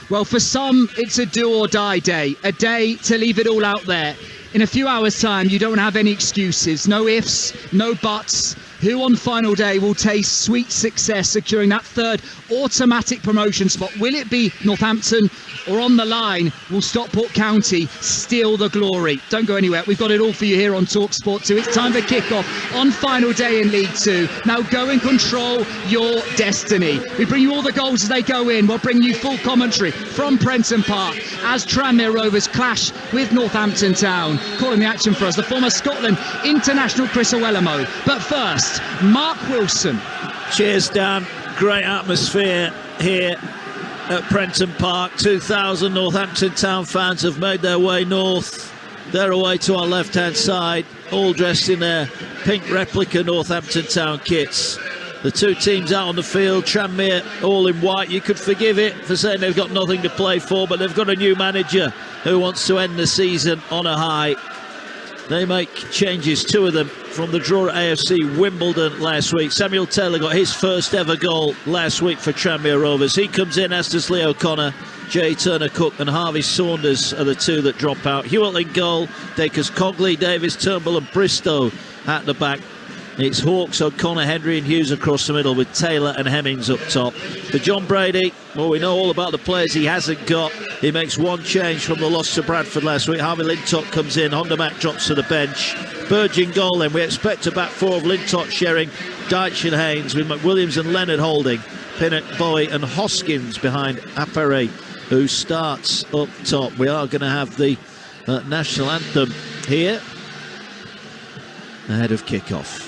Well, for some, it's a do or die day, a day to leave it all out there. In a few hours' time, you don't have any excuses, no ifs, no buts. Who on final day will taste sweet success, securing that third automatic promotion spot? Will it be Northampton, or on the line will Stockport County steal the glory? Don't go anywhere. We've got it all for you here on Talksport 2. It's time for kick-off on final day in League 2. Now go and control your destiny. We bring you all the goals as they go in. We'll bring you full commentary from Prenton Park as Tranmere Rovers clash with Northampton Town. Calling the action for us, the former Scotland international Chris Owellamo. But first, Mark Wilson. Cheers, Dan. Great atmosphere here at Prenton Park. 2,000 Northampton Town fans have made their way north. They're away to our left-hand side, all dressed in their pink replica Northampton Town kits. The two teams out on the field, Tranmere all in white. You could forgive it for saying they've got nothing to play for, but they've got a new manager who wants to end the season on a high. They make changes, two of them, from the draw at AFC Wimbledon last week. Samuel Taylor got his first ever goal last week for Tranmere Rovers. He comes in, as does Leo Connor. Jay Turner-Cook and Harvey Saunders are the two that drop out. Hewitt in goal, Dakers Cogley, Davis, Turnbull and Bristow at the back. It's Hawkes, O'Connor, Henry and Hughes across the middle, with Taylor and Hemmings up top. For John Brady, well, we know all about the players he hasn't got. He makes one change from the loss to Bradford last week. Harvey Lintott comes in, Honda Mack drops to the bench. Burge in goal then. We expect a back four of Lintott, Shering, Deitch and Haynes, with McWilliams and Leonard holding. Pinnock, Bowie and Hoskins behind Appere, who starts up top. We are going to have the national anthem here ahead of kick-off.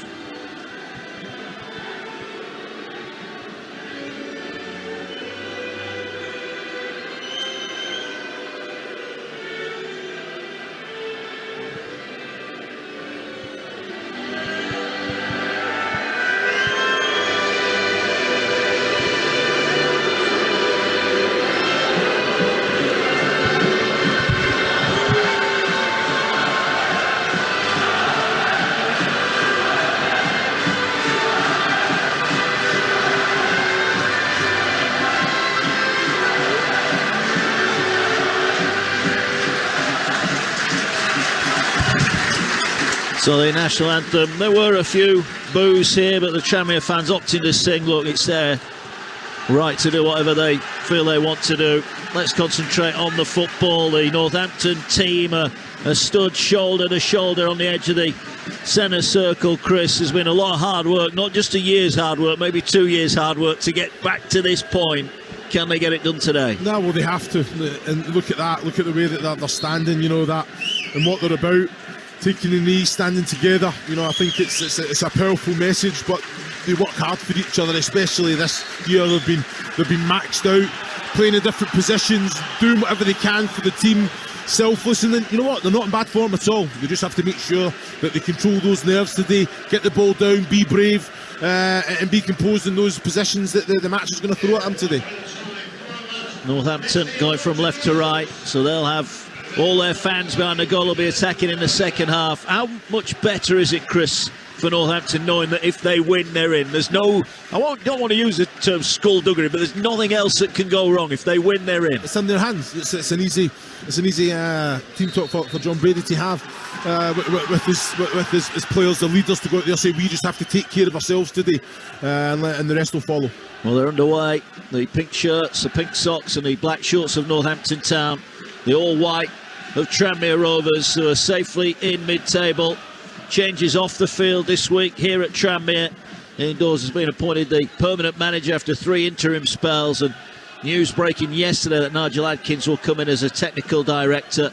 So the national anthem, there were a few boos here, but the Tranmere fans opting to sing. Look, it's their right to do whatever they feel they want to do. Let's concentrate on the football. The Northampton team are stood shoulder to shoulder on the edge of the centre circle, Chris. There's been a lot of hard work, not just a year's hard work, maybe 2 years' hard work to get back to this point. Can they get it done today? No, well, they have to. And look at that. Look at the way that they're standing, you know, that and what they're about. Taking the knee, standing together. You know, I think it's a powerful message, but they work hard for each other, especially this year. They've been maxed out, playing in different positions, doing whatever they can for the team, selfless, and then, you know what, they're not in bad form at all. They just have to make sure that they control those nerves today, get the ball down, be brave, and be composed in those positions that the match is going to throw at them today. Northampton going from left to right, so they'll have all their fans behind the goal will be attacking in the second half. How much better is it, Chris, for Northampton, knowing that if they win, they're in? There's no, don't want to use the term skullduggery, but there's nothing else that can go wrong. If they win, they're in. It's in their hands. It's an easy team talk for John Brady to have with his players, the leaders, to go out there and say, we just have to take care of ourselves today, and the rest will follow. Well, they're underway. The pink shirts, the pink socks and the black shorts of Northampton Town. The all-white of Tranmere Rovers, who are safely in mid-table. Changes off the field this week here at Tranmere. Indoors has been appointed the permanent manager after 3 interim spells, and news breaking yesterday that Nigel Adkins will come in as a technical director.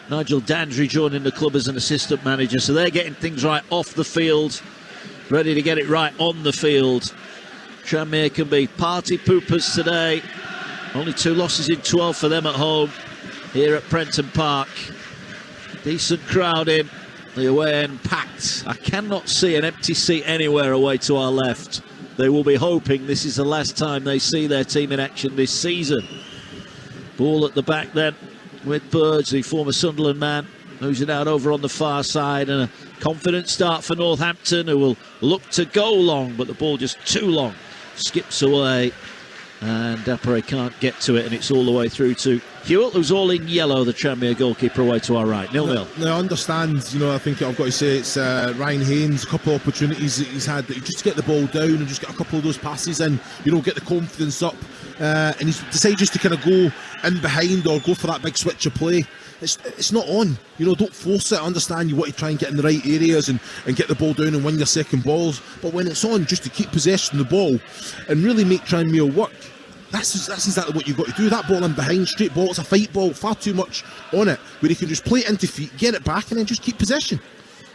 Nigel Dandry joining the club as an assistant manager, so they're getting things right off the field, ready to get it right on the field. Tranmere can be party poopers today. Only 2 losses in 12 for them at home here at Prenton Park. Decent crowd in, the away end packed. I cannot see an empty seat anywhere away to our left. They will be hoping this is the last time they see their team in action this season. Ball at the back then with Burge, the former Sunderland man, moves it out over on the far side, and a confident start for Northampton, who will look to go long, but the ball just too long. Skips away And Dapare can't get to it, and it's all the way through to Hewitt, who's all in yellow, the Tranmere goalkeeper, away to our right. 0-0. Now, I understand, I think I've got to say it's Ryan Haynes, a couple of opportunities that he's had, that he just get the ball down and just get a couple of those passes in, get the confidence up, and he's decided just to kind of go in behind or go for that big switch of play. It's not on, don't force it. I understand you want to try and get in the right areas and get the ball down and win your second balls, but when it's on, just to keep possession of the ball and really make Tranmere work, that's exactly what you've got to do. That ball in behind, straight ball, it's a fight ball, far too much on it, where you can just play it into feet, get it back and then just keep possession.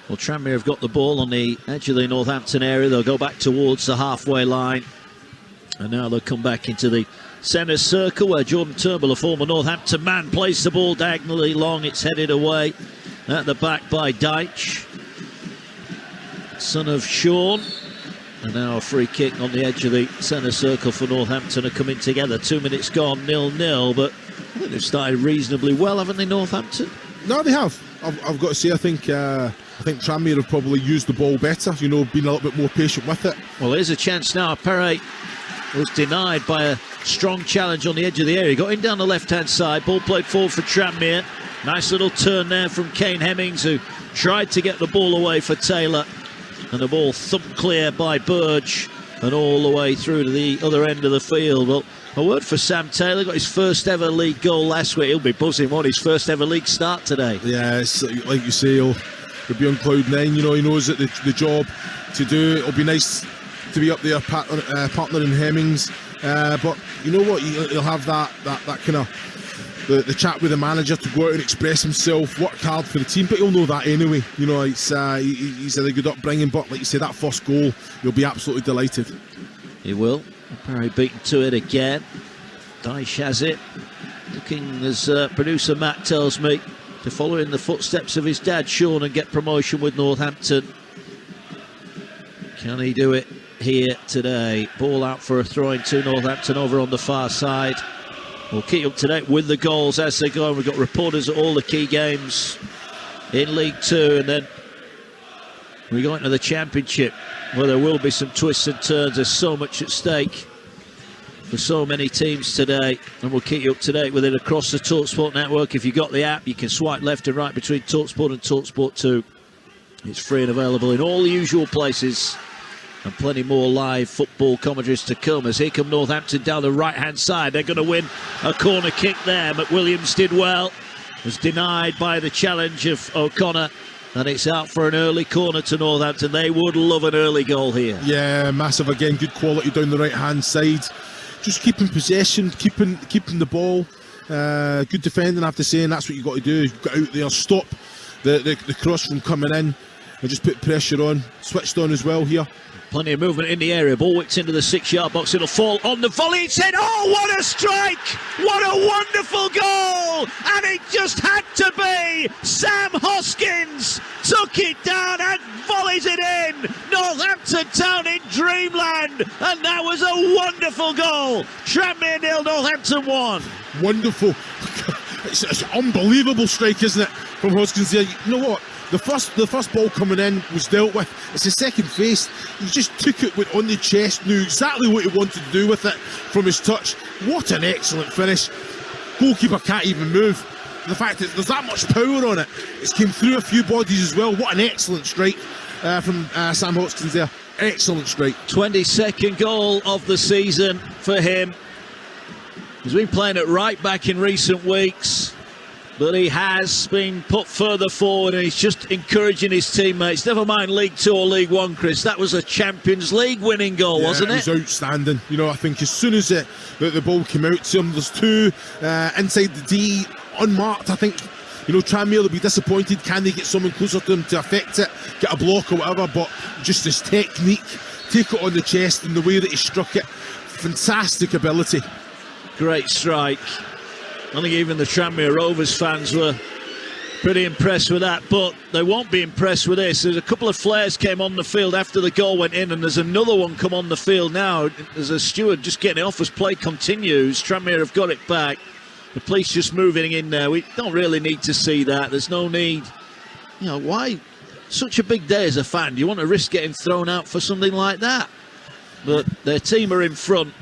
Well, Tranmere have got the ball on the edge of the Northampton area. They'll go back towards the halfway line, and now they'll come back into the centre circle where Jordan Turnbull, a former Northampton man, plays the ball diagonally long. It's headed away at the back by Deitch, son of Sean. And now a free kick on the edge of the centre circle for Northampton are coming together. 2 minutes gone, 0-0, but I think they've started reasonably well, haven't they, Northampton? No, they have. I've got to say, I think Tranmere have probably used the ball better, been a little bit more patient with it. Well, here's a chance now. Perret was denied by a strong challenge on the edge of the area. Got in down the left-hand side. Ball played forward for Tranmere. Nice little turn there from Kane Hemmings, who tried to get the ball away for Taylor. And the ball thumped clear by Burge and all the way through to the other end of the field. Well, a word for Sam Taylor. Got his first ever league goal last week. He'll be buzzing on his first ever league start today. Yeah, it's like you say, he'll be on cloud nine. He knows that the job to do. It'll be nice to be up there partnering Hemmings. But you know what? He'll have that kind of the chat with the manager to go out and express himself, work hard for the team, but he'll know that anyway. He's had a good upbringing, but like you say, that first goal, he'll be absolutely delighted. He will. Perry beaten to it again. Dyche has it. Looking, as producer Matt tells me, to follow in the footsteps of his dad, Sean, and get promotion with Northampton. Can he do it here today? Ball out for a throw-in to Northampton over on the far side. We'll keep you up to date with the goals as they go. We've got reporters at all the key games in League Two, and then we go into the Championship, where there will be some twists and turns. There's so much at stake for so many teams today, and we'll keep you up to date with it across the Talksport network. If you've got the app, you can swipe left and right between Talksport and Talksport 2. It's free and available in all the usual places. And plenty more live football commentaries to come, as here come Northampton down the right-hand side. They're going to win a corner kick there. McWilliams did well. Was denied by the challenge of O'Connor. And it's out for an early corner to Northampton. They would love an early goal here. Yeah, massive again. Good quality down the right-hand side. Just keeping possession, keeping the ball. Good defending, I have to say, and that's what you've got to do. You've got out there, stop the cross from coming in, and just put pressure on. Switched on as well here. Plenty of movement in the area. Ball whipped into the 6-yard box. It'll fall on the volley. It's in. Oh, what a strike! What a wonderful goal! And it just had to be. Sam Hoskins took it down and volleys it in. Northampton Town in dreamland. And that was a wonderful goal. Tranmere 0, Northampton 1. Wonderful. It's an unbelievable strike, isn't it, from Hoskins there? You know what? The first ball coming in was dealt with. It's the second face. He just took it on the chest, knew exactly what he wanted to do with it from his touch. What an excellent finish. Goalkeeper can't even move. The fact that there's that much power on it. It's came through a few bodies as well. What an excellent strike from Sam Hoskins there. Excellent strike. 22nd goal of the season for him. He's been playing it right back in recent weeks, but he has been put further forward, and he's just encouraging his teammates. Never mind League 2 or League 1, Chris. That was a Champions League winning goal, wasn't it? It was outstanding. I think as soon as the ball came out to him, there's two inside the D, unmarked. I think, Tranmere will be disappointed. Can they get someone closer to him to affect it, get a block or whatever? But just his technique, take it on the chest, and the way that he struck it, fantastic ability. Great strike. I think even the Tranmere Rovers fans were pretty impressed with that, but they won't be impressed with this. There's a couple of flares came on the field after the goal went in, and there's another one come on the field now. There's a steward just getting it off as play continues. Tranmere have got it back. The police just moving in there. We don't really need to see that. There's no need. Why such a big day as a fan? Do you want to risk getting thrown out for something like that? But their team are in front.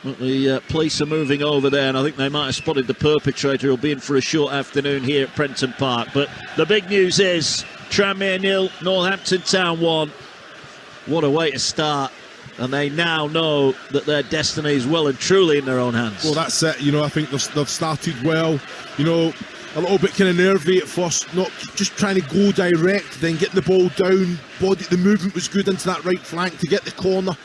But the police are moving over there, and I think they might have spotted the perpetrator. He'll be in for a short afternoon here at Prenton Park. But the big news is Tranmere 0, Northampton Town 1. What a way to start. And they now know that their destiny is well and truly in their own hands. Well, that's it. I think they've started well. A little bit kind of nervy at first, not just trying to go direct, then getting the ball down. The movement was good into that right flank to get the corner.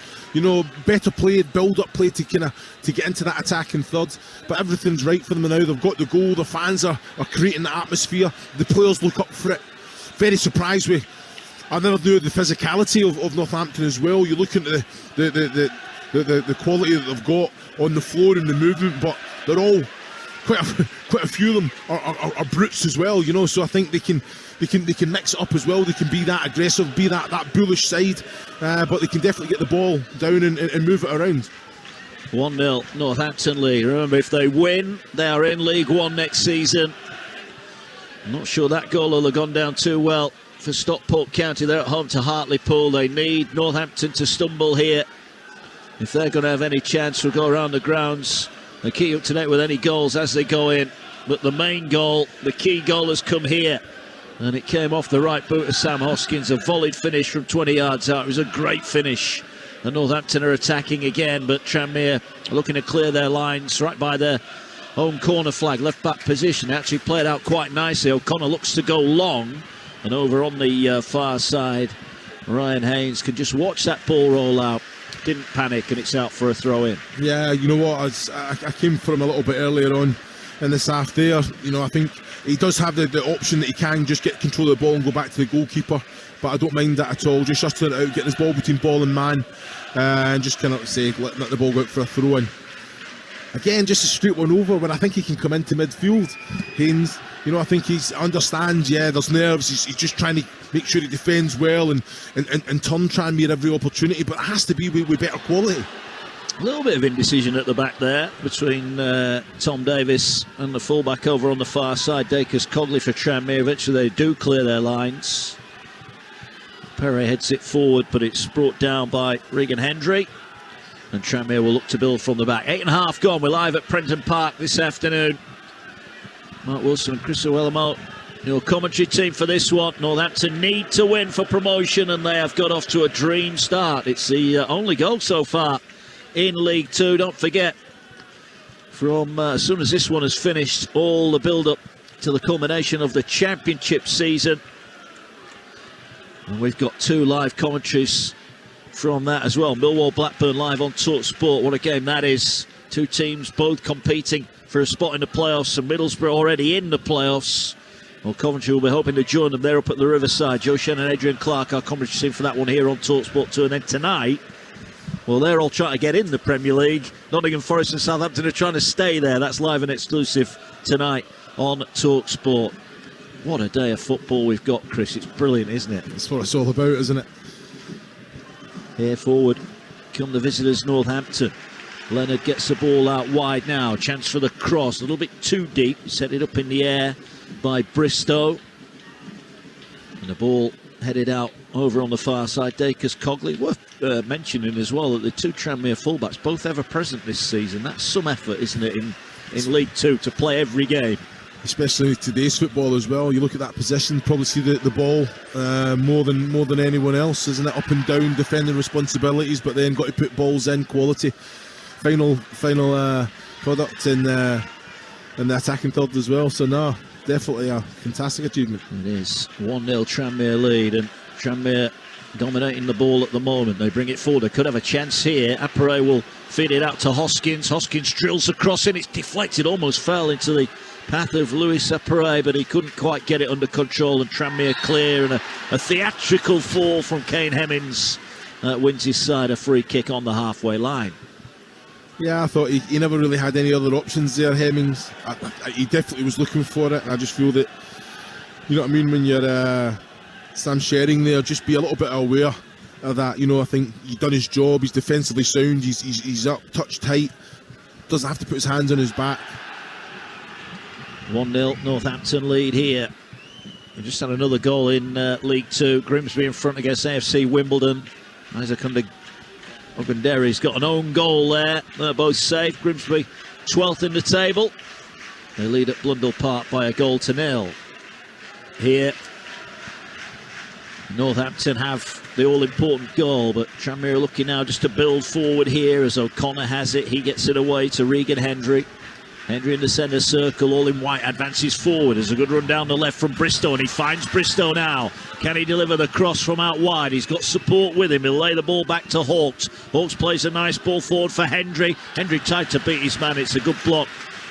Better play, build-up play to get into that attacking third. But everything's right for them now. They've got the goal. The fans are creating the atmosphere. The players look up for it. Very surprised with. I never knew the physicality of Northampton as well. You look at the quality that they've got on the floor and the movement, but they're all quite a few of them are brutes as well. So I think they can mix it up as well. They can be that aggressive, be that bullish side, but they can definitely get the ball down and move it around. 1-0 Northampton lead. Remember, if they win, they are in League One next season. I'm not sure that goal will have gone down too well for Stockport County. They're at home to Hartlepool. They need Northampton to stumble here if they're going to have any chance to go around the grounds. They keep up to date with any goals as they go in, but the main goal, the key goal, has come here, and it came off the right boot of Sam Hoskins. A volleyed finish from 20 yards out. It was a great finish, and Northampton are attacking again, but Tranmere are looking to clear their lines right by their own corner flag, left back position. They actually played out quite nicely. O'Connor looks to go long, and over on the far side, Ryan Haynes can just watch that ball roll out. Didn't panic, and it's out for a throw in. Yeah, you know what? I came for him a little bit earlier on in this half there. I think he does have the option that he can just get control of the ball and go back to the goalkeeper. But I don't mind that at all. Just shutting it out, getting his ball between ball and man, and just kind of let the ball go out for a throw in. Again, just a straight one over when I think he can come into midfield. Haynes, I think he understands, there's nerves. He's just trying to make sure he defends well and turn Tranmere every opportunity, but it has to be with better quality. A little bit of indecision at the back there between Tom Davis and the fullback over on the far side, Dacus Cogley for Tranmere. Eventually they do clear their lines. Perret heads it forward, but it's brought down by Regan Hendry. And Tranmere will look to build from the back. 8.5 gone. We're live at Prenton Park this afternoon. Mark Wilson and Chris Owellamo, your commentary team for this one. Northampton need to win for promotion, and they have got off to a dream start. It's the only goal so far in League Two. Don't forget, from as soon as this one is finished, all the build-up to the culmination of the championship season. And we've got 2 live commentaries from that as well. Millwall Blackburn live on Talksport. What a game that is. 2 teams both competing for a spot in the playoffs, and Middlesbrough already in the playoffs. Well, Coventry will be hoping to join them. They're up at the Riverside. Joe Shannon and Adrian Clark, our commentary team for that one here on Talksport 2. And then tonight, well, they're all trying to get in the Premier League. Nottingham Forest and Southampton are trying to stay there. That's live and exclusive tonight on Talksport. What a day of football we've got, Chris. It's brilliant, isn't it? That's what it's all about, isn't it? Here forward come the visitors, Northampton. Leonard gets the ball out wide now. Chance for the cross. A little bit too deep. Set it up in the air by Bristow. And the ball headed out over on the far side. Dacus Cogley. Worth mentioning as well that the 2 Tranmere fullbacks, both ever present this season. That's some effort, isn't it, in League Two to play every game. Especially today's football as well. You look at that possession, probably see the ball more than anyone else, isn't it? Up and down, defending responsibilities, but then got to put balls in, quality. Final product in the attacking third as well. So no, definitely a fantastic achievement. It is 1-0 Tranmere lead, and Tranmere dominating the ball at the moment. They bring it forward. They could have a chance here. Apparet will feed it out to Hoskins. Hoskins drills across in. It's deflected, almost fell into the path of Louis Apparet, but he couldn't quite get it under control, and Tranmere clear, and a theatrical fall from Kane Hemmings wins his side a free kick on the halfway line. Yeah, I thought he never really had any other options there, Hemmings. He definitely was looking for it. I just feel that, you know what I mean, when you're Sam Shering there, just be a little bit aware of that. I think he's done his job. He's defensively sound. He's up, touch tight. Doesn't have to put his hands on his back. 1-0 Northampton lead here. We just had another goal in League Two. Grimsby in front against AFC Wimbledon. Isaac under Ogundere's got an own goal there. They're both safe. Grimsby 12th in the table. They lead at Blundell Park by a 1-0. Here, Northampton have the all-important goal, but Tranmere are looking now just to build forward here as O'Connor has it. He gets it away to Regan Hendry. Hendry in the centre circle, all in white, advances forward. There's a good run down the left from Bristow, and he finds Bristow now. Can he deliver the cross from out wide? He's got support with him. He'll lay the ball back to Hawkes. Hawkes plays a nice ball forward for Hendry. Hendry tried to beat his man. It's a good block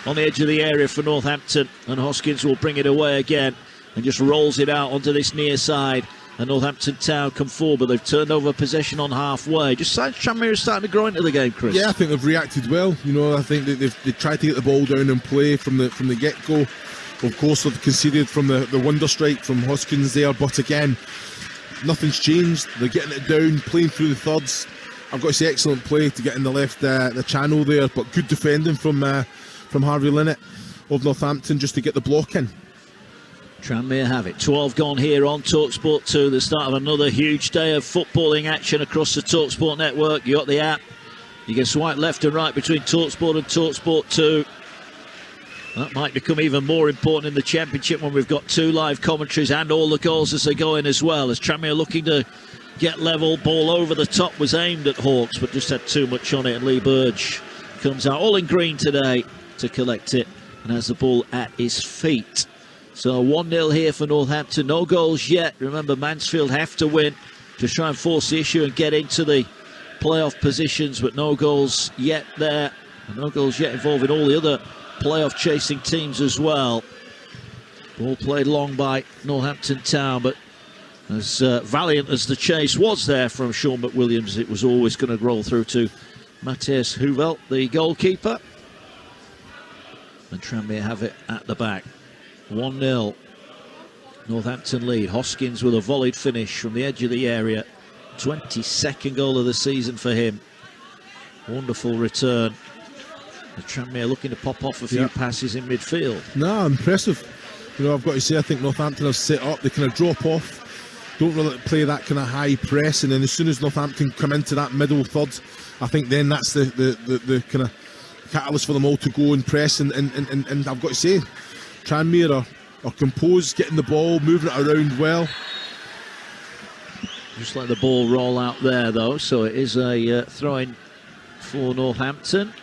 on the edge of the area for Northampton, and Hoskins will bring it away again and just rolls it out onto this near side. And Northampton Town come forward, but they've turned over possession on halfway. Just signs Tranmere is starting to grow into the game, Chris. Yeah, I think they've reacted well. You know, I think that they've tried to get the ball down and play from the get-go. Of course, they've conceded from the wonder strike from Hoskins there, but again, nothing's changed. They're getting it down, playing through the thirds. I've got to say, excellent play to get in the left the channel there, but good defending from Harvey Linnett of Northampton just to get the block in. Tranmere have it. 12 gone here on Talksport 2. The start of another huge day of footballing action across the Talksport network. You got the app. You can swipe left and right between Talksport and Talksport 2. That might become even more important in the Championship when we've got 2 live commentaries and all the goals as they go in as well. As Tranmere looking to get level, ball over the top was aimed at Hawkes, but just had too much on it, and Lee Burge comes out all in green today to collect it and has the ball at his feet. So 1-0 here for Northampton. No goals yet. Remember, Mansfield have to win to try and force the issue and get into the playoff positions, but no goals yet there. And no goals yet involving all the other playoff chasing teams as well. Ball played long by Northampton Town, but as valiant as the chase was there from Sean McWilliams, it was always going to roll through to Matthias Huvelt, the goalkeeper. And Tranmere have it at the back. 1-0. Northampton lead. Hoskins with a volleyed finish from the edge of the area. 22nd goal of the season for him. Wonderful return. The Tranmere looking to pop off a few passes in midfield. No, impressive. You know, I've got to say, I think Northampton have set up. They kind of drop off, don't really play that kind of high press, and then as soon as Northampton come into that middle third, I think then that's the kind of catalyst for them all to go and press. And I've got to say, Tranmere are composed, getting the ball, moving it around well. Just let the ball roll out there, though, so it is a throw-in for Northampton.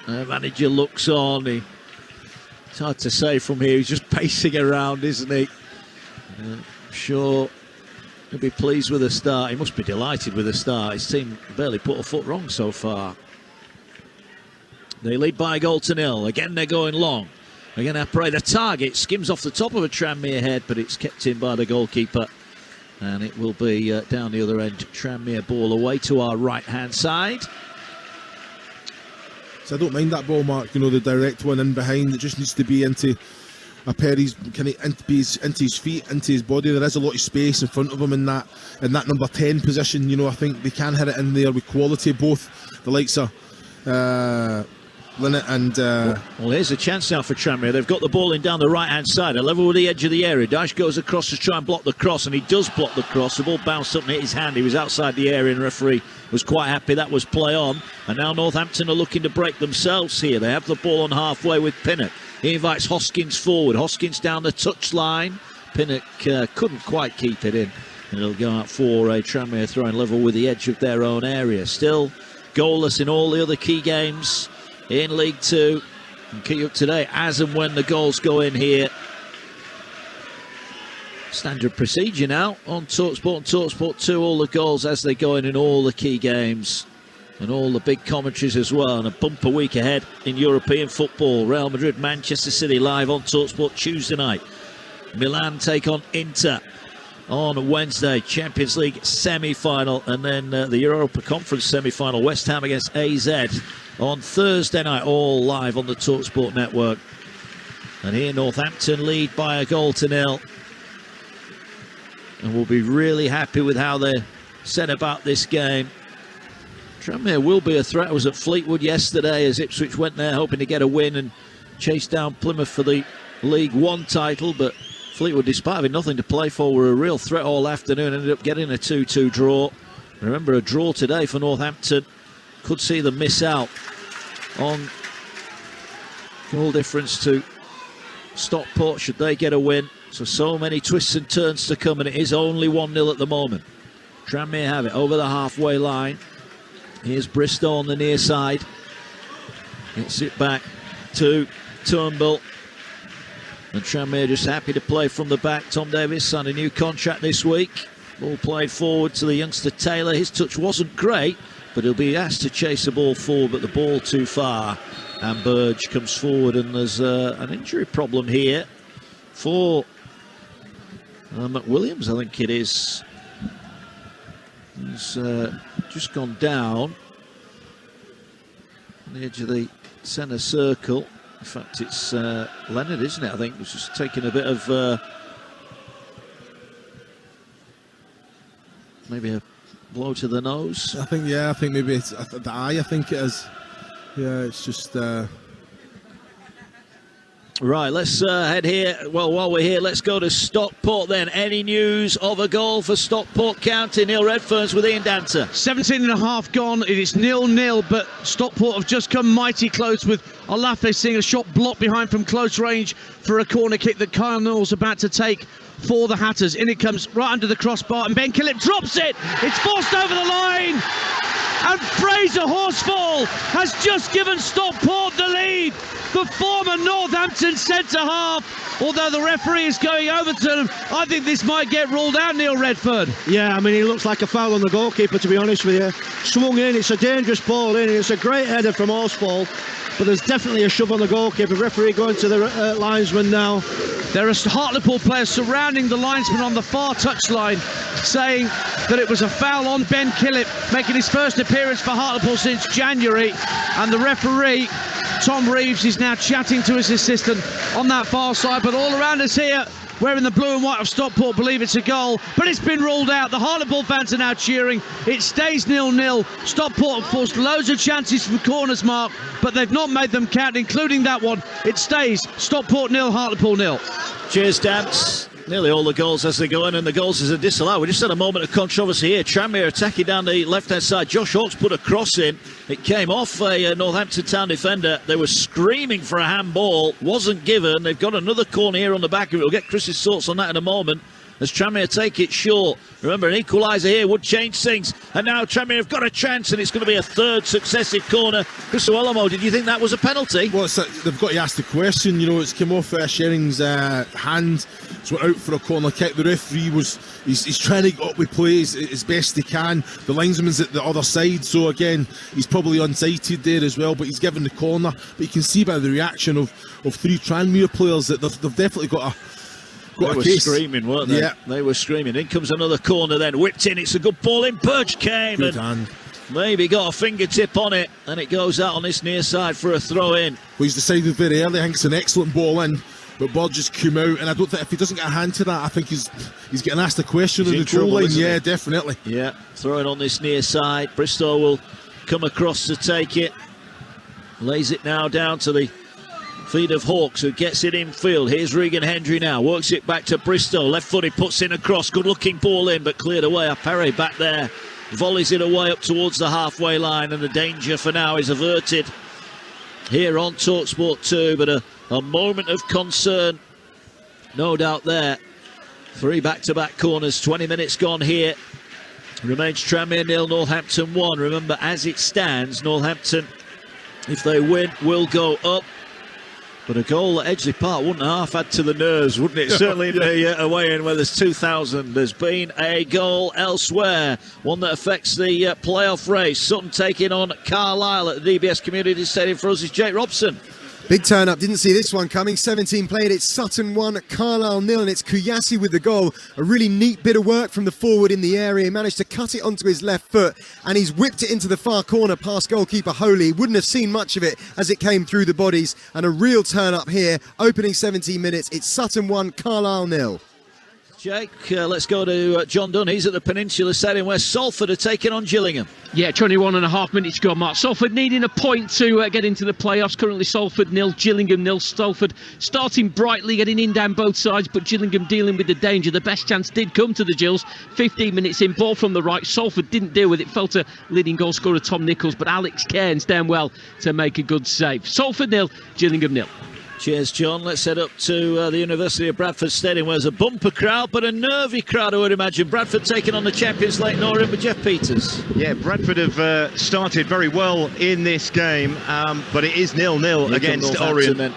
Manager looks on. It's hard to say from here. He's just pacing around, isn't he? I'm sure he'll be pleased with the start. He must be delighted with the start. His team barely put a foot wrong so far. They lead by a 1-0. Again, they're going long. Again, Apre, the target skims off the top of a Tranmere head, but it's kept in by the goalkeeper. And it will be down the other end. Tranmere ball away to our right-hand side. So I don't mind that ball, Mark. You know, the direct one in behind. It just needs to be into Aperi's, kind of into his feet, into his body. There is a lot of space in front of him in that number 10 position. You know, I think they can hit it in there with quality. Both the likes of Linnett and... Well, here's a chance now for Tranmere. They've got the ball in down the right-hand side, a level with the edge of the area. Dash goes across to try and block the cross, and he does block the cross. The ball bounced up and hit his hand. He was outside the area, and the referee was quite happy that was play on. And now Northampton are looking to break themselves here. They have the ball on halfway with Pinnock. He invites Hoskins forward. Hoskins down the touch line. Pinnock couldn't quite keep it in. And it'll go out for a Tranmere throwing level with the edge of their own area. Still goalless in all the other key games in League Two. And keep up today as and when the goals go in here. Standard procedure now on Talksport and Talksport 2. All the goals as they go in all the key games. And all the big commentaries as well. And a bumper week ahead in European football. Real Madrid, Manchester City live on Talksport Tuesday night. Milan take on Inter on Wednesday. Champions League semi-final. And then the Europa Conference semi-final. West Ham against AZ on Thursday night. All live on the Talksport network. And here Northampton lead by a 0-0. And we'll be really happy with how they're set about this game. Tranmere will be a threat. I was at Fleetwood yesterday as Ipswich went there hoping to get a win and chase down Plymouth for the League One title, but Fleetwood, despite having nothing to play for, were a real threat all afternoon. Ended up getting a 2-2 draw. Remember, a draw today for Northampton could see them miss out on goal difference to Stockport should they get a win. So many twists and turns to come, and it is only 1-0 at the moment. Tranmere have it over the halfway line. Here's Bristow on the near side. Gets it back to Turnbull. And Tranmere just happy to play from the back. Tom Davis signed a new contract this week. Ball played forward to the youngster Taylor. His touch wasn't great, but he'll be asked to chase the ball forward, but the ball too far. And Burge comes forward, and there's an injury problem here for McWilliams, I think it is. He's just gone down on the edge of the centre circle. In fact, it's Leonard, isn't it? I think was just taking a bit of maybe a blow to the nose. I think maybe it's the eye. I think it is. Yeah, it's just. Right, let's head here. Well, while we're here, let's go to Stockport then. Any news of a goal for Stockport County? Neil Redfern's with Ian Dancer. 17 and a half gone. It is 0-0, but Stockport have just come mighty close with Olafe seeing a shot blocked behind from close range for a corner kick that Kyle Newell's about to take for the Hatters. In it comes right under the crossbar, and Ben Killip drops it. It's forced over the line, and Fraser Horsfall has just given Stockport the lead. The former Northampton centre-half, although the referee is going over to him, I think this might get ruled out, Neil Redfern. Yeah, I mean, he looks like a foul on the goalkeeper, to be honest with you. Swung in, it's a dangerous ball in, it's a great header from Horsfall, but there's definitely a shove on the goalkeeper. Referee going to the linesman now. There are Hartlepool players surrounding the linesman on the far touchline, saying that it was a foul on Ben Killip, making his first appearance for Hartlepool since January, and the referee, Tom Reeves, is now chatting to his assistant on that far side. But all around us here, wearing the blue and white of Stockport, believe it's a goal, but it's been ruled out. The Hartlepool fans are now cheering. It stays 0-0. Stockport have forced loads of chances from corners, Mark, but they've not made them count, including that one. It stays Stockport 0, Hartlepool 0. Cheers, Dance. Nearly all the goals as they go in, and the goals as a disallow. We just had a moment of controversy here. Tranmere attacking down the left-hand side. Josh Hawkes put a cross in. It came off a Northampton Town defender. They were screaming for a handball. Wasn't given. They've got another corner here on the back of it. We'll get Chris's thoughts on that in a moment, as Tranmere take it short. Remember, an equaliser here would change things. And now Tranmere have got a chance, and it's going to be a third successive corner. Chris Owellamo, did you think that was a penalty? Well, they've got to ask the question. You know, it's come off Shering's hand. It's went out for a corner kick. The referee he's trying to get up with play as best he can. The linesman's at the other side, so again, he's probably unsighted there as well, but he's given the corner. But you can see by the reaction of three Tranmere players that they've definitely got They a were case. screaming, weren't they? Yeah. They were screaming. In comes another corner then, whipped in. It's a good ball in. Burge came Good and hand. maybe got a fingertip on it, and it goes out on this near side for a throw in. Well, he's decided very early. I think it's an excellent ball in, but Burge just came out, and I don't think if he doesn't get a hand to that, I think he's getting asked a question He's on in the goal trouble, line. isn't Yeah, he? definitely. Yeah, throwing on this near side. Bristow will come across to take it. Lays it now down to the feet of Hawkes, who gets it infield. Here's Regan Hendry now, works it back to Bristow. Left footed, puts in a cross, good looking ball in, but cleared away. Apere back there, volleys it away up towards the halfway line, and the danger for now is averted here on Talksport 2, but a moment of concern, no doubt there. 3 back-to-back corners, 20 minutes gone here. Remains Tranmere 0, Northampton 1. Remember, as it stands, Northampton, if they win, will go up. But a goal at Edgeley Park wouldn't half add to the nerves, wouldn't it? Certainly in the away end where there's 2,000. There's been a goal elsewhere, one that affects the playoff race. Sutton taking on Carlisle at the DBS Community Stadium. For us is Jake Robson. Big turn up, didn't see this one coming. 17 played, it's Sutton 1, Carlisle 0, and it's Kuyasi with the goal. A really neat bit of work from the forward in the area. He managed to cut it onto his left foot, and he's whipped it into the far corner past goalkeeper Holy. Wouldn't have seen much of it as it came through the bodies, and a real turn up here. Opening 17 minutes, it's Sutton 1, Carlisle 0. Jake, let's go to John Dunn. He's at the Peninsula Stadium where Salford are taking on Gillingham. Yeah, 21.5 minutes gone, Mark. Salford needing a point to get into the playoffs. Currently Salford 0, Gillingham 0. Salford starting brightly, getting in down both sides, but Gillingham dealing with the danger. The best chance did come to the Gills. 15 minutes in, ball from the right. Salford didn't deal with it. Fell to leading goal scorer Tom Nichols, but Alex Cairns down well to make a good save. Salford 0, Gillingham 0. Cheers, John. Let's head up to the University of Bradford Stadium, where there's a bumper crowd, but a nervy crowd, I would imagine. Bradford taking on the champions Leyton Orient with Jeff Peters. Yeah, Bradford have started very well in this game, but it is 0-0 against Orient. Then.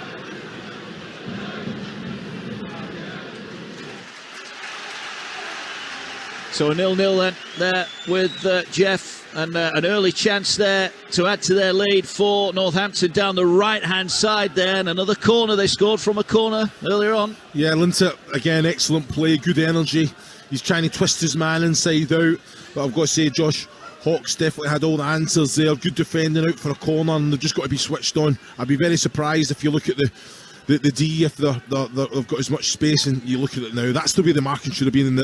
So a 0-0 then there with Jeff. And an early chance there to add to their lead for Northampton down the right-hand side there. And another corner, they scored from a corner earlier on. Yeah, Linton, again, excellent play, good energy. He's trying to twist his man inside out. But I've got to say, Josh Hawks definitely had all the answers there. Good defending out for a corner, and they've just got to be switched on. I'd be very surprised if you look at the D, if they've got as much space, and you look at it now. That's the way the marking should have been in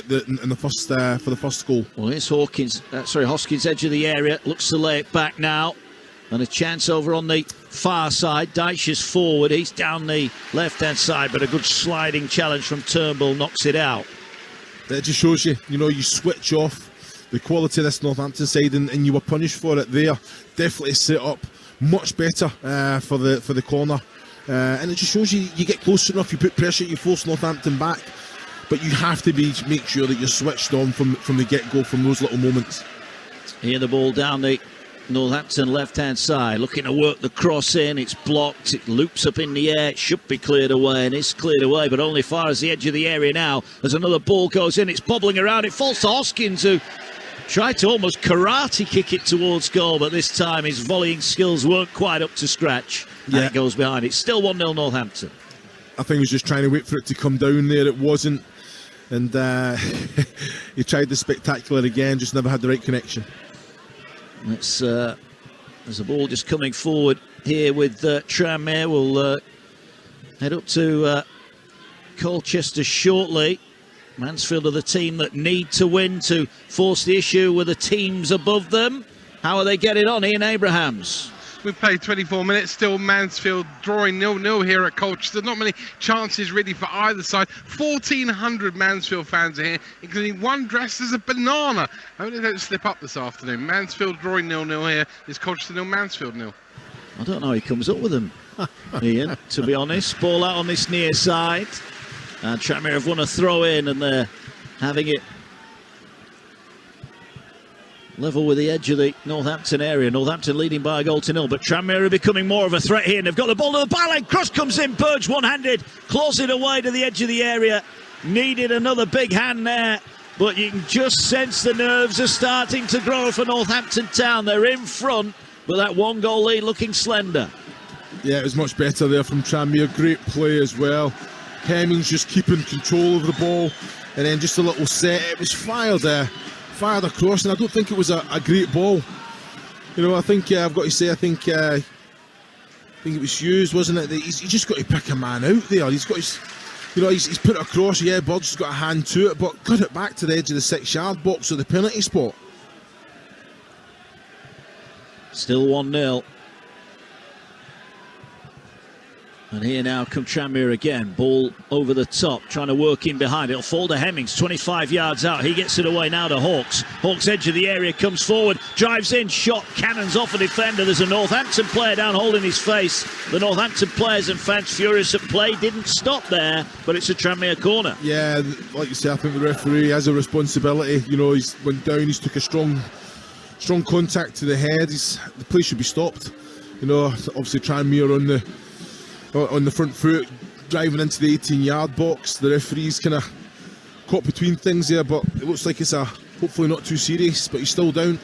the first for the first goal. Well, it's Hoskins, edge of the area, looks to lay it back now, and a chance over on the far side. Dyche is forward, he's down the left-hand side, but a good sliding challenge from Turnbull knocks it out. That just shows you, you switch off the quality of this Northampton side, and you were punished for it there. Definitely set up much better for the corner. And it just shows you get closer enough, you put pressure, you force Northampton back, but you have to make sure that you're switched on from the get-go, from those little moments. Here the ball down the Northampton left-hand side, looking to work the cross in. It's blocked, it loops up in the air, it should be cleared away, and it's cleared away, but only far as the edge of the area now. As another ball goes in, it's bobbling around, it falls to Hoskins, who tried to almost karate kick it towards goal, but this time his volleying skills weren't quite up to scratch. And it goes behind. It's still 1-0 Northampton. I think he was just trying to wait for it to come down there. It wasn't. And he tried the spectacular again, just never had the right connection. There's a ball just coming forward here with Tranmere. We'll head up to Colchester shortly. Mansfield are the team that need to win to force the issue with the teams above them. How are they getting on? Ian Abrahams. We've played 24 minutes, still Mansfield drawing 0-0 here at Colchester. Not many chances really for either side. 1,400 Mansfield fans are here, including one dressed as a banana. I hope they don't slip up this afternoon. Mansfield drawing 0-0 here. Is Colchester 0, Mansfield 0? I don't know how he comes up with them, Ian, to be honest. Ball out on this near side. And Tranmere have won a throw in, and they're having it level with the edge of the Northampton area. Northampton leading by a goal to 0, but Tranmere are becoming more of a threat here, and they've got the ball to the byline. Cross comes in, Burge one-handed, claws it away to the edge of the area. Needed another big hand there, but you can just sense the nerves are starting to grow for Northampton Town. They're in front, but that one goal lead looking slender. Yeah, it was much better there from Tranmere. Great play as well. Hemmings just keeping control of the ball, and then just a little set. It was fired across, and I don't think it was a great ball. I think I've got to say, I think it was Hughes, wasn't it? He's just got to pick a man out there. He's got his, he's put it across. Yeah, Burge's got a hand to it, but cut it back to the edge of the 6-yard box or the penalty spot. Still 1-0. And here now come Tranmere again. Ball over the top, trying to work in behind. It'll fall to Hemmings, 25 yards out. He gets it away now to Hawks. Hawks edge of the area, comes forward, drives in, shot, cannons off a defender. There's a Northampton player down holding his face. The Northampton players and fans furious at play. Didn't stop there, but it's a Tranmere corner. Yeah, like you say, I think the referee has a responsibility. He's went down, he's took a strong contact to the head. The play should be stopped. Obviously Tranmere on the front foot, driving into the 18-yard box. The referee's kind of caught between things there, but it looks like it's hopefully not too serious, but he's still down.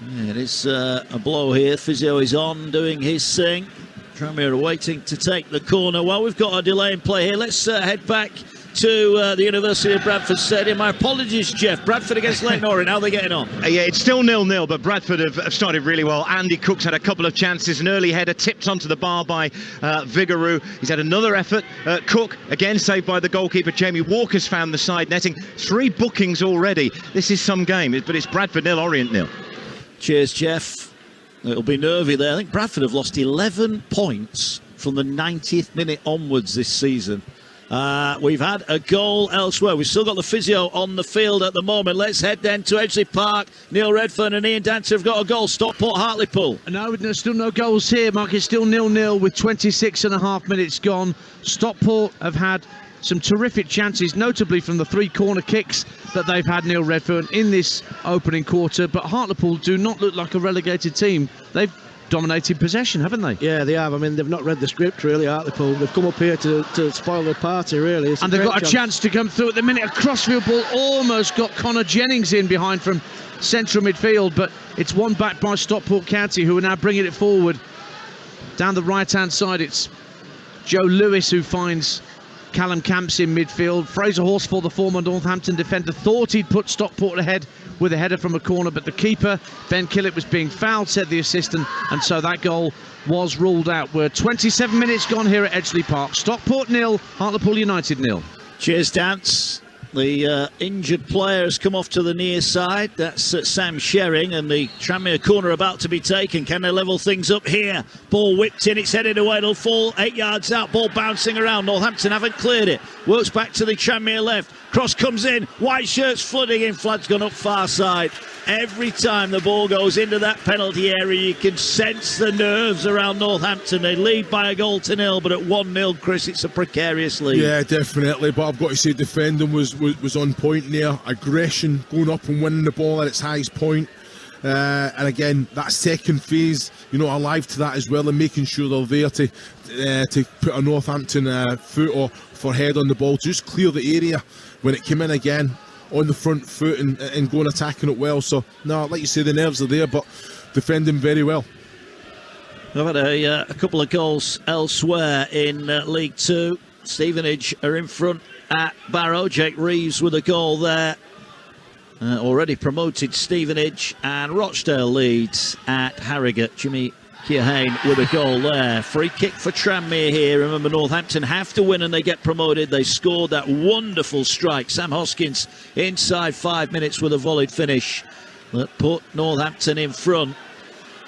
Yeah, it is a blow here. Physio is on, doing his thing. Tranmere are waiting to take the corner. Well, we've got a delay in play here. Let's head back to the University of Bradford Stadium. My apologies, Jeff. Bradford against Leyton Orient. How are they getting on? Yeah, it's still 0-0, but Bradford have started really well. Andy Cook's had a couple of chances. An early header tipped onto the bar by Vigouroux. He's had another effort. Cook, again saved by the goalkeeper. Jamie Walker's found the side netting. 3 bookings already. This is some game, but it's Bradford 0, Orient 0. Cheers, Jeff. It'll be nervy there. I think Bradford have lost 11 points from the 90th minute onwards this season. We've had a goal elsewhere. We've still got the physio on the field at the moment. Let's head then to Edgeley Park. Neil Redfern and Ian Dancer have got a goal. Stockport Hartlepool. No, there's still no goals here, Mark. It's still 0-0 with 26.5 minutes gone. Stockport have had some terrific chances, notably from the 3 corner kicks that they've had, Neil Redfern, in this opening quarter. But Hartlepool do not look like a relegated team. They've dominated possession, haven't they? Yeah, they have. I mean, they've not read the script, really, Hartlepool. They've come up here to spoil the party, really. And they've got a chance to come through at the minute. A crossfield ball almost got Connor Jennings in behind from central midfield, but it's won back by Stockport County, who are now bringing it forward. Down the right-hand side, it's Joe Lewis who finds Callum Camps in midfield. Fraser Horsfall, the former Northampton defender, thought he'd put Stockport ahead with a header from a corner, but the keeper, Ben Killett, was being fouled, said the assistant, and so that goal was ruled out. We're 27 minutes gone here at Edgeley Park. Stockport 0, Hartlepool United 0. Cheers, Dance. The injured player has come off to the near side. That's Sam Sherring, and the Tranmere corner about to be taken. Can they level things up here? Ball whipped in, it's headed away, it'll fall 8 yards out. Ball bouncing around. Northampton haven't cleared it. Works back to the Tranmere left. Cross comes in. White shirts flooding in. Flad's gone up far side. Every time the ball goes into that penalty area, you can sense the nerves around Northampton. They lead by a goal to 0, but at 1-0, Chris, it's a precarious lead. Yeah, definitely. But I've got to say, defending was on point there. Aggression, going up and winning the ball at its highest point. And again, that second phase, alive to that as well, and making sure they're there to put a Northampton foot or for head on the ball to just clear the area when it came in again on the front foot and going attacking it well. So, no, like you say, the nerves are there, but defending very well. We've had a couple of goals elsewhere in League Two. Stevenage are in front at Barrow. Jake Reeves with a goal there. Already promoted Stevenage, and Rochdale leads at Harrogate. Jimmy Keohane with a goal there. Free kick for Tranmere here. Remember, Northampton have to win and they get promoted. They scored that wonderful strike. Sam Hoskins inside 5 minutes with a volleyed finish that put Northampton in front.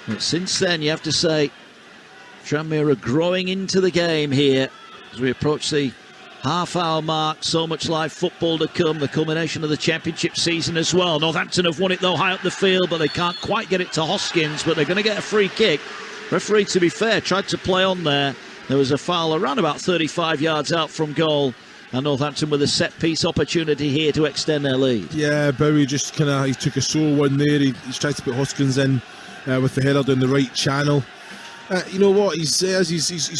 But since then, you have to say, Tranmere are growing into the game here as we approach the half-hour mark. So much live football to come, the culmination of the championship season as well. Northampton have won it though high up the field, but they can't quite get it to Hoskins, but they're going to get a free kick. Referee, to be fair, tried to play on there. There was a foul around about 35 yards out from goal, and Northampton with a set-piece opportunity here to extend their lead. Yeah, Bowie just he took a sore one there. He's tried to put Hoskins in with the header down the right channel. You know what, he's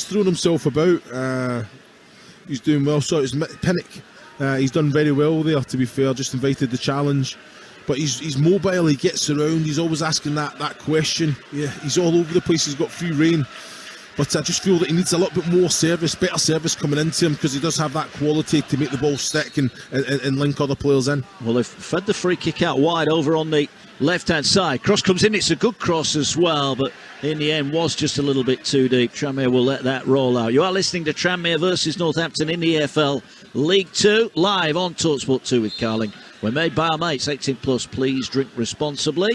thrown himself about. He's doing well. So it's Pinnock. He's done very well there, to be fair. Just invited the challenge. But he's mobile, he gets around, he's always asking that question. Yeah, he's all over the place, he's got free rein. But I just feel that he needs a little bit more service, better service coming into him, because he does have that quality to make the ball stick and link other players in. Well, they've fed the free kick out wide over on the left-hand side. Cross comes in, it's a good cross as well, but in the end was just a little bit too deep. Tranmere will let that roll out. You are listening to Tranmere versus Northampton in the EFL League 2, live on Talksport 2 with Carling. We're made by our mates, 18 plus, please drink responsibly.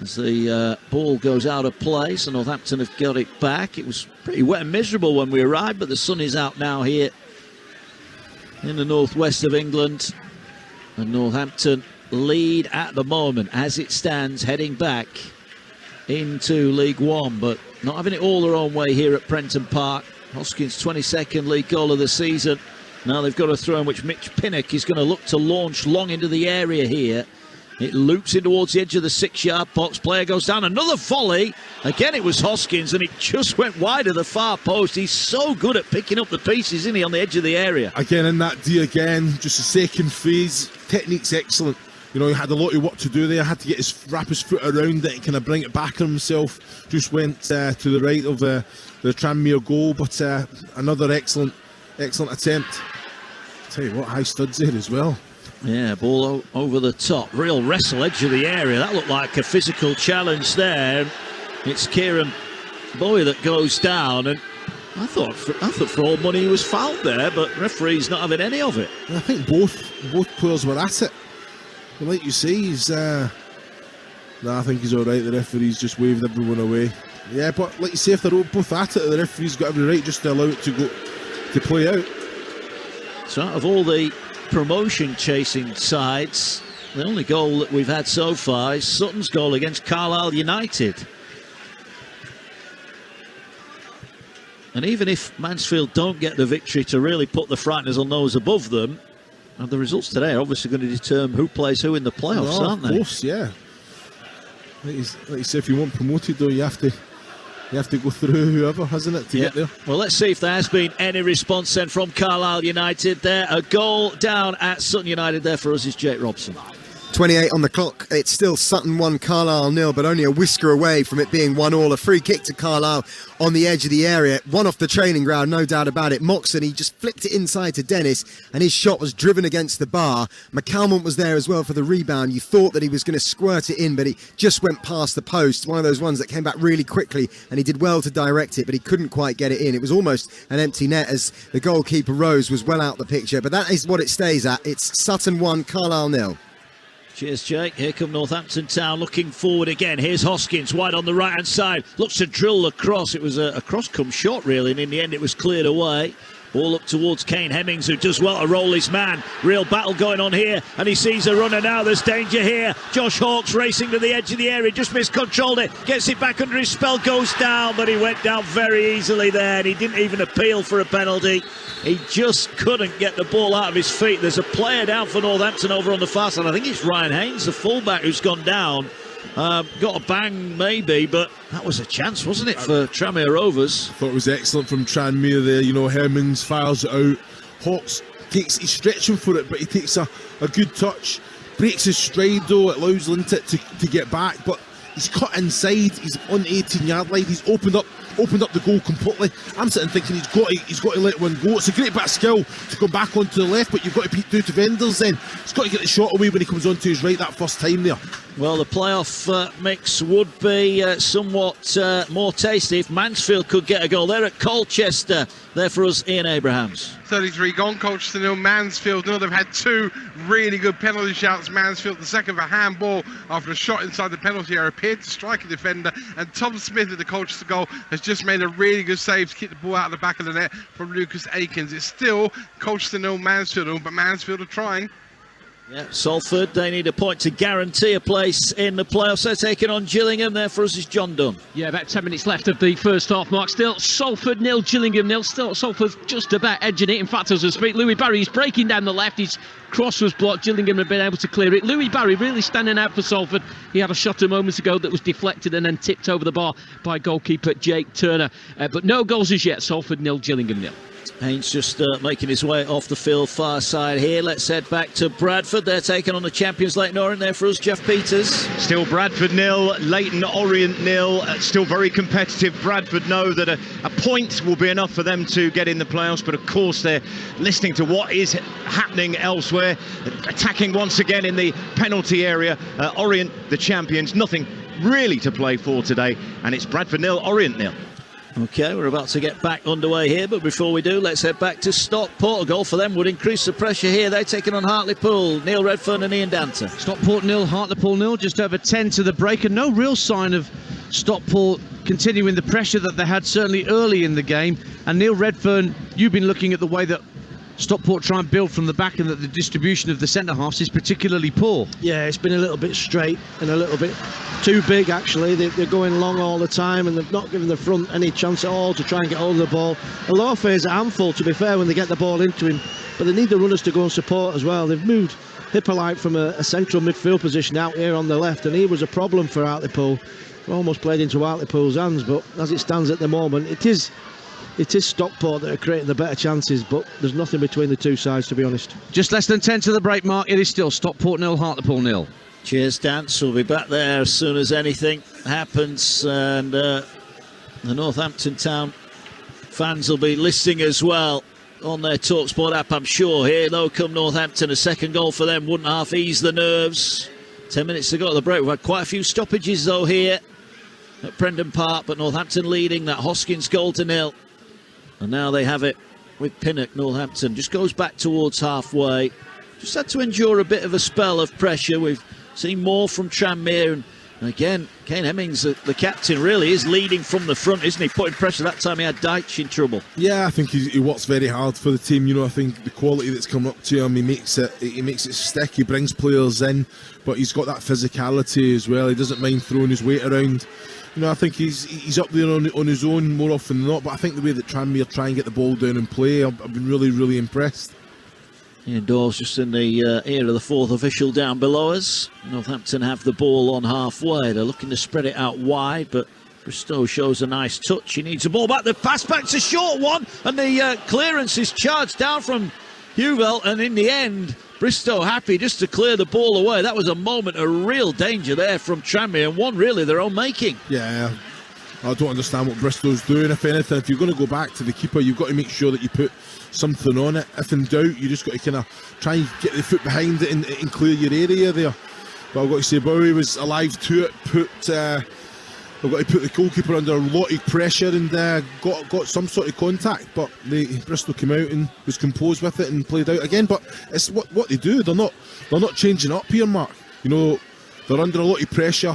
As the ball goes out of play, so Northampton have got it back. It was pretty wet and miserable when we arrived, but the sun is out now here in the northwest of England. And Northampton lead at the moment as it stands, heading back into League One, but not having it all their own way here at Prenton Park. Hoskins' 22nd league goal of the season. Now they've got a throw in which Mitch Pinnock is going to look to launch long into the area here. It loops in towards the edge of the 6-yard box. Player goes down. Another volley. Again, it was Hoskins, and it just went wide of the far post. He's so good at picking up the pieces, isn't he, on the edge of the area? Again, in that D again, just a second phase. Technique's excellent. You know, he had a lot of work to do there. Had to wrap his foot around it and kind of bring it back on himself. Just went to the right of the Tranmere goal, but another excellent attempt. Tell you what, high studs here as well. Yeah, ball over the top. Real wrestle edge of the area. That looked like a physical challenge there. It's Kieran Bowie that goes down, and I thought for all money he was fouled there, but referee's not having any of it. I think both players were at it. But like you say, he's I think he's all right. The referee's just waved everyone away. Yeah, but like you say, if they're both at it, the referee's got every right just to allow it to play out. So out of all the promotion chasing sides, the only goal that we've had so far is Sutton's goal against Carlisle United. And even if Mansfield don't get the victory to really put the Frighteners on nose above them, and the results today are obviously going to determine who plays who in the playoffs, aren't they? Of course, yeah. Like you say, if you want promoted, though, you have to go through whoever, hasn't it, to get there? Well, let's see if there has been any response then from Carlisle United there. A goal down at Sutton United there for us is Jake Robson. 28 on the clock. It's still Sutton 1, Carlisle 0, but only a whisker away from it being 1-1. A free kick to Carlisle on the edge of the area. One off the training ground, no doubt about it. Moxon, he just flicked it inside to Dennis, and his shot was driven against the bar. McCalmont was there as well for the rebound. You thought that he was going to squirt it in, but he just went past the post. One of those ones that came back really quickly, and he did well to direct it, but he couldn't quite get it in. It was almost an empty net as the goalkeeper, Rose, was well out the picture. But that is what it stays at. It's Sutton 1, Carlisle 0. Cheers, Jake. Here come Northampton Town looking forward again. Here's Hoskins, wide on the right-hand side. Looks to drill the cross. It was a cross come short, really, and in the end it was cleared away. Ball up towards Kane Hemmings, who does well to roll his man. Real battle going on here, and he sees a runner now. There's danger here. Josh Hawkes racing to the edge of the area, just miscontrolled it. Gets it back under his spell, goes down, but he went down very easily there, and he didn't even appeal for a penalty. He just couldn't get the ball out of his feet. There's a player down for Northampton over on the far side. I think it's Ryan Haynes, the fullback, who's gone down. Got a bang maybe, but that was a chance, wasn't it, for Tranmere Rovers? I thought it was excellent from Tranmere there. You know, Hermans fires it out. Hawkes he's stretching for it, but he takes a good touch. Breaks his stride though, it allows Lintott to get back, but he's cut inside. He's on the 18-yard line. He's opened up the goal completely. I'm sitting thinking he's got to let one go. It's a great bit of skill to come back onto the left, but you've got to beat two defenders then. He's got to get the shot away when he comes onto his right that first time there. Well, the playoff mix would be somewhat more tasty if Mansfield could get a goal. They're at Colchester. There for us, Ian Abrahams. 33 gone, Colchester 0, Mansfield 0. They've had two really good penalty shouts. Mansfield, the second for handball after a shot inside the penalty area, appeared to strike a defender, and Tom Smith at the Colchester goal has just made a really good save to keep the ball out of the back of the net from Lucas Akins. It's still Colchester 0, Mansfield 0, but Mansfield are trying. Yeah, Salford, they need a point to guarantee a place in the playoffs. They're taking on Gillingham. There for us is John Dunn. Yeah, about 10 minutes left of the first half, Mark. Still Salford 0, Gillingham 0. Still Salford just about edging it. In fact, as I speak, Louis Barry's breaking down the left. His cross was blocked. Gillingham had been able to clear it. Louis Barry really standing out for Salford. He had a shot a moment ago that was deflected and then tipped over the bar by goalkeeper Jake Turner. But no goals as yet. Salford 0, Gillingham 0. Haynes just making his way off the field far side here. Let's head back to Bradford. They're taking on the champions Leyton Orient. There for us, Jeff Peters. Still Bradford 0, Leyton Orient 0. Still very competitive. Bradford know that a point will be enough for them to get in the playoffs, but of course they're listening to what is happening elsewhere. Attacking once again in the penalty area. Orient, the champions, nothing really to play for today, and it's Bradford 0, Orient 0. Okay, we're about to get back underway here, but before we do, let's head back to Stockport. A goal for them would increase the pressure here. They're taking on Hartlepool. Neil Redfern and Ian Danter. Stockport 0, Hartlepool 0, just over 10 to the break, and no real sign of Stockport continuing the pressure that they had certainly early in the game. And Neil Redfern, you've been looking at the way that Stockport try and build from the back, and that the distribution of the centre-halves is particularly poor. Yeah, it's been a little bit straight and a little bit too big, actually. They're going long all the time, and they've not given the front any chance at all to try and get hold of the ball. Alofa is a handful, to be fair, when they get the ball into him, but they need the runners to go and support as well. They've moved Hippolyte from a central midfield position out here on the left, and he was a problem for Hartlepool. Almost played into Hartlepool's hands, but as it stands at the moment, it is Stockport that are creating the better chances, but there's nothing between the two sides, to be honest. Just less than 10 to the break, Mark. It is still Stockport 0, Hartlepool 0. Cheers, Dance. We'll be back there as soon as anything happens, and the Northampton Town fans will be listening as well. on their Talksport app, I'm sure. Here, though, come Northampton. A second goal for them wouldn't half ease the nerves. 10 minutes to go at the break. We've had quite a few stoppages, though, here at Prenton Park, but Northampton leading that Hoskins goal to 0. And now they have it with Pinnock. Northampton just goes back towards halfway. Just had to endure a bit of a spell of pressure. We've seen more from Tranmere, and again, Kane Hemmings, the captain, really is leading from the front, isn't he? Putting pressure. That time he had Deitch in trouble. Yeah, I think he works very hard for the team. You know, I think the quality that's come up to him, he makes it stick. He brings players in, but he's got that physicality as well. He doesn't mind throwing his weight around. You know, I think he's up there on his own more often than not. But I think the way that Tranmere try and get the ball down and play, I've been really, really impressed. Indoors, just in the ear of the fourth official down below us. Northampton have the ball on halfway. They're looking to spread it out wide, but Bristow shows a nice touch. He needs a ball back. The pass back's a short one, and the clearance is charged down from Huvel. And in the end, Bristow happy just to clear the ball away. That was a moment of real danger there from Tranmere, and one really their own making. Yeah, I don't understand what Bristow's doing. If anything, if you're going to go back to the keeper, you've got to make sure that you put something on it. If in doubt, you just got to kind of try and get the foot behind it and clear your area there. But I've got to say, Bowie was alive to it. I've got to put the goalkeeper under a lot of pressure and got some sort of contact. But Bristol came out and was composed with it and played out again. But it's what they do. They're not changing up here, Mark. You know, they're under a lot of pressure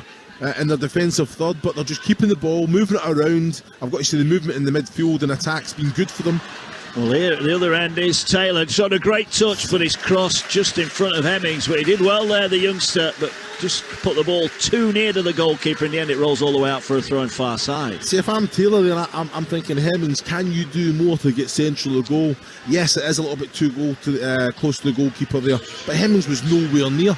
in their defensive third, but they're just keeping the ball, moving it around. I've got to say the movement in the midfield and attack's been good for them. Well, here at the other end is Taylor. Shot a great touch, but his cross just in front of Hemmings. But he did well there, the youngster, but just put the ball too near to the goalkeeper. In the end, it rolls all the way out for a throw in far side. See, if I'm Taylor, then I'm thinking, Hemmings, can you do more to get central of goal? Yes, it is a little bit too close to the goalkeeper there, but Hemmings was nowhere near.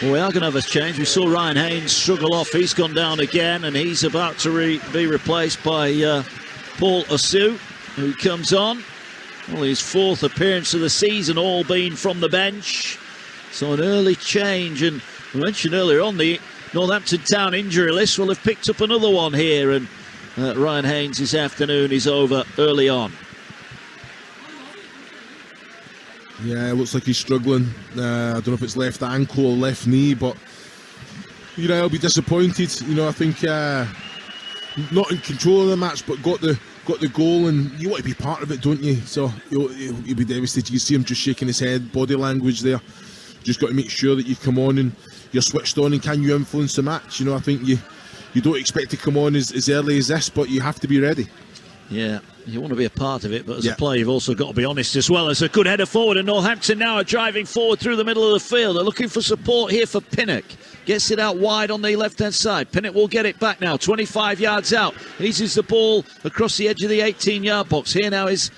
Well, we are going to have a change. We saw Ryan Haynes struggle off. He's gone down again, and he's about to be replaced by Paul Osu, who comes on. Well, his fourth appearance of the season, all been from the bench. So an early change, and we mentioned earlier on the Northampton Town injury list will have picked up another one here, and Ryan Haynes this afternoon is over early on. Yeah, it looks like he's struggling. I don't know if it's left ankle or left knee, but you know, I'll be disappointed. You know, I think not in control of the match, but got the goal, and you want to be part of it, don't you? So you'll be devastated. You see him just shaking his head, body language there. Just got to make sure that you come on and you're switched on, and can you influence the match? You know, I think you don't expect to come on as early as this, but you have to be ready. Yeah, you want to be a part of it, but as a player, you've also got to be honest as well. As a good header forward, and Northampton now are driving forward through the middle of the field. They're looking for support here for Pinnock. Gets it out wide on the left-hand side. Pinnock will get it back now, 25 yards out. Eases the ball across the edge of the 18-yard box. Here now is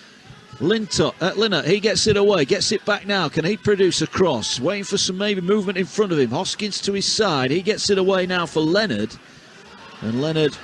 Linnert. He gets it away, gets it back now. Can he produce a cross? Waiting for some maybe movement in front of him. Hoskins to his side. He gets it away now for Leonard. And Leonard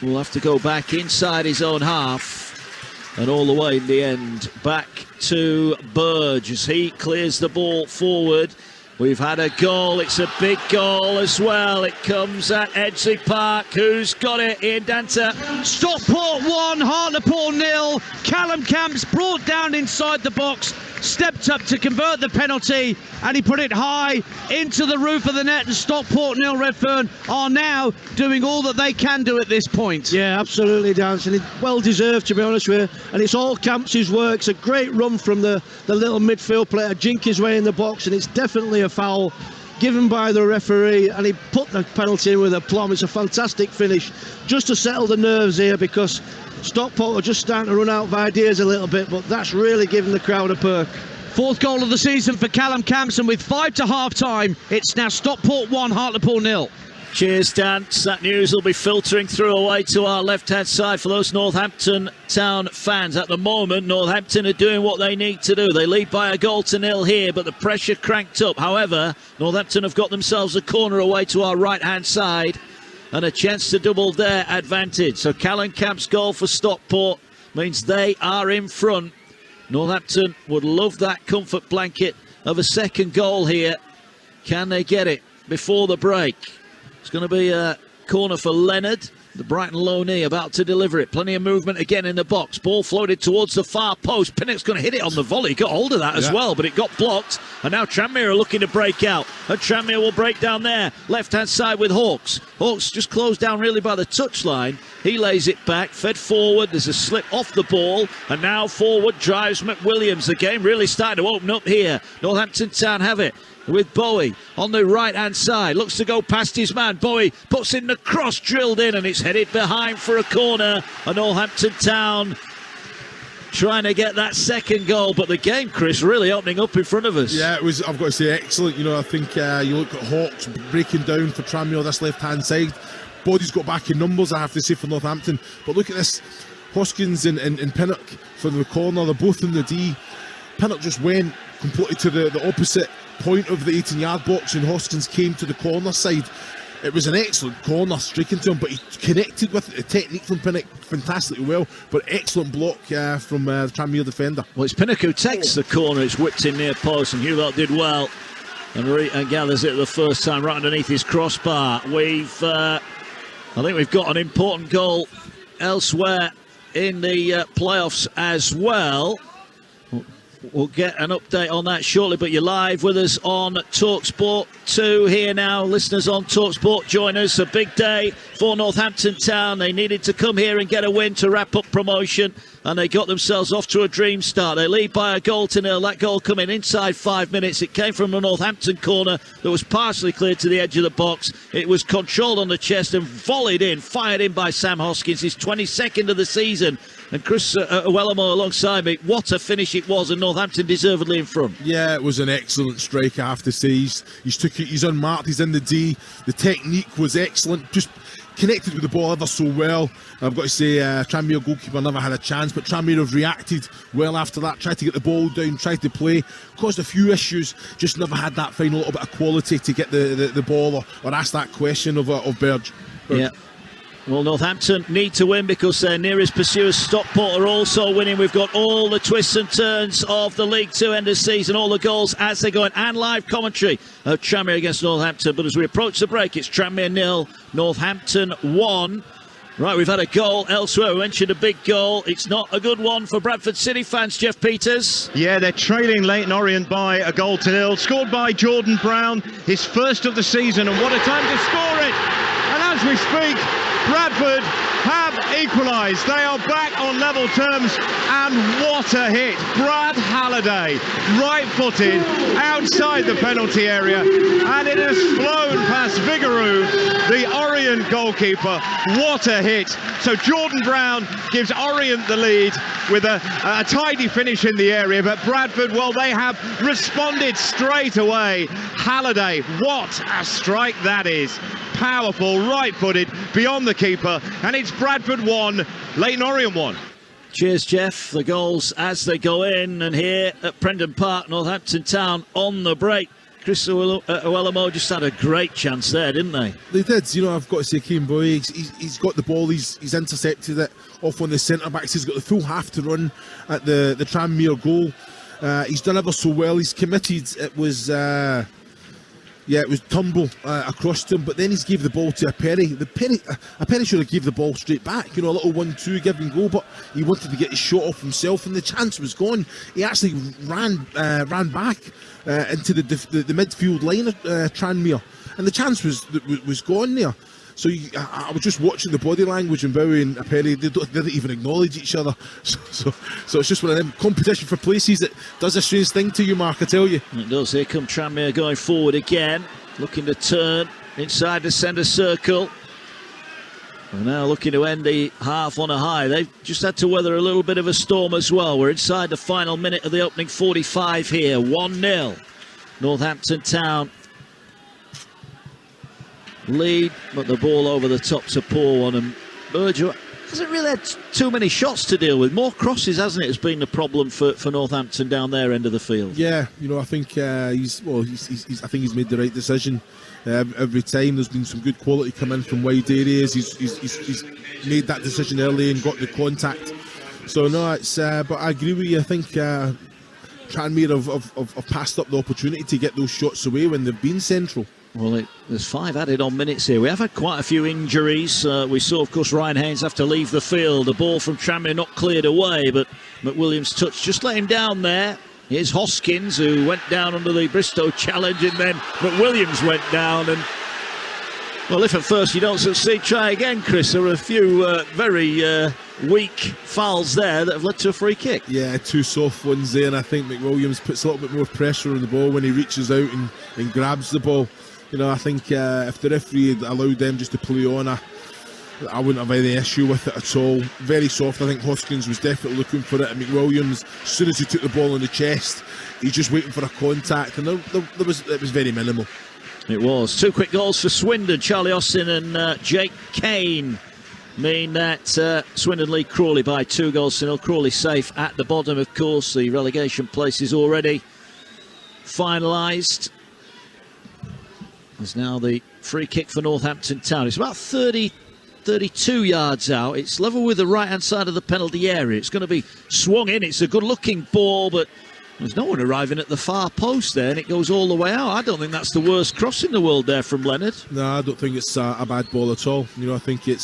will have to go back inside his own half, and all the way in the end back to Burge as he clears the ball forward. We've had a goal. It's a big goal as well. It comes at Edgley Park. Who's got it? Ian Danta. Stockport 1, Hartlepool 0. Callum Camps brought down inside the box, stepped up to convert the penalty, and he put it high into the roof of the net. And Stockport 0, Redfern are now doing all that they can do at this point. Yeah, absolutely, Dan. And it's well deserved, to be honest with you. And it's all Camps' work. It's a great run from the little midfield player, jink his way in the box, and it's definitely a foul given by the referee, and he put the penalty in with aplomb. It's a fantastic finish just to settle the nerves here, because Stockport are just starting to run out of ideas a little bit, but that's really giving the crowd a perk. Fourth goal of the season for Callum Camps, and with 5 to half time, it's now Stockport 1, Hartlepool 0. Cheers, Dan. That news will be filtering through away to our left-hand side for those Northampton Town fans. At the moment, Northampton are doing what they need to do. They lead by a goal to 0 here, but the pressure cranked up. However, Northampton have got themselves a corner away to our right-hand side and a chance to double their advantage. So Callum Camp's goal for Stockport means they are in front. Northampton would love that comfort blanket of a second goal here. Can they get it before the break? It's going to be a corner for Leonard. The Brighton low knee about to deliver it. Plenty of movement again in the box. Ball floated towards the far post. Pinnock's going to hit it on the volley. Got hold of that as well, but it got blocked. And now Tranmere are looking to break out. And Tranmere will break down there. Left-hand side with Hawks. Hawks just closed down really by the touchline. He lays it back, fed forward. There's a slip off the ball. And now forward drives McWilliams. The game really starting to open up here. Northampton Town have it with Bowie on the right-hand side. Looks to go past his man. Bowie puts in the cross, drilled in, and it's headed behind for a corner. And Northampton Town trying to get that second goal, but the game, Chris, really opening up in front of us. Yeah, it was, I've got to say, excellent. You know, I think you look at Hawks breaking down for Tranmere, this left-hand side. Body's got back in numbers, I have to say, for Northampton. But look at this. Hoskins and Pinnock for the corner. They're both in the D. Pinnock just went completely to the opposite point of the 18-yard box, and Hoskins came to the corner side. It was an excellent corner, striking to him, but he connected with the technique from Pinnock fantastically well. But excellent block from the Tranmere defender. Well, it's Pinnock who takes the corner. It's whipped in near post, and Hewlett did well and gathers it the first time right underneath his crossbar. I think we've got an important goal elsewhere in the playoffs as well. We'll get an update on that shortly, but you're live with us on Talksport 2 here now. Listeners on Talksport, join us. A big day for Northampton Town. They needed to come here and get a win to wrap up promotion, and they got themselves off to a dream start. They lead by 1-0. That goal coming inside 5 minutes. It came from a Northampton corner that was partially cleared to the edge of the box. It was controlled on the chest and volleyed in, fired in by Sam Hoskins, his 22nd of the season. And Chris Wellamo alongside me. What a finish it was, and Northampton deservedly in front. Yeah, it was an excellent strike, I have to say. He's unmarked, he's in the D. The technique was excellent, just connected with the ball ever so well. I've got to say, Tranmere goalkeeper never had a chance, but Tranmere have reacted well after that, tried to get the ball down, tried to play, caused a few issues, just never had that final little bit of quality to get the ball or ask that question of Burge. Yeah. Well, Northampton need to win because their nearest pursuers, Stockport, are also winning. We've got all the twists and turns of the League 2 end of season, all the goals as they're going, and live commentary of Tranmere against Northampton. But as we approach the break, it's Tranmere 0, Northampton 1. Right, we've had a goal elsewhere. We mentioned a big goal. It's not a good one for Bradford City fans, Jeff Peters. Yeah, they're trailing Leyton Orient by 1-0. Scored by Jordan Brown, his first of the season, and what a time to score it. And as we speak, Bradford have equalised. They are back on level terms, and what a hit. Brad Halliday, right-footed, outside the penalty area, and it has flown past Vigouroux, the Orient goalkeeper. What a hit. So Jordan Brown gives Orient the lead with a tidy finish in the area, but Bradford, well, they have responded straight away. Halliday, what a strike that is. Powerful, right-footed, beyond the keeper, and it's Bradford 1, Leyton Orient 1. Cheers, Jeff. The goals as they go in, and here at Prendon Park, Northampton Town on the break. Chris Wellamo just had a great chance there, didn't they? They did. You know, I've got to say, Keane Boy, he's got the ball, he's intercepted it off on the centre-backs. He's got the full half to run at the Tranmere goal. He's done ever so well. He's committed. It was... it was tumble across to him, but then he's gave the ball to a Perry. A Perry should have gave the ball straight back, you know, a little 1-2 give and go, but he wanted to get his shot off himself, and the chance was gone. He actually ran back into the midfield line of Tranmere, and the chance was gone there. So I was just watching the body language, and Bowie and Perry, they didn't even acknowledge each other. So it's just one of them competition for places that does a strange thing to you, Mark, I tell you. It does. Here come Tranmere going forward again, looking to turn inside the centre circle. And now looking to end the half on a high. They've just had to weather a little bit of a storm as well. We're inside the final minute of the opening 45 here. 1-0. Northampton Town lead, but the ball over the top's a poor one, and Berger hasn't really had too many shots to deal with. More crosses, hasn't it, has been the problem for Northampton down their end of the field. Yeah, you know, I think he's made the right decision every time. There's been some good quality come in from wide areas. He's made that decision early and got the contact. So no, it's but I agree with you. I think Tranmere have passed up the opportunity to get those shots away when they've been central. Well, there's 5 added on minutes here. We have had quite a few injuries. We saw, of course, Ryan Haynes have to leave the field. The ball from Tranmere not cleared away, but McWilliams' touch just let him down there. Here's Hoskins, who went down under the Bristow challenge, and then McWilliams went down. And well, if at first you don't succeed, try again, Chris. There were a few very weak fouls there that have led to a free kick. Yeah, 2 soft ones there, and I think McWilliams puts a little bit more pressure on the ball when he reaches out and grabs the ball. You know, I think if the referee had allowed them just to play on, I wouldn't have any issue with it at all. Very soft. I think Hoskins was definitely looking for it, and McWilliams, as soon as he took the ball in the chest, he's just waiting for a contact, and it was very minimal. It was. 2 quick goals for Swindon. Charlie Austin and Jake Kane mean that Swindon lead Crawley by 2-0. Crawley safe at the bottom, of course. The relegation place is already finalised. There's now the free kick for Northampton Town. It's about 32 yards out. It's level with the right-hand side of the penalty area. It's going to be swung in. It's a good-looking ball, but there's no one arriving at the far post there, and it goes all the way out. I don't think that's the worst cross in the world there from Leonard. No, I don't think it's a bad ball at all. You know, I think there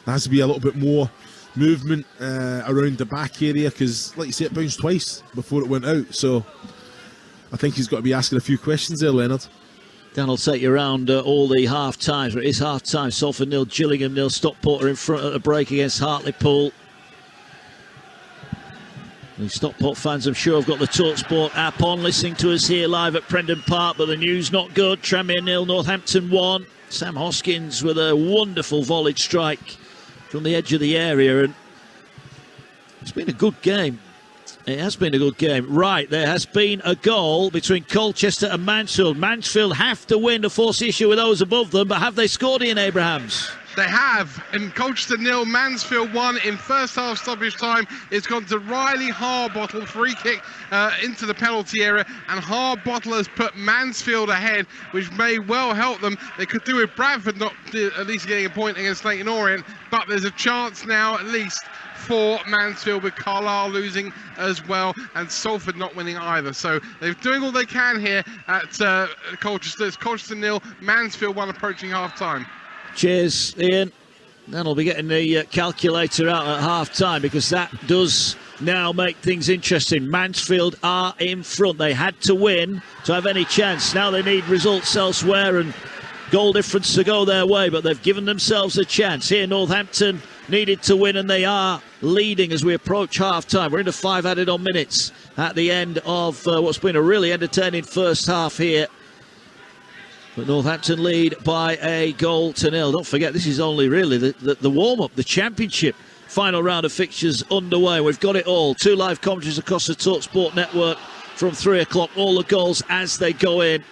has to be a little bit more movement around the back area, because, like you say, it bounced twice before it went out. So I think he's got to be asking a few questions there, Leonard. Dan will take you around all the half-times. It is half-time. Salford 0, Gillingham 0. Stockport are in front at the break against Hartlepool. The Stockport fans, I'm sure, have got the Talksport app on, listening to us here live at Prendon Park, but the news not good. Tranmere 0, Northampton 1. Sam Hoskins with a wonderful volleyed strike from the edge of the area, and it's been a good game. It has been a good game. Right, there has been a goal between Colchester and Mansfield. Mansfield have to win to force the issue with those above them, but have they scored, Ian Abrahams? They have, and Colchester 0, Mansfield 1 in first half stoppage time. It's gone to Riley Harbottle, free kick into the penalty area, and Harbottle has put Mansfield ahead, which may well help them. They could do with Bradford not at least getting a point against Leyton Orient, but there's a chance now at least for Mansfield, with Carlisle losing as well and Salford not winning either. So they're doing all they can here at Colchester. It's Colchester 0, Mansfield 1 approaching half time. Cheers, Ian. Then I'll be getting the calculator out at half-time, because that does now make things interesting. Mansfield are in front. They had to win to have any chance. Now they need results elsewhere and goal difference to go their way, but they've given themselves a chance. Here, Northampton needed to win, and they are leading as we approach half-time. We're into 5 added on minutes at the end of what's been a really entertaining first half here. But Northampton lead by 1-0. Don't forget, this is only really the warm-up, the championship final round of fixtures underway. We've got it all. 2 live commentaries across the Talksport network from 3 o'clock. All the goals as they go in.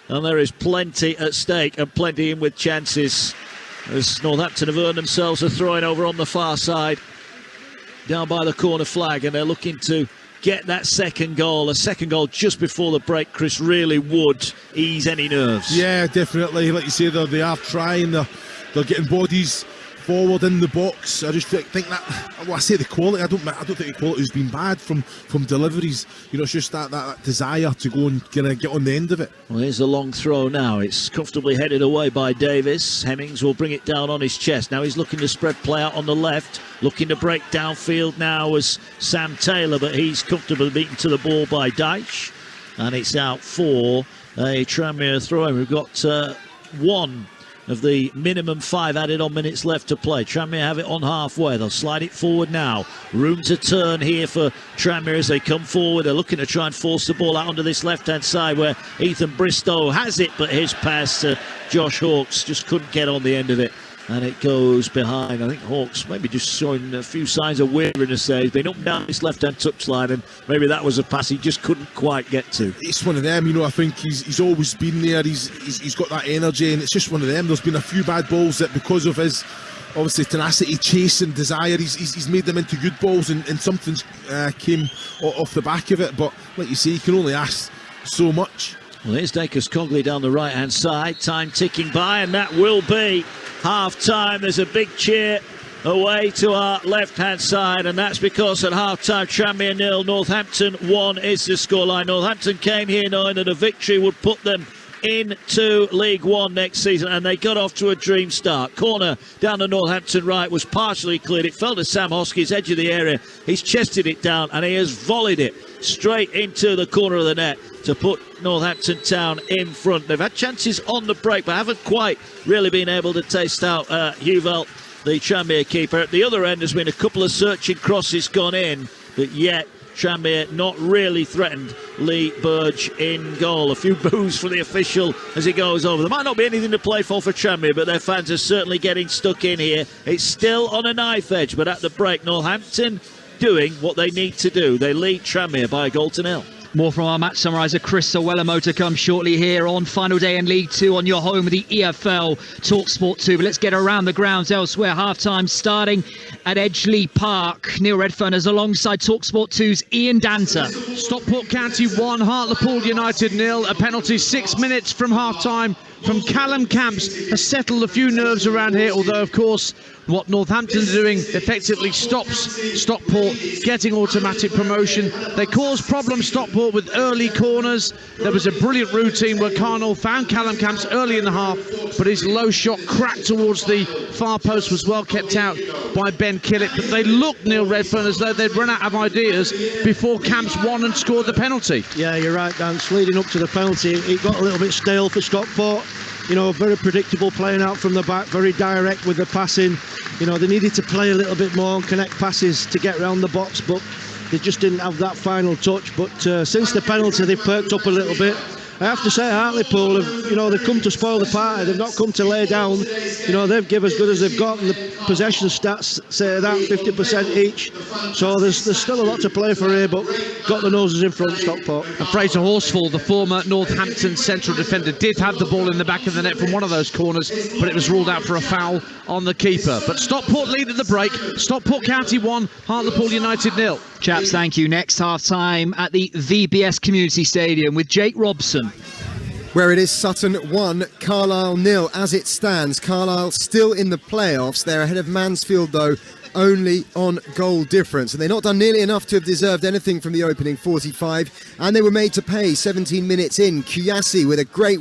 And there is plenty at stake, and plenty in with chances, as Northampton have earned themselves a throw-in over on the far side, down by the corner flag, and they're looking to get that second goal. A second goal just before the break, Chris, really would ease any nerves. Yeah, definitely. Like you say, they are trying. They're getting bodies forward in the box. I just think that, well, I say the quality, I don't think the quality has been bad from deliveries. You know, it's just that desire to go and get on the end of it. Well, here's a long throw now. It's comfortably headed away by Davis. Hemmings will bring it down on his chest. Now he's looking to spread play out on the left. Looking to break downfield now was Sam Taylor, but he's comfortably beaten to the ball by Deitch. And it's out for a Tranmere throw-in. We've got one of the minimum 5 added on minutes left to play. Tranmere have it on halfway. They'll slide it forward now. Room to turn here for Tranmere as they come forward. They're looking to try and force the ball out onto this left-hand side where Ethan Bristow has it, but his pass to Josh Hawkes just couldn't get on the end of it. And it goes behind. I think Hawkes maybe just showing a few signs of weariness there. He's been up and down this left-hand touchline, and maybe that was a pass he just couldn't quite get to. It's one of them, you know. I think he's always been there. He's got that energy, and it's just one of them. There's been a few bad balls that, because of his obviously tenacity, chase and desire, he's made them into good balls, and something's came off the back of it. But like you say, you can only ask so much. Well, here's Dacus Cogley down the right-hand side. Time ticking by, and that will be half-time. There's a big cheer away to our left-hand side, and that's because at half-time, Tranmere 0, Northampton 1 is the scoreline. Northampton came here knowing that a victory would put them into League One next season, and they got off to a dream start. Corner down the Northampton right was partially cleared. It fell to Sam Hoskey's edge of the area. He's chested it down and he has volleyed it straight into the corner of the net to put Northampton Town in front. They've had chances on the break but haven't quite really been able to taste out Huvelt, the Tranmere keeper. At the other end, there's been a couple of searching crosses gone in, but yet Tranmere not really threatened Lee Burge in goal. A few boos for the official as he goes over. There might not be anything to play for Tranmere, but their fans are certainly getting stuck in here. It's still on a knife edge, but at the break, Northampton doing what they need to do. They lead Tranmere by a 0-0. More from our match summariser Chris Sowellamo to come shortly here on final day in League 2 on your home of the EFL Talksport 2. But let's get around the grounds elsewhere. Half-time starting at Edgeley Park. Neil Redfern is alongside Talksport 2's Ian Danter. Stockport County 1, Hartlepool United 0. A penalty 6 minutes from half-time from Callum Camps has settled a few nerves around here, although of course what Northampton are doing effectively stops Stockport getting automatic promotion. They caused problems, Stockport, with early corners. There was a brilliant routine where Carnell found Callum Camps early in the half, but his low shot cracked towards the far post was well kept out by Ben Killett. But they looked, Neil Redfern, as though they'd run out of ideas before Camps won and scored the penalty. Yeah, you're right, Dan. Leading up to the penalty, it got a little bit stale for Stockport. You know, very predictable playing out from the back, very direct with the passing. You know, they needed to play a little bit more and connect passes to get around the box, but they just didn't have that final touch. But since the penalty, they've perked up a little bit. I have to say, Hartlepool, they've come to spoil the party. They've not come to lay down. You know, they've given as good as they've got, and the possession stats say that, 50% each. So there's still a lot to play for here, but got the noses in front, Stockport. And Fraser Horsfall, the former Northampton central defender, did have the ball in the back of the net from one of those corners, but it was ruled out for a foul on the keeper. But Stockport lead at the break. Stockport County 1, Hartlepool United 0. Chaps, thank you. Next half-time at the VBS Community Stadium with Jake Robson. Where it is Sutton 1, Carlisle 0 as it stands. Carlisle still in the playoffs. They're ahead of Mansfield, though, only on goal difference. And they've not done nearly enough to have deserved anything from the opening 45. And they were made to pay 17 minutes in. Kuyasi with a great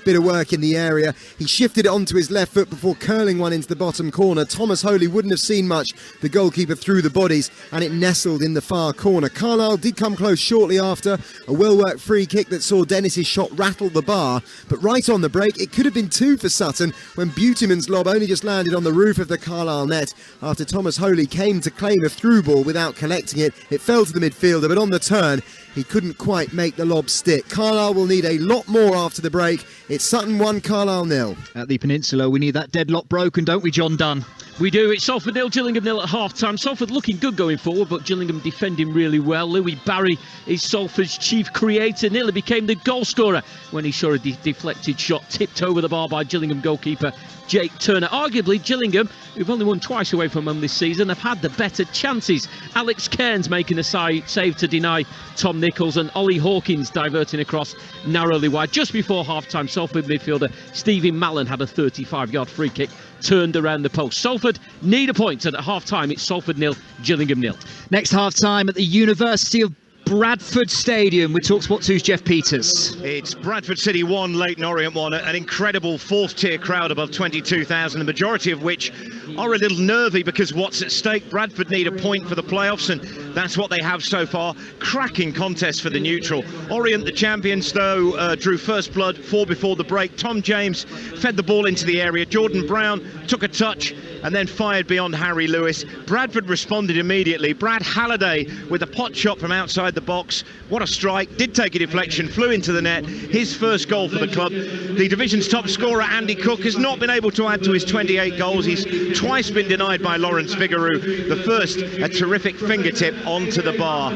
bit of work in the area. He shifted it onto his left foot before curling one into the bottom corner. Thomas Holy wouldn't have seen much. The goalkeeper threw the bodies and it nestled in the far corner. Carlisle did come close shortly after. A well-worked free kick that saw Dennis's shot rattle the bar. But right on the break, it could have been 2 for Sutton when Beautyman's lob only just landed on the roof of the Carlisle net after Thomas Holy came to claim a through ball without collecting it. It fell to the midfielder, but on the turn, he couldn't quite make the lob stick. Carlisle will need a lot more after the break. It's Sutton 1, Carlisle 0. At the Peninsula, we need that deadlock broken, don't we, John Dunn? We do. It's Salford 0, Gillingham 0 at half-time. Salford looking good going forward, but Gillingham defending really well. Louis Barry is Salford's chief creator. Nearly became the goal scorer when he saw a deflected shot tipped over the bar by Gillingham goalkeeper Jake Turner. Arguably, Gillingham, who've only won twice away from home this season, have had the better chances. Alex Cairns making a save to deny Tom Nichols, and Ollie Hawkins diverting across narrowly wide. Just before half-time, Salford midfielder Stephen Mallon had a 35-yard free kick turned around the post. Salford need a point, and at half-time it's Salford 0, Gillingham 0. Next half-time at the University of Bradford Stadium with Talksport 2's Jeff Peters. It's Bradford City 1, Leyton Orient 1, an incredible fourth-tier crowd above 22,000, the majority of which are a little nervy because what's at stake. Bradford need a point for the playoffs, and that's what they have so far. Cracking contest for the neutral. Orient, the champions, though, drew first blood 4 before the break. Tom James fed the ball into the area. Jordan Brown took a touch and then fired beyond Harry Lewis. Bradford responded immediately. Brad Halliday with a pot shot from outside the box. What a strike. Did take a deflection, flew into the net. His first goal for the club. The division's top scorer, Andy Cook, has not been able to add to his 28 goals. He's twice been denied by Lawrence Vigouroux. The first, a terrific fingertip onto the bar.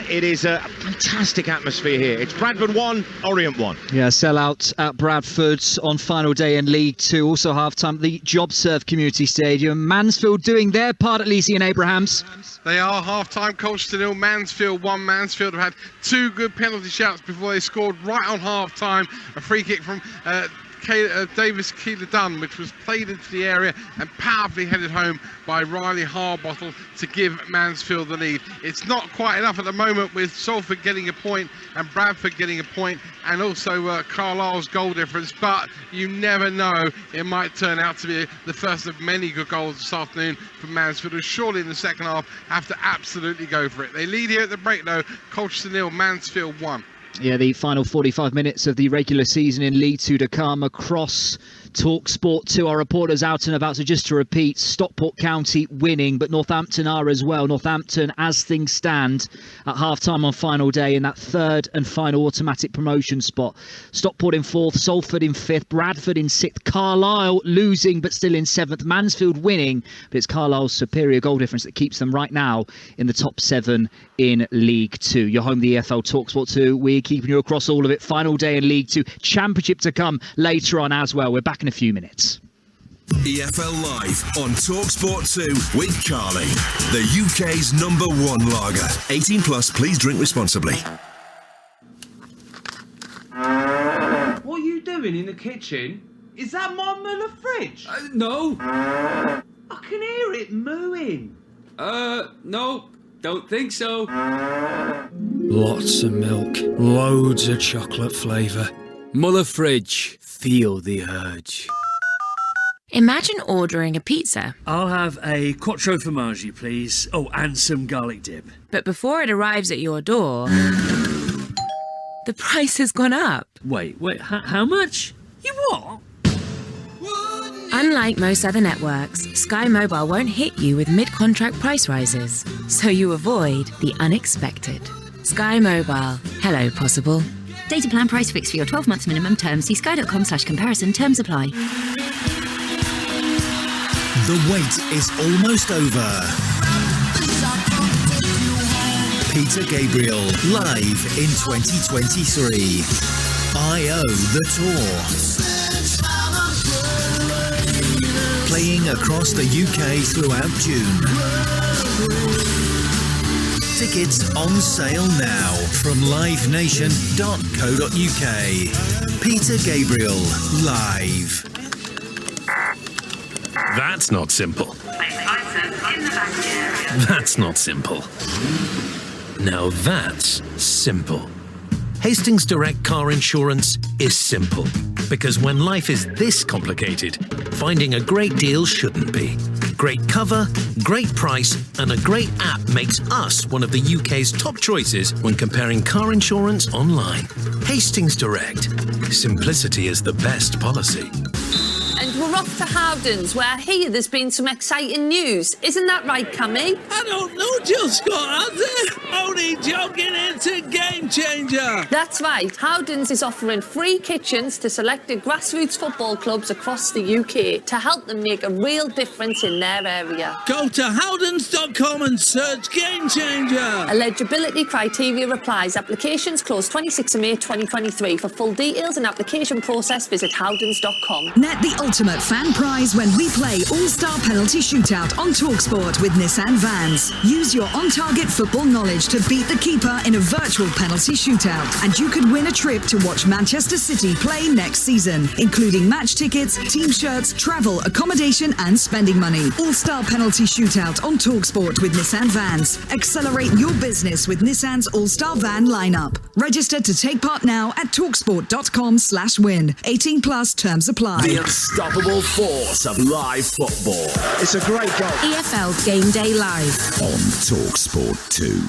It is a fantastic atmosphere here. It's Bradford 1, Orient 1. Yeah, sellout at Bradford on final day in League 2. Also half-time at the JobServe Community Stadium. Mansfield doing their part, at least, Ian Abrahams. They are half-time, Colchester 0, Mansfield 1. Mansfield have had 2 good penalty shouts before they scored right on half-time. A free kick from Davis Keeler-Dunn, which was played into the area and powerfully headed home by Riley Harbottle to give Mansfield the lead. It's not quite enough at the moment, with Salford getting a point and Bradford getting a point, and also Carlisle's goal difference, but you never know, it might turn out to be the first of many good goals this afternoon from Mansfield, who surely in the second half have to absolutely go for it. They lead here at the break though, Colchester 0, Mansfield 1. Yeah, the final 45 minutes of the regular season in League Two to come across Talksport 2. Our reporters out and about. So just to repeat, Stockport County winning, but Northampton are as well. Northampton, as things stand, at half-time on final day in that third and final automatic promotion spot. Stockport in fourth, Salford in fifth, Bradford in sixth, Carlisle losing but still in seventh, Mansfield winning, but it's Carlisle's superior goal difference that keeps them right now in the top 7 in League Two. You're home, the EFL Talksport 2. We're keeping you across all of it. Final day in League Two. Championship to come later on as well. We're back in a few minutes. EFL Live on Talksport 2 with Carling, the UK's #1 lager. 18 plus, please drink responsibly. What are you doing in the kitchen? Is that my Muller fridge? No. I can hear it mooing. No, don't think so. Lots of milk, loads of chocolate flavour. Muller fridge, feel the urge. Imagine ordering a pizza. I'll have a quattro formaggi, please. Oh, and some garlic dip. But before it arrives at your door, the price has gone up. Wait, how much? You what? Unlike most other networks, Sky Mobile won't hit you with mid-contract price rises, so you avoid the unexpected. Sky Mobile. Hello, possible. Data plan price fixed for your 12 months minimum term. See sky.com/comparison. Terms apply. The wait is almost over. Peter Gabriel, live in 2023. I.O. The Tour. Playing across the UK throughout June. Tickets on sale now from livenation.co.uk. Peter Gabriel, live. That's not simple. That's not simple. Now that's simple. Hastings Direct Car Insurance is simple. Because when life is this complicated, finding a great deal shouldn't be. Great cover, great price, and a great app makes us one of the UK's top choices when comparing car insurance online. Hastings Direct. Simplicity is the best policy. And we're off to Howdens, where I hear there's been some exciting news. Isn't that right, Cammy? I don't know, Jill Scott, has there? Only joking, it's a game changer. That's right. Howdens is offering free kitchens to selected grassroots football clubs across the UK to help them make a real difference in their area. Go to howdens.com and search Game Changer. Eligibility criteria applies. Applications close 26th of May 2023. For full details and application process, visit howdens.com. Net the ultimate fan prize when we play All-Star Penalty Shootout on Talksport with Nissan Vans. Use your on-target football knowledge to beat the keeper in a virtual penalty shootout, and you could win a trip to watch Manchester City play next season, including match tickets, team shirts, travel, accommodation and spending money. All-Star Penalty Shootout on Talksport with Nissan Vans. Accelerate your business with Nissan's All-Star Van lineup. Register to take part now at talksport.com/win. 18 plus, terms apply. The unstoppable force of live football. It's a great goal. EFL Game Day Live on Talksport 2.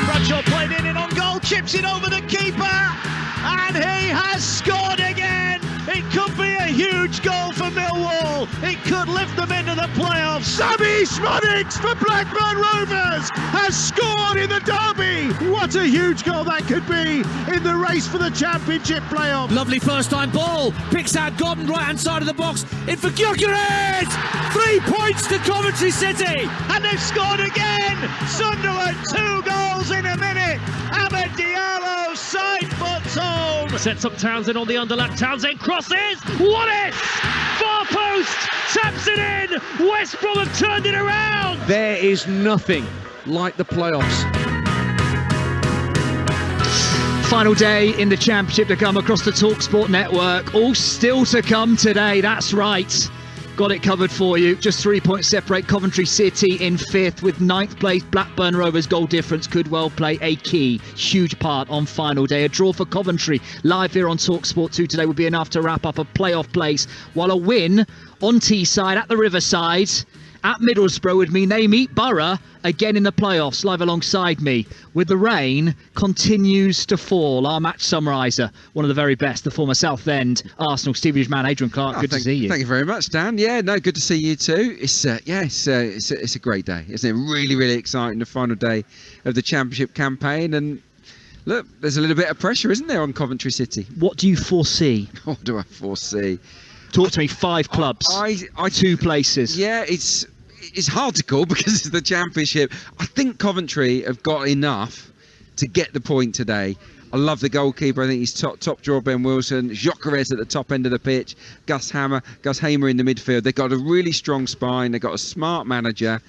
Bradshaw played in on goal, chips it over the keeper, and he has scored again. It could be a huge goal for Millwall. It could lift them into the playoffs. Sammy Smodics for Blackburn Rovers has scored in the derby. What a huge goal that could be in the race for the championship playoff. Lovely first time ball. Picks out Gordon, right hand side of the box. In for Gyökeres. 3 points to Coventry City. And they've scored again. Sunderland, 2 goals in a minute. Ahmed Diallo, side foot home. Sets up Townsend on the underlap. Townsend crosses. What it? Far post. Taps it in. West Brom have turned it around. There is nothing like the playoffs. Final day in the Championship to come across the Talksport network. All still to come today, that's right. Got it covered for you. Just 3 points separate Coventry City in 5th, with 9th place Blackburn Rovers. Goal difference could well play a key, huge part on final day. A draw for Coventry live here on Talksport 2 today would be enough to wrap up a playoff place, while a win on Teesside at the Riverside at Middlesbrough would mean they meet Borough again in the playoffs. Live alongside me, with the rain continues to fall, our match summariser, one of the very best, the former Southend Arsenal Stevenage man, Adrian Clark. Good to see you. Thank you very much, Dan. Yeah, no, good to see you too. It's a great day, isn't it? Really, really exciting. The final day of the Championship campaign, and look, there's a little bit of pressure, isn't there, on Coventry City? What do you foresee? What do I foresee? Talk to me. 5 clubs, 2 places. Yeah, it's hard to call because it's the Championship. I think Coventry have got enough to get the point today. I love the goalkeeper. I think he's top drawer, Ben Wilson. Jokeres at the top end of the pitch. Gus Hamer in the midfield. They've got a really strong spine. They've got a smart manager.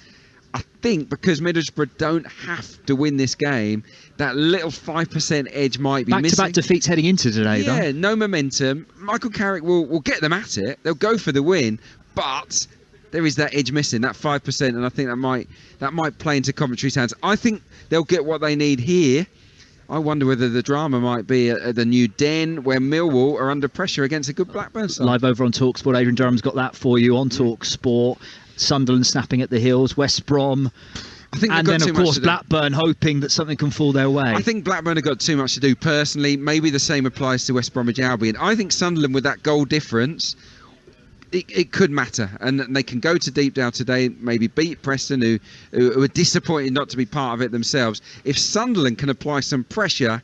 I think because Middlesbrough don't have to win this game, that little 5% edge might be missing. Back-to-back defeats heading into today, though. Yeah, no momentum. Michael Carrick will get them at it. They'll go for the win, but there is that edge missing, that 5%, and I think that might play into Coventry's hands. I think they'll get what they need here. I wonder whether the drama might be at the new Den, where Millwall are under pressure against a good Blackburn side. Live over on Talksport, Adrian Durham's got that for you on Talksport. Sunderland snapping at the heels, West Brom, and then of course Blackburn hoping that something can fall their way. I think Blackburn have got too much to do personally. Maybe the same applies to West Bromwich Albion. I think Sunderland, with that goal difference, it could matter, and they can go to Deepdale today, maybe beat Preston, who are disappointed not to be part of it themselves. If Sunderland can apply some pressure,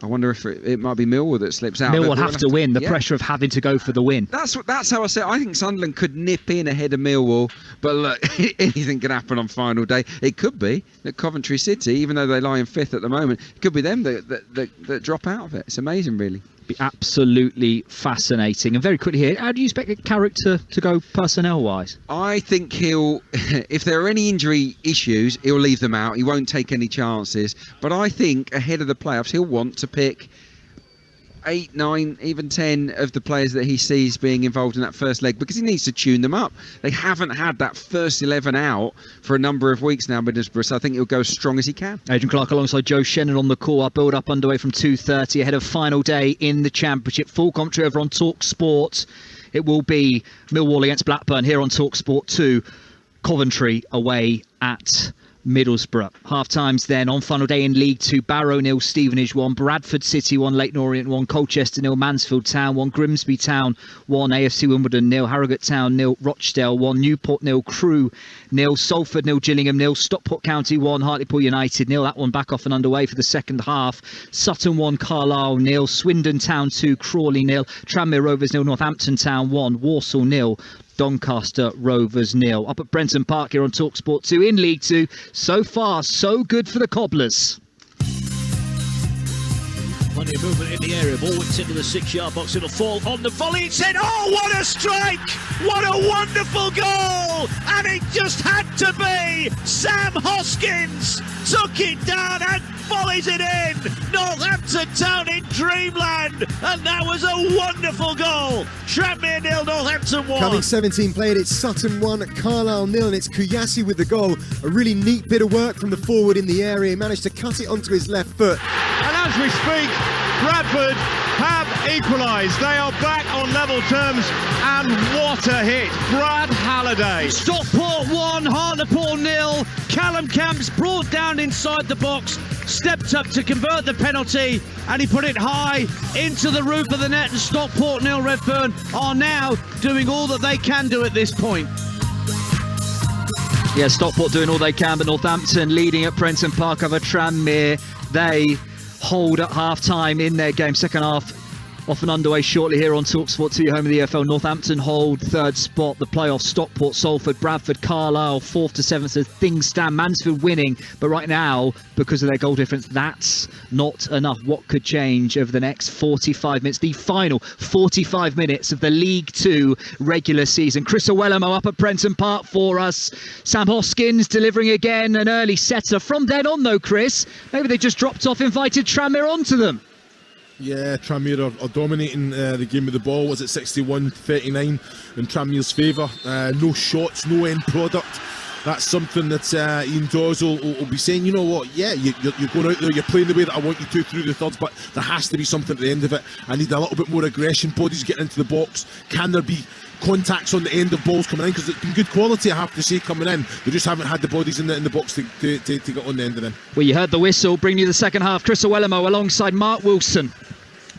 I wonder if it might be Millwall that slips out. Millwall have to win. The pressure of having to go for the win. That's how I say it. I think Sunderland could nip in ahead of Millwall, but look, anything can happen on final day. It could be that Coventry City, even though they lie in 5th at the moment, it could be them that drop out of it. It's amazing, really. Be absolutely fascinating. And very quickly here, how do you expect a character to go personnel-wise? I think he'll, if there are any injury issues, he'll leave them out. He won't take any chances. But I think ahead of the playoffs, he'll want to pick 8, 9, even 10 of the players that he sees being involved in that first leg, because he needs to tune them up. They haven't had that first 11 out for a number of weeks now, Middlesbrough, so I think he'll go as strong as he can. Adrian Clark alongside Joe Shannon on the call. Our build-up underway from 2:30 ahead of final day in the Championship. Full commentary over on Talksport. It will be Millwall against Blackburn here on Talksport 2. Coventry away at Middlesbrough. Half times then on final day in League 2. Barrow 0, Stevenage 1, Bradford City 1, Leyton Orient 1, Colchester 0, Mansfield Town 1, Grimsby Town 1, AFC Wimbledon 0, Harrogate Town 0, Rochdale 1, Newport 0, Crewe 0, Salford 0, Gillingham 0, Stockport County 1, Hartlepool United 0. That one back off and underway for the second half. Sutton 1, Carlisle 0, Swindon Town 2, Crawley 0, Tranmere Rovers 0, Northampton Town 1, Walsall 0, Doncaster Rovers 0. Up at Brenton Park here on Talksport 2 in League 2. So far, so good for the Cobblers. Plenty of movement in the area. Ball whipped into the 6-yard box. It'll fall on the volley. It's in. Oh, what a strike! What a wonderful goal! And it just had to be. Sam Hoskins took it down and volleys it in. Northampton Town in dreamland. And that was a wonderful goal. Tranmere 0, Northampton 1. Coming 17 played, it's Sutton 1, Carlisle 0, and it's Kuyasi with the goal. A really neat bit of work from the forward in the area. He managed to cut it onto his left foot. And as we speak, Bradford have equalised. They are back on level terms, and what a hit. Brad Halliday. Stockport 1, Hartlepool 0. Callum Camps brought down inside the box, stepped up to convert the penalty, and he put it high into the roof of the net, and Stockport 0, Redfern are now doing all that they can do at this point. Yeah, Stockport doing all they can, but Northampton leading at Prenton Park over Tranmere. They hold at half-time in their game. Second half off and underway shortly here on Talksport 2, home of the EFL. Northampton hold third spot. The playoffs, Stockport, Salford, Bradford, Carlisle, 4th to 7th as things stand. Mansfield winning, but right now, because of their goal difference, that's not enough. What could change over the next 45 minutes? The final 45 minutes of the League 2 regular season. Chris Owellamo up at Prenton Park for us. Sam Hoskins delivering again, an early setter. From then on though, Chris, maybe they just dropped off, invited Tranmere onto them. Yeah, Tranmere are dominating the game with the ball. Was it 61-39 in Tranmere's favour? No shots, no end product. That's something that Ian Dawes will be saying, you know what, yeah, you're going out there, you're playing the way that I want you to through the thirds, but there has to be something at the end of it. I need a little bit more aggression, bodies getting into the box. Can there be contacts on the end of balls coming in? Because it's been good quality, I have to say, coming in. They just haven't had the bodies in the box to get on the end of them. Well, you heard the whistle, bring you the second half. Chris Owellamo alongside Mark Wilson.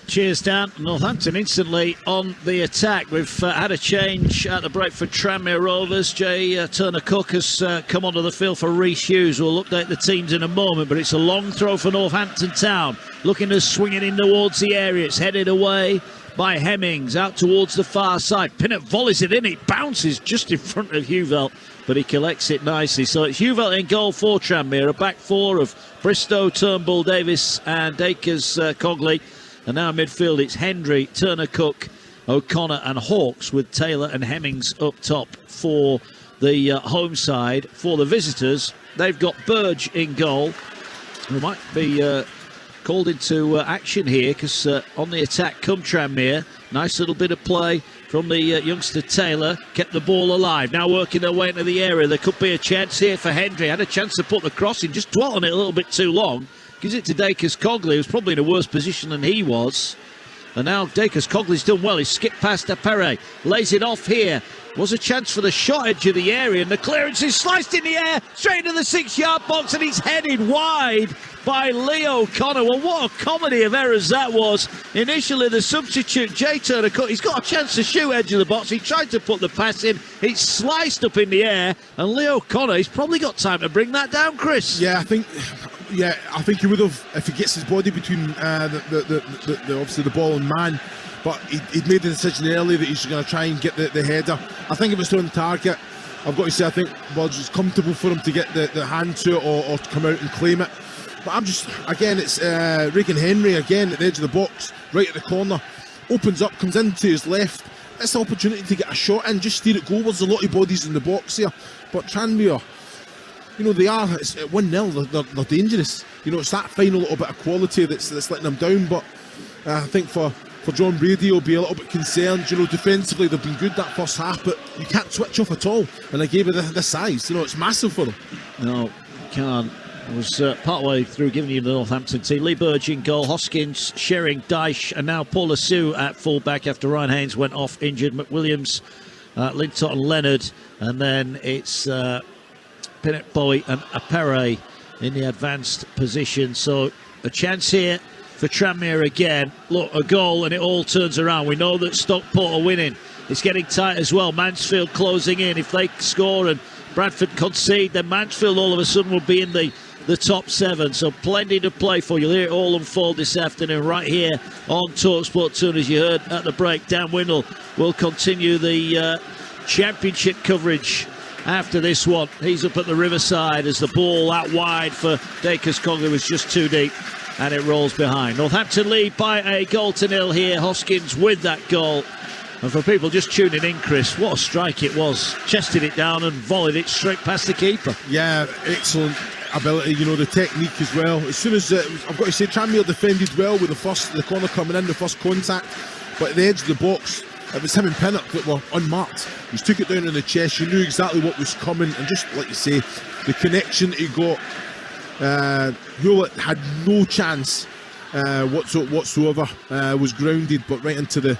Cheers, Dan. Northampton instantly on the attack. We've had a change at the break for Tranmere Rovers. Jay Turner-Cook has come onto the field for Rhys Hughes. We'll update the teams in a moment, but it's a long throw for Northampton Town. Looking to swing it in towards the area. It's headed away by Hemmings, out towards the far side. Pinnett volleys it in. It bounces just in front of Huvelt, but he collects it nicely. So it's Huvelt in goal for Tranmere. A back four of Bristow, Turnbull, Davis and Akers Cogley. And now midfield, it's Hendry, Turner-Cook, O'Connor and Hawkes, with Taylor and Hemmings up top for the home side. For the visitors, they've got Burge in goal, who might be called into action here, because on the attack come Tranmere. Nice little bit of play from the youngster Taylor, kept the ball alive. Now working their way into the area. There could be a chance here for Hendry. Had a chance to put the cross in, just dwelt on it a little bit too long. Gives it to Dakers Cogley, who's probably in a worse position than he was. And now Dakers Cogley's done well. He skipped past Apere, lays it off here. Was a chance for the shot edge of the area, and the clearance is sliced in the air, straight into the 6-yard box, and he's headed wide by Leo Connor. Well, what a comedy of errors that was. Initially, the substitute, Jay Turner-Cook, he's got a chance to shoot edge of the box. He tried to put the pass in. It's sliced up in the air, and Leo Connor, he's probably got time to bring that down, Chris. Yeah, I think he would have, if he gets his body between obviously the ball and man. But he'd made the decision early that he's going to try and get the header. I think if it's on target, I've got to say, I think it's comfortable for him to get the hand to it or to come out and claim it. But it's Regan Henry again at the edge of the box, right at the corner. Opens up, comes into his left. It's an opportunity to get a shot in, just steer it goal. There's a lot of bodies in the box here. But Tranmere, they are, it's 1-0, they're dangerous. It's that final little bit of quality that's letting them down. But I think for John Brady, he'll be a little bit concerned. Defensively, they've been good that first half, but you can't switch off at all. And I gave it the size. It's massive for them. No, can't. I was partway through giving you the Northampton team. Lee Burge in goal, Hoskins, Shering, Dyche, and now Paul Lasue at full-back after Ryan Haynes went off injured. McWilliams, Lintott and Leonard, and then it's Pinnett, Bowie and Apere in the advanced position. So a chance here for Tranmere again. Look, a goal and it all turns around. We know that Stockport are winning. It's getting tight as well. Mansfield closing in. If they score and Bradford concede, then Mansfield all of a sudden will be in the top 7. So plenty to play for. You'll hear it all unfold this afternoon right here on Talksport 2. And as you heard at the break, Dan Windle will continue the championship coverage after this one. He's up at the Riverside as the ball out wide for Dakers Cogley was just too deep, and it rolls behind. Northampton lead by a 0-0 here. Hoskins with that goal. And for people just tuning in, Chris, what a strike it was. Chested it down and volleyed it straight past the keeper. Yeah, excellent ability, the technique as well. As soon as, I've got to say, Tranmere defended well with the corner coming in, the first contact. But at the edge of the box, it was him and Pinnett that were unmarked. He took it down in the chest. You knew exactly what was coming. And just like you say, the connection he got, Hewlett had no chance whatsoever, was grounded, but right into the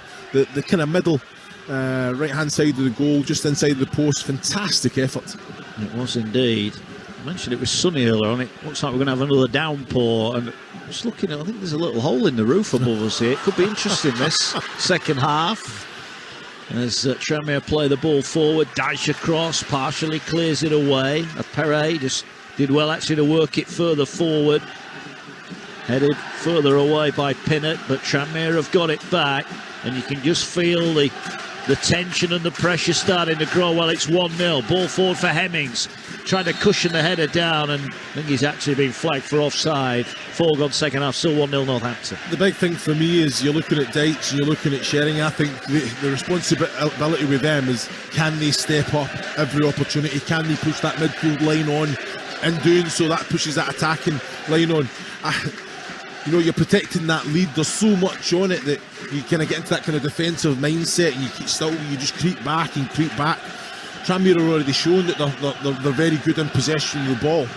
kind of middle right hand side of the goal, just inside the post. Fantastic effort. It was indeed. I mentioned it was sunny earlier on. It looks like we're going to have another downpour, and just looking at, I think there's a little hole in the roof above us here. It could be interesting this second half as Tranmere play the ball forward. Dyche across, partially clears it away. Apere just did well actually to work it further forward. Headed further away by Pinnett, but Tranmere have got it back, and you can just feel the tension and the pressure starting to grow. Well, it's 1-0. Ball forward for Hemmings. Trying to cushion the header down, and I think he's actually been flagged for offside. Foregone second half, still 1-0 Northampton. The big thing for me is you're looking at Dyche and you're looking at Shering. I think the responsibility with them is, can they step up every opportunity? Can they push that midfield line on? In doing so, that pushes that attacking line on. you're protecting that lead. There's so much on it that you kind of get into that kind of defensive mindset, and you just creep back. Tranmere are already shown that they're very good in possession of the ball.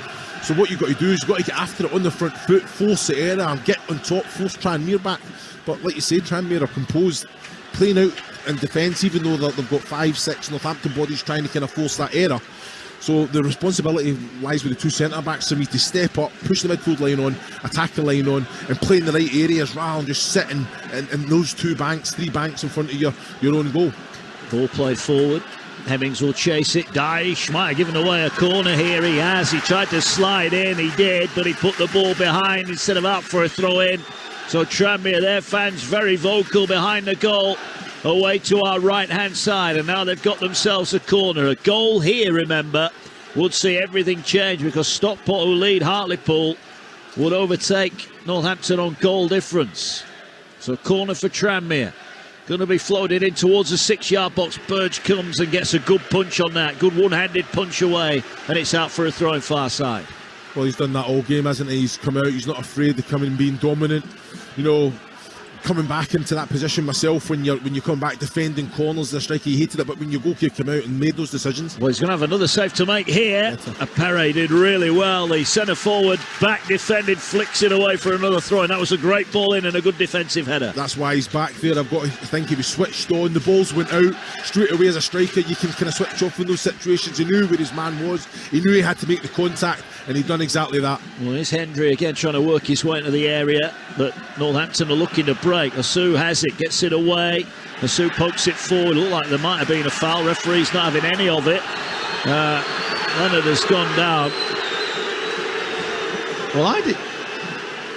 So what you've got to do is you've got to get after it on the front foot, force the error and get on top, force Tranmere back. But like you say, Tranmere are composed, playing out in defence, even though they've got 5-6 Northampton bodies trying to kind of force that error. So the responsibility lies with the two centre-backs for me to step up, push the midfield line on, attack the line on, and play in the right areas rather than just sitting in those 3 banks in front of your own goal. Ball played forward. Hemmings will chase it. Dyche might have given away a corner here. He has. He tried to slide in. He did, but he put the ball behind instead of out for a throw-in. So Tranmere, their fans very vocal behind the goal. Away to our right-hand side, and now they've got themselves a corner. A goal here, remember, would see everything change, because Stockport, who lead Hartlepool, would overtake Northampton on goal difference. So corner for Tranmere. Going to be floated in towards the 6-yard box. Burge comes and gets a good punch on that. Good one-handed punch away, and it's out for a throw in far side. Well, he's done that all game, hasn't he? He's come out, he's not afraid to come in being dominant. Coming back into that position myself, when you come back defending corners, the striker, he hated it, but when your goalkeeper came out and made those decisions. Well, he's going to have another save to make here. Perret did really well. The centre forward back defended, flicks it away for another throw, and that was a great ball in and a good defensive header. That's why he's back there. I've got to think he was switched on. The balls went out straight away. As a striker, you can kind of switch off in those situations. He knew where his man was. He knew he had to make the contact, and he'd done exactly that. Well, here's Hendry again trying to work his way into the area, but Northampton are looking to break. Asu has it, gets it away. Asu pokes it forward. Looked like there might have been a foul. Referee's not having any of it. Leonard has gone down. Well,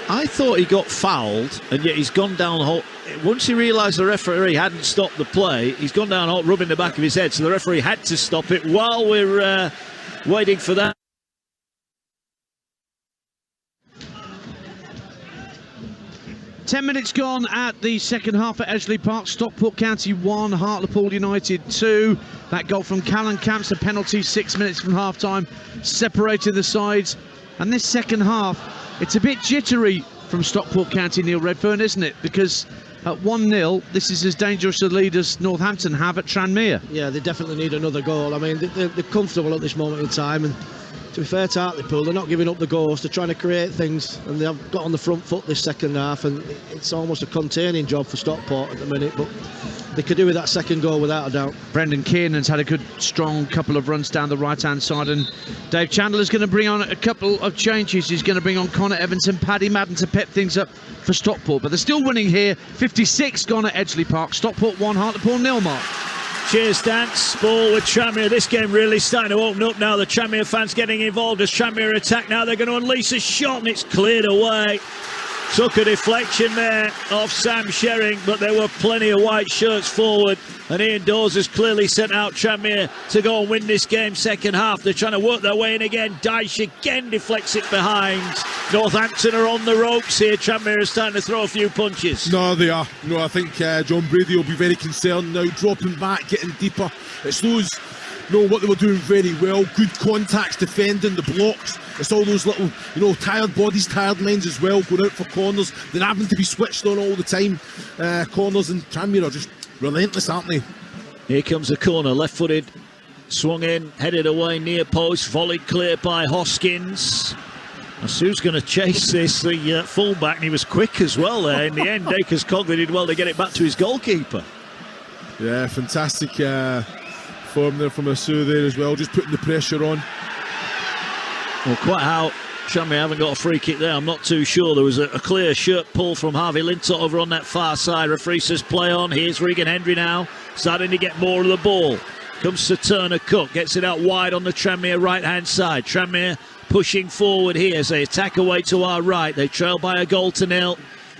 I thought he got fouled, and yet he's gone down. Once he realised the referee hadn't stopped the play, he's gone down rubbing the back of his head, so the referee had to stop it while we're waiting for that. Ten minutes gone at the second half at Edgeley Park. Stockport County 1, Hartlepool United 2. That goal from Callan Camps, a penalty 6 minutes from half-time, separated the sides. And this second half, it's a bit jittery from Stockport County, Neil Redfern, isn't it? Because at 1-0, this is as dangerous a lead as Northampton have at Tranmere. Yeah, they definitely need another goal. I mean, they're comfortable at this moment in time, and to be fair to Hartlepool, they're not giving up the ghost. They're trying to create things, and they've got on the front foot this second half, and it's almost a containing job for Stockport at the minute, but they could do with that second goal without a doubt. Brendan Kiernan's had a good, strong couple of runs down the right-hand side, and Dave Chandler's going to bring on a couple of changes. He's going to bring on Connor Evans and Paddy Madden to pep things up for Stockport, but they're still winning here. 56 gone at Edgeley Park. Stockport 1, Hartlepool 0, Mark. Cheers, Dance. Ball with Tranmere. This game really starting to open up now. The Tranmere fans getting involved as Tranmere attack now. They're going to unleash a shot, and it's cleared away. Took a deflection there off Sam Shering, but there were plenty of white shirts forward, and Ian Dawes has clearly sent out Tranmere to go and win this game second half. They're trying to work their way in again. Dyche again deflects it behind. Northampton are on the ropes here. Tranmere is starting to throw a few punches. No, they are. No, I think John Brady will be very concerned now, dropping back, getting deeper. It's those, what they were doing very well. Good contacts, defending the blocks. It's all those little, tired bodies, tired minds as well, going out for corners. They're having to be switched on all the time. Corners, and Tranmere are just relentless, aren't they? Here comes a corner, left-footed, swung in, headed away, near post, volleyed clear by Hoskins. Asu's going to chase this, the fullback, and he was quick as well there. In the end, Dacres Cogley did well to get it back to his goalkeeper. Yeah, fantastic form there from Asu there as well, just putting the pressure on. Well, quite how Tranmere haven't got a free kick there, I'm not too sure. There was a clear shirt pull from Harvey Lintott over on that far side. Referee says play on. Here's Regan Hendry now, starting to get more of the ball. Comes to Turner Cook, gets it out wide on the Tranmere right-hand side. Tranmere pushing forward here as they attack away to our right. They trail by a goal to nil.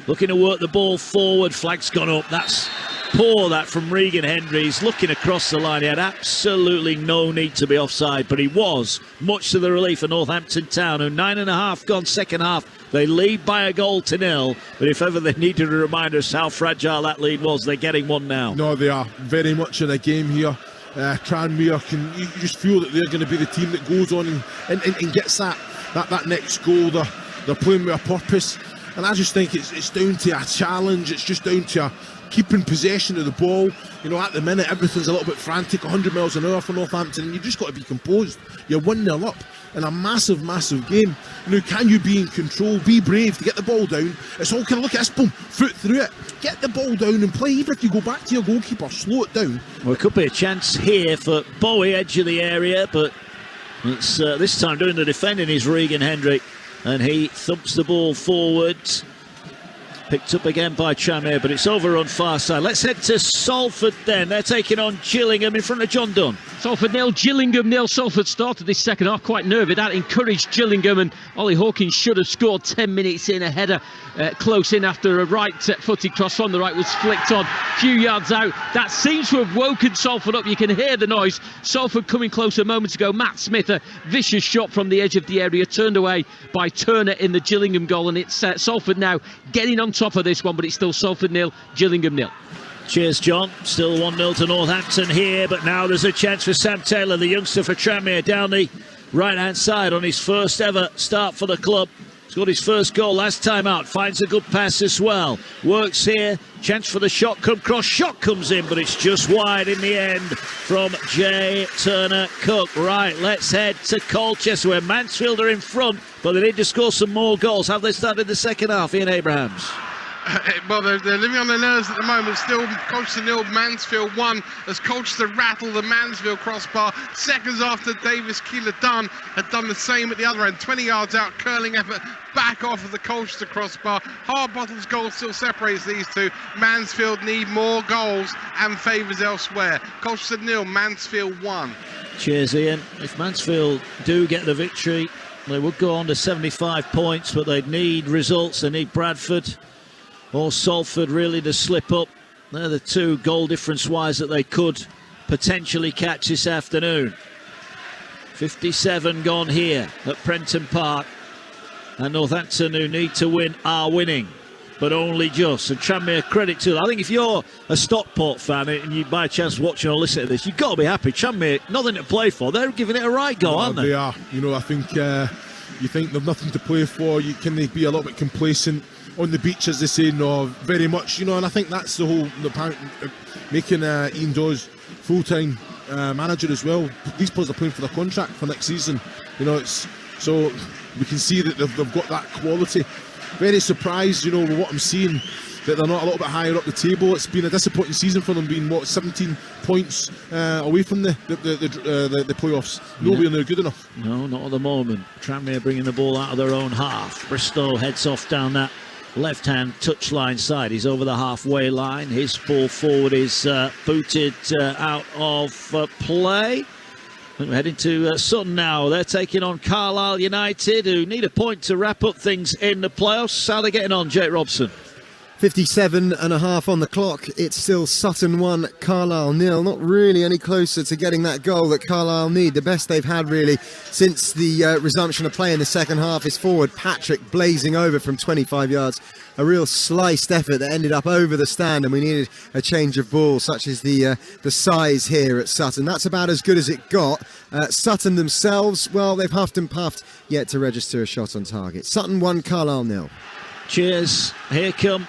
Looking to work the ball forward. Flag's gone up. That's poor, that from Regan Hendry. He's looking across the line. He had absolutely no need to be offside, but he was, much to the relief of Northampton Town, who 9.5 gone second half. They lead by a goal to nil, but if ever they needed to remind us how fragile that lead was, they're getting one now. No, they are very much in a game here. Tranmere, you just feel that they're going to be the team that goes on and gets that next goal. They're playing with a purpose. And I just think it's down to a challenge. It's just down to keeping possession of the ball. You know, at the minute, everything's a little bit frantic, 100 miles an hour for Northampton, and you just got to be composed. You're 1-0 up in a massive, massive game. You know, can you be in control, be brave to get the ball down? It's all kind of, look at this, boom, foot through it. Get the ball down and play. Even if you go back to your goalkeeper, slow it down. Well, it could be a chance here for Bowie, edge of the area, but it's this time doing the defending is Regan Hendrick, and he thumps the ball forwards. Picked up again by Tranmere, but it's over on far side. Let's head to Salford then. They're taking on Gillingham in front of John Dunn. Salford 0, Gillingham 0. Salford started this second half quite nervy. That encouraged Gillingham, and Ollie Hawkins should have scored 10 minutes in. A header close in after a right-footed cross from the right was flicked on a few yards out. That seems to have woken Salford up. You can hear the noise. Salford coming closer moments ago. Matt Smith, a vicious shot from the edge of the area, turned away by Turner in the Gillingham goal, and it's Salford now getting on top of this one, but it's still Salford 0, Gillingham 0. Cheers, John. Still 1-0 to Northampton here, but now there's a chance for Sam Taylor, the youngster for Tranmere, down the right-hand side on his first ever start for the club. He's got his first goal last time out. Finds a good pass as well. Works here. Chance for the shot. Come cross. Shot comes in, but it's just wide in the end from Jay Turner-Cook. Right, let's head to Colchester, where Mansfield are in front, but they need to score some more goals. Have they started the second half? Ian Abrahams. Well, they're living on their nerves at the moment. Still Colchester 0, Mansfield 1, as Colchester rattle the Mansfield crossbar. Seconds after Davis Keeler-Dunn had done the same at the other end. 20 yards out, curling effort back off of the Colchester crossbar. Harbottle's goal still separates these two. Mansfield need more goals and favours elsewhere. Colchester 0, Mansfield 1. Cheers, Ian. If Mansfield do get the victory, they would go on to 75 points, but they'd need results. They need Bradford or Salford really to slip up. They're the two goal difference wise that they could potentially catch this afternoon. 57 gone here at Prenton Park, and Northampton, who need to win, are winning, but only just. And Tranmere, credit to them. I think if you're a Stockport fan and you by chance watching or listening to this, you've got to be happy. Tranmere, nothing to play for. They're giving it a right go, aren't they? They are. You know, I think you think they've nothing to play for. Can they be a little bit complacent on the beach, as they say? No, very much. You know, and I think that's the whole making Ian Dawes full-time manager as well. These players are playing for their contract for next season. You know, it's so we can see that they've got that quality. Very surprised, you know, with what I'm seeing, that they're not a little bit higher up the table. It's been a disappointing season for them, being 17 points away from the playoffs. Nowhere near good enough. No, not at the moment. Tranmere bringing the ball out of their own half. Bristow heads off down that left-hand touchline side. He's over the halfway line. His ball forward is booted out of play. We're heading to Sutton now. They're taking on Carlisle United, who need a point to wrap up things in the playoffs. How are they getting on, Jake Robson? 57 and a half on the clock. It's still Sutton 1, Carlisle 0. Not really any closer to getting that goal that Carlisle need. The best they've had really since the resumption of play in the second half is forward Patrick blazing over from 25 yards. A real sliced effort that ended up over the stand, and we needed a change of ball, such as the size here at Sutton. That's about as good as it got. Sutton themselves, well, they've huffed and puffed, yet to register a shot on target. Sutton 1, Carlisle 0. Cheers. Here come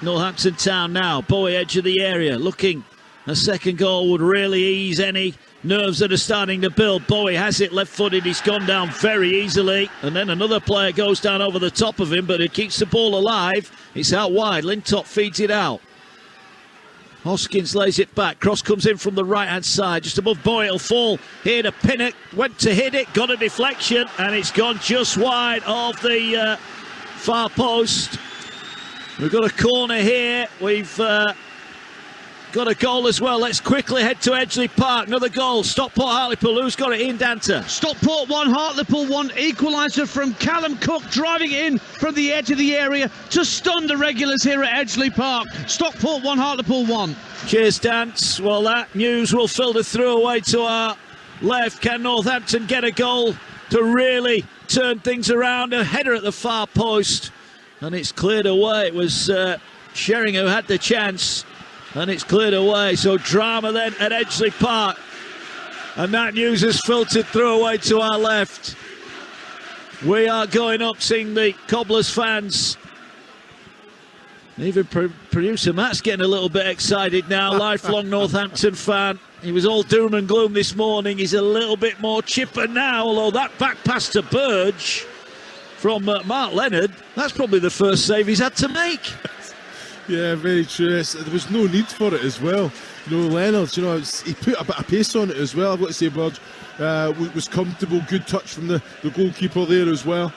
Northampton Town now. Bowie, edge of the area, looking. A second goal would really ease any nerves that are starting to build. Bowie has it left-footed. He's gone down very easily. And then another player goes down over the top of him, but it keeps the ball alive. It's out wide. Lintop feeds it out. Hoskins lays it back. Cross comes in from the right-hand side. Just above Bowie, it'll fall. Here to Pinnock. Went to hit it. Got a deflection. And it's gone just wide of the far post. We've got a corner here. We've got a goal as well. Let's quickly head to Edgeley Park. Another goal. Stockport Hartlepool. Who's got it? Ian Danter. Stockport 1, Hartlepool 1. Equaliser from Callum Cook, driving in from the edge of the area to stun the regulars here at Edgeley Park. Stockport 1, Hartlepool 1. Cheers, Dance. Well, that news will filter through away to our left. Can Northampton get a goal to really turn things around? A header at the far post, and it's cleared away. It was Shering who had the chance, and it's cleared away. So drama then at Edgeley Park, and that news has filtered through away to our left. We are going up, seeing the Cobblers fans Even producer Matt's getting a little bit excited now. Lifelong Northampton fan. He was all doom and gloom this morning. He's a little bit more chipper now, although that back pass to Burge from Mark Leonard, that's probably the first save he's had to make. Yeah, very true. There was no need for it as well. Leonard, he put a bit of pace on it as well. I've got to say, Burge was comfortable, good touch from the goalkeeper there as well.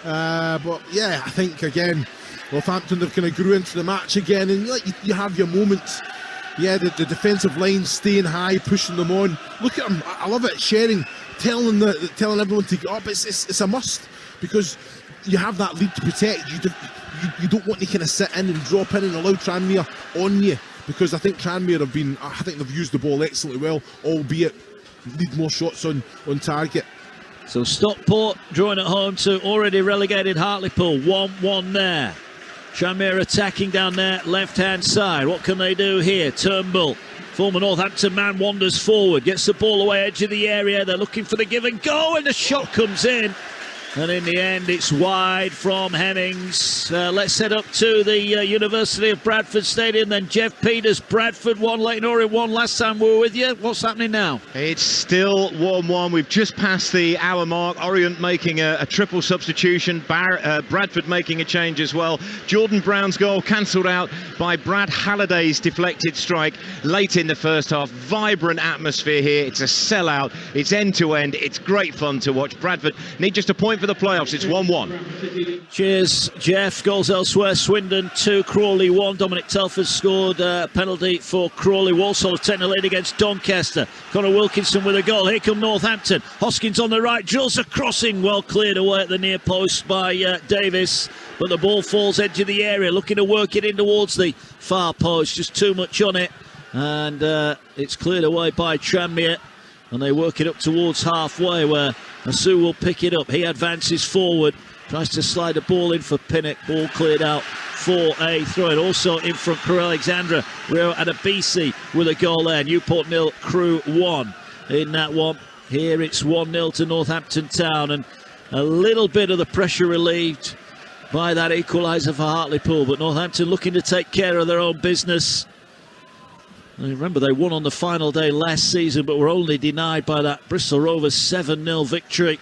But yeah, I think again, Northampton have kind of grew into the match again, and you have your moments. Yeah, the defensive line staying high, pushing them on. Look at them, I love it. Sharing, telling everyone to get up. It's a must, because you have that lead to protect. You don't want to kind of sit in and drop in and allow Tranmere on you, because I think Tranmere they've used the ball excellently well, albeit need more shots on target. So Stockport drawing at home to already relegated Hartlepool. 1-1 there. Tranmere attacking down their left-hand side. What can they do here? Turnbull, former Northampton man, wanders forward, gets the ball away, edge of the area. They're looking for the give and go, and the shot comes in. And in the end, it's wide from Hemmings. Let's head up to the University of Bradford Stadium. Then Jeff Peters, Bradford 1, Leyton Orient 1. Last time we were with you. What's happening now? It's still 1-1. We've just passed the hour mark. Orient making a triple substitution. Bradford making a change as well. Jordan Brown's goal cancelled out by Brad Halliday's deflected strike late in the first half. Vibrant atmosphere here. It's a sellout. It's end-to-end. It's great fun to watch. Bradford need just a point for the playoffs. It's 1-1. Cheers, Jeff. Goals elsewhere. Swindon 2, Crawley 1. Dominic Telford scored a penalty for Crawley. Walsall have taken a lead against Doncaster. Connor Wilkinson with a goal. Here come Northampton. Hoskins on the right, drills a crossing, well cleared away at the near post by Davis, but the ball falls edge of the area, looking to work it in towards the far post. Just too much on it, and it's cleared away by Tranmere, and they work it up towards halfway, where Asu will pick it up. He advances forward, tries to slide the ball in for Pinnock. Ball cleared out for a throw-in. Also in front, Crewe Alexandra, Rio Adebisi with a goal there. Newport 0, Crewe 1 in that one. Here it's 1-0 to Northampton Town, and a little bit of the pressure relieved by that equaliser for Hartlepool, but Northampton looking to take care of their own business. And remember, they won on the final day last season, but were only denied by that Bristol Rovers 7-0 victory.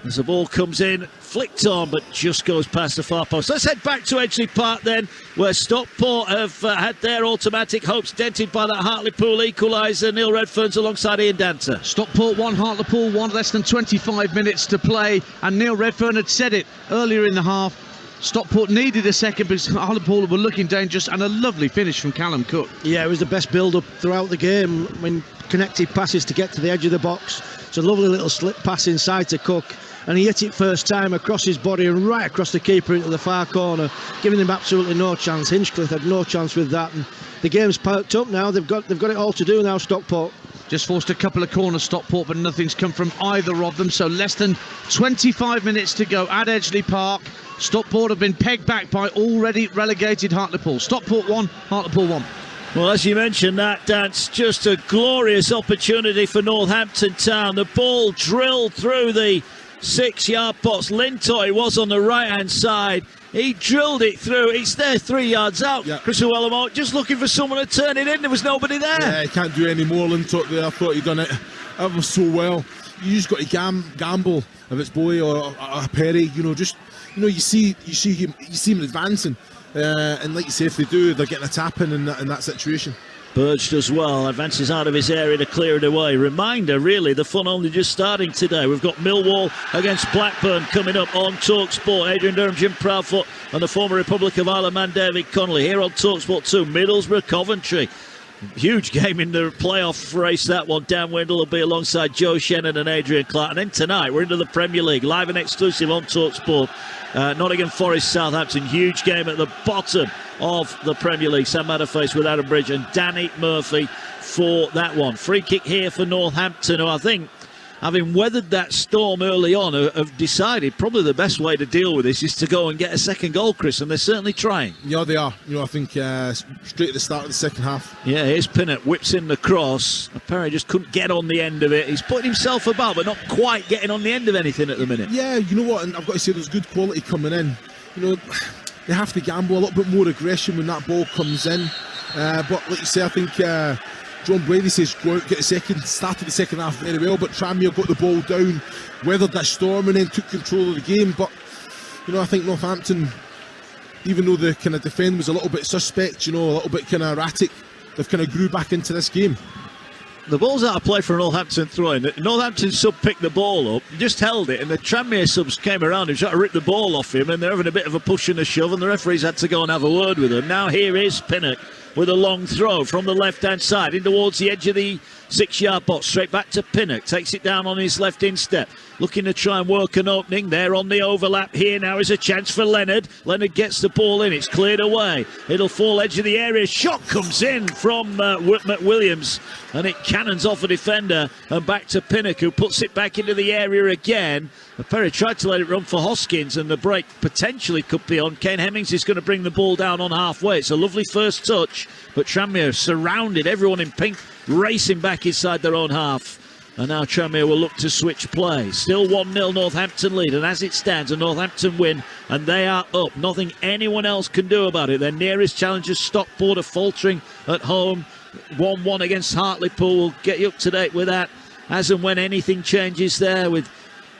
As the ball comes in, flicked on, but just goes past the far post. Let's head back to Edgeley Park then, where Stockport have had their automatic hopes dented by that Hartlepool equaliser. Neil Redfern's alongside Ian Danter. Stockport 1, Hartlepool 1, less than 25 minutes to play, and Neil Redfern had said it earlier in the half. Stockport needed a second because Hartlepool were looking dangerous, and a lovely finish from Callum Cook. Yeah, it was the best build-up throughout the game, when connected passes to get to the edge of the box. It's a lovely little slip pass inside to Cook, and he hit it first time across his body and right across the keeper into the far corner, giving him absolutely no chance. Hinchcliffe had no chance with that, and the game's perked up now. They've got it all to do now, Stockport. Just forced a couple of corners, Stockport, but nothing's come from either of them. So less than 25 minutes to go at Edgeley Park. Stockport have been pegged back by already relegated Hartlepool. Stockport 1, Hartlepool 1. Well, as you mentioned, that's just a glorious opportunity for Northampton Town. The ball drilled through the 6-yard box. Lintoy was on the right-hand side. He drilled it through. It's there 3 yards out. Yep. Chris Uwellamo just looking for someone to turn it in. There was nobody there. Yeah, he can't do any more. Lintoy there. I thought he'd done it ever so well. You just got to gamble if it's Bowie or Perry. You see him advancing, and like you say, if they do, they're getting a tap in that situation. Burge does well, advances out of his area to clear it away. Reminder, really, the fun only just starting today. We've got Millwall against Blackburn coming up on Talksport. Adrian Durham, Jim Proudfoot, and the former Republic of Ireland man David Connolly. Here on Talksport 2, Middlesbrough, Coventry. Huge game in the playoff race, that one. Dan Wendell will be alongside Joe Shannon and Adrian Clark. And then tonight, we're into the Premier League, live and exclusive on Talksport. Nottingham Forest, Southampton, huge game at the bottom of the Premier League. Sam Matterface with Adam Bridge and Danny Murphy for that one. Free kick here for Northampton, who I think, having weathered that storm early on, have decided probably the best way to deal with this is to go and get a second goal, Chris, and they're certainly trying. Yeah, they are. I think straight at the start of the second half. Yeah, here's Pinnock, whips in the cross. Perry just couldn't get on the end of it. He's putting himself about, but not quite getting on the end of anything at the minute. Yeah, you know what, and I've got to say there's good quality coming in. they have to gamble a little bit more aggression when that ball comes in. But like you say, I think John Brady says go out, get a second, started the second half very well, but Tranmere got the ball down, weathered that storm and then took control of the game. But I think Northampton, even though the kind of defend was a little bit suspect, a little bit kind of erratic, they've kind of grew back into this game. The ball's out of play for Northampton throwing. Northampton sub picked the ball up, just held it, and the Tranmere subs came around and tried to rip the ball off him, and they're having a bit of a push and a shove, and the referees had to go and have a word with them. Now here is Pinnock with a long throw from the left-hand side in towards the edge of the 6-yard box, straight back to Pinnock, takes it down on his left instep, looking to try and work an opening there on the overlap. Here now is a chance for Leonard. Leonard gets the ball in, it's cleared away, it'll fall edge of the area, shot comes in from McWilliams, and it cannons off a defender and back to Pinnock, who puts it back into the area again. Perry tried to let it run for Hoskins, and the break potentially could be on. Kane Hemmings is going to bring the ball down on halfway. It's a lovely first touch, but Tranmere surrounded, everyone in pink racing back inside their own half. And now Tranmere will look to switch play. Still 1-0 Northampton lead, and as it stands, a Northampton win, and they are up. Nothing anyone else can do about it. Their nearest challengers, Stockport, are faltering at home. 1-1 against Hartlepool. We'll get you up to date with that as and when anything changes there with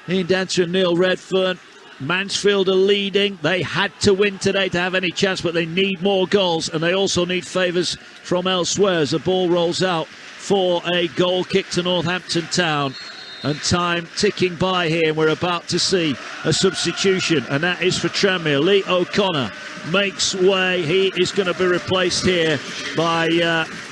Ian Dancer and Neil Redfern. Mansfield are leading. They had to win today to have any chance, but they need more goals, and they also need favours from elsewhere as the ball rolls out for a goal kick to Northampton Town. And time ticking by here, and we're about to see a substitution, and that is for Tranmere. Lee O'Connor makes way. He is going to be replaced here by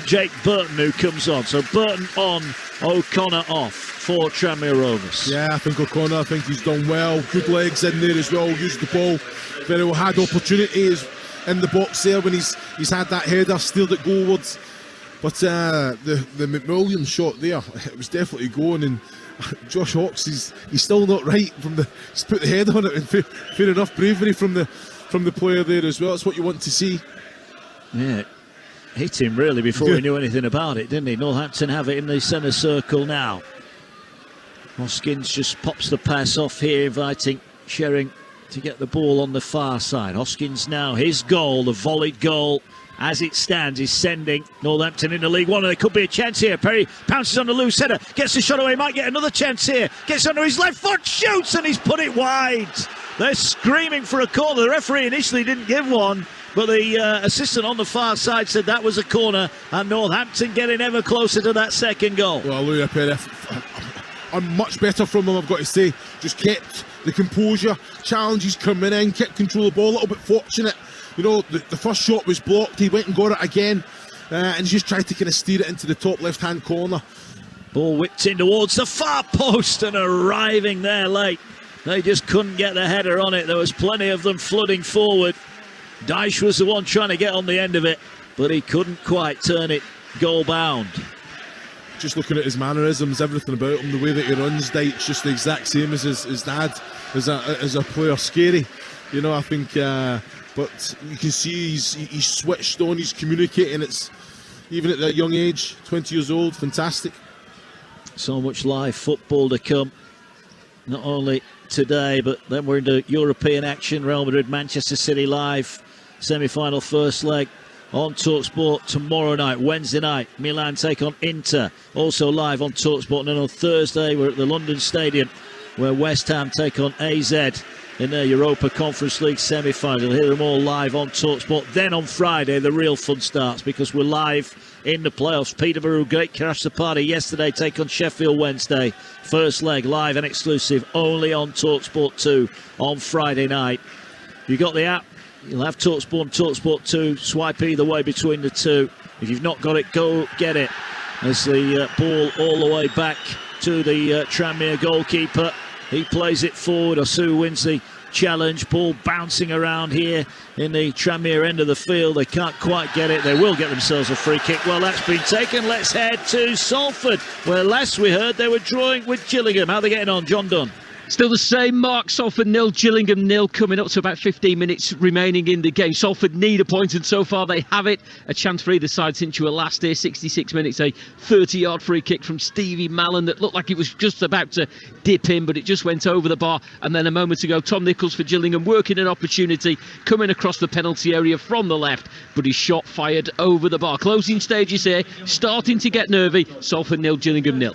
Jake Burton, who comes on. So Burton on, O'Connor off for Tranmere Rovers. Yeah, I think O'Connor, he's done well. Good legs in there as well, used the ball very well, had opportunities in the box there when he's had that header, steered it goalwards. But the McWilliams shot there, it was definitely going, and Josh Hawkes, he's still not right he's put the head on it, and fair enough bravery from the player there as well. That's what you want to see. Yeah, hit him really before he knew anything about it, didn't he? Northampton have it in the centre circle now. Hoskins just pops the pass off here, inviting Shering to get the ball on the far side. Hoskins now, his goal, the volleyed goal, as it stands, is sending Northampton into League One, and there could be a chance here. Perry pounces on the loose header, gets the shot away, might get another chance here, gets under his left foot, shoots, and he's put it wide. They're screaming for a corner. The referee initially didn't give one, but the assistant on the far side said that was a corner, and Northampton getting ever closer to that second goal. Well, Louis Perry, much better from him, I've got to say. Just kept the composure, challenges coming in, kept control of the ball, a little bit fortunate. The first shot was blocked, he went and got it again, and he just tried to kind of steer it into the top left-hand corner. Ball whipped in towards the far post and arriving there late. They just couldn't get the header on it. There was plenty of them flooding forward. Dyche was the one trying to get on the end of it, but he couldn't quite turn it goal bound. Just looking at his mannerisms, everything about him, the way that he runs, Dyche, just the exact same as his dad, as a player. Scary, I think, but you can see he's switched on, he's communicating. It's even at that young age, 20 years old, fantastic. So much live football to come, not only today, but then we're into European action. Real Madrid, Manchester City live, semi-final first leg on Talksport tomorrow night. Wednesday night, Milan take on Inter, also live on Talksport. And then on Thursday, we're at the London Stadium, where West Ham take on AZ in their Europa Conference League semi-final. You'll hear them all live on Talksport. Then on Friday, the real fun starts, because we're live in the playoffs. Peterborough, great crash the party yesterday, take on Sheffield Wednesday. First leg, live and exclusive, only on Talksport 2 on Friday night. You got the app, you'll have Talksport and Talksport 2. Swipe either way between the two. If you've not got it, go get it. As the ball all the way back to the Tranmere goalkeeper. He plays it forward. Osu wins the challenge. Ball bouncing around here in the Tranmere end of the field. They can't quite get it. They will get themselves a free kick. Well, that's been taken. Let's head to Salford, where last we heard they were drawing with Gillingham. How are they getting on, John Dunn? Still the same mark, Salford 0, Gillingham 0, coming up to about 15 minutes remaining in the game. Salford need a point, and so far they have it. A chance for either side since you were last here. 66 minutes, a 30-yard free kick from Stevie Mallon that looked like it was just about to dip in, but it just went over the bar. And then a moment ago, Tom Nichols for Gillingham working an opportunity, coming across the penalty area from the left, but his shot fired over the bar. Closing stages here, starting to get nervy. Salford 0, Gillingham 0.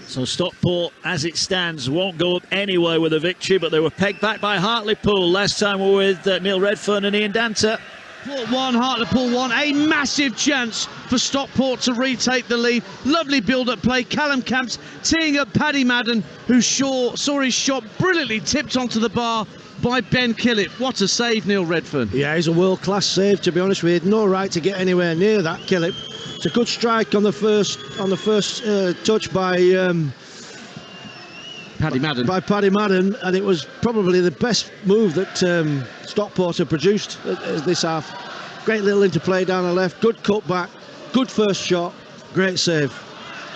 So Stockport, as it stands, won't go up anyway with a victory, but they were pegged back by Hartlepool. Last time we were with Neil Redfern and Ian Danter. Stockport 1, Hartlepool 1. A massive chance for Stockport to retake the lead. Lovely build-up play. Callum Camps teeing up Paddy Madden, who saw his shot brilliantly tipped onto the bar by Ben Killip. What a save, Neil Redfern. Yeah, he's a world-class save, to be honest. We had no right to get anywhere near that, Killip. It's a good strike on the first touch by Paddy Madden. By Paddy Madden, and it was probably the best move that Stockport have produced this half. Great little interplay down the left, good cutback, good first shot, great save.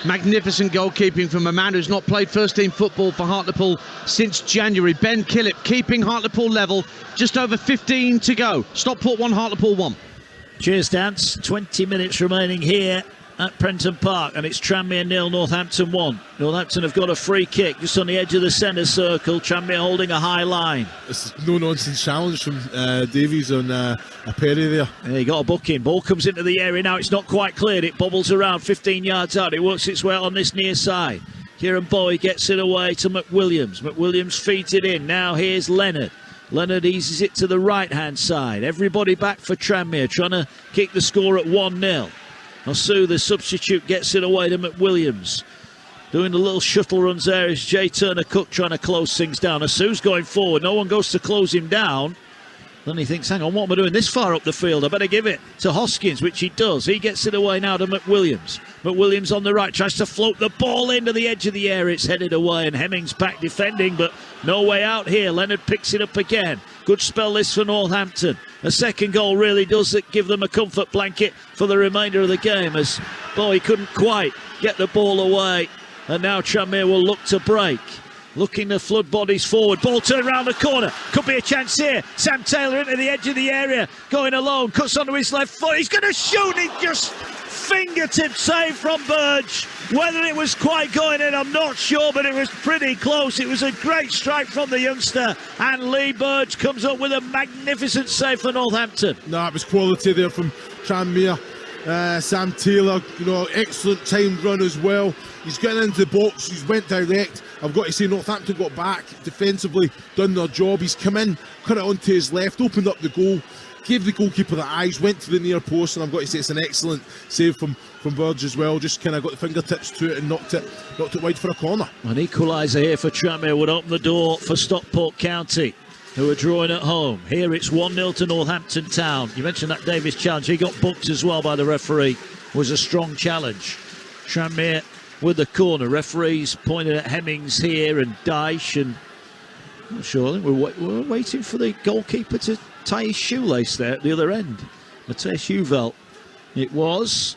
Magnificent goalkeeping from a man who's not played first-team football for Hartlepool since January. Ben Killip keeping Hartlepool level, just over 15 to go. Stockport 1, Hartlepool 1. Cheers, Dance. 20 minutes remaining here at Prenton Park, and it's Tranmere 0, Northampton 1. Northampton have got a free kick just on the edge of the centre circle. Tranmere holding a high line. It's a no-nonsense challenge from Davies on a Perry there. Yeah, he got a booking. Ball comes into the area now. It's not quite cleared. It bobbles around 15 yards out. It works its way out on this near side. Kieran Bowie gets it away to McWilliams. McWilliams feeds it in. Now here's Leonard. Leonard eases it to the right-hand side. Everybody back for Tranmere, trying to kick the score at 1-0. Osu, the substitute, gets it away to McWilliams. Doing the little shuttle runs there is Jay Turner-Cook trying to close things down. Osu's going forward. No one goes to close him down. Then he thinks, hang on, what am I doing this far up the field? I better give it to Hoskins, which he does. He gets it away now to McWilliams. McWilliams on the right, tries to float the ball into the edge of the area. It's headed away, and Hemmings back defending, but no way out here. Leonard picks it up again. Good spell this for Northampton. A second goal really does give them a comfort blanket for the remainder of the game, as Bowie couldn't quite get the ball away. And now Tranmere will look to break. Looking to flood bodies forward. Ball turned around the corner. Could be a chance here. Sam Taylor into the edge of the area. Going alone. Cuts onto his left foot. He's going to shoot. He just fingertip save from Burge. Whether it was quite going in, I'm not sure, but it was pretty close. It was a great strike from the youngster. And Lee Burge comes up with a magnificent save for Northampton. No, it was quality there from Tranmere. Sam Taylor, excellent timed run as well. He's getting into the box, he's went direct. I've got to say, Northampton got back defensively, done their job. He's come in, cut it onto his left, opened up the goal, gave the goalkeeper the eyes, went to the near post, and I've got to say it's an excellent save from Burge as well. Just kind of got the fingertips to it and knocked it wide for a corner. An equaliser here for Tranmere would open the door for Stockport County, who are drawing at home. Here it's 1-0 to Northampton Town. You mentioned that Davis challenge. He got booked as well by the referee. It was a strong challenge. Tranmere with the corner. Referees pointed at Hemmings here and Dyche, and I'm not sure. I think we're waiting for the goalkeeper to tie his shoelace there at the other end. Matthijs Juvel it was.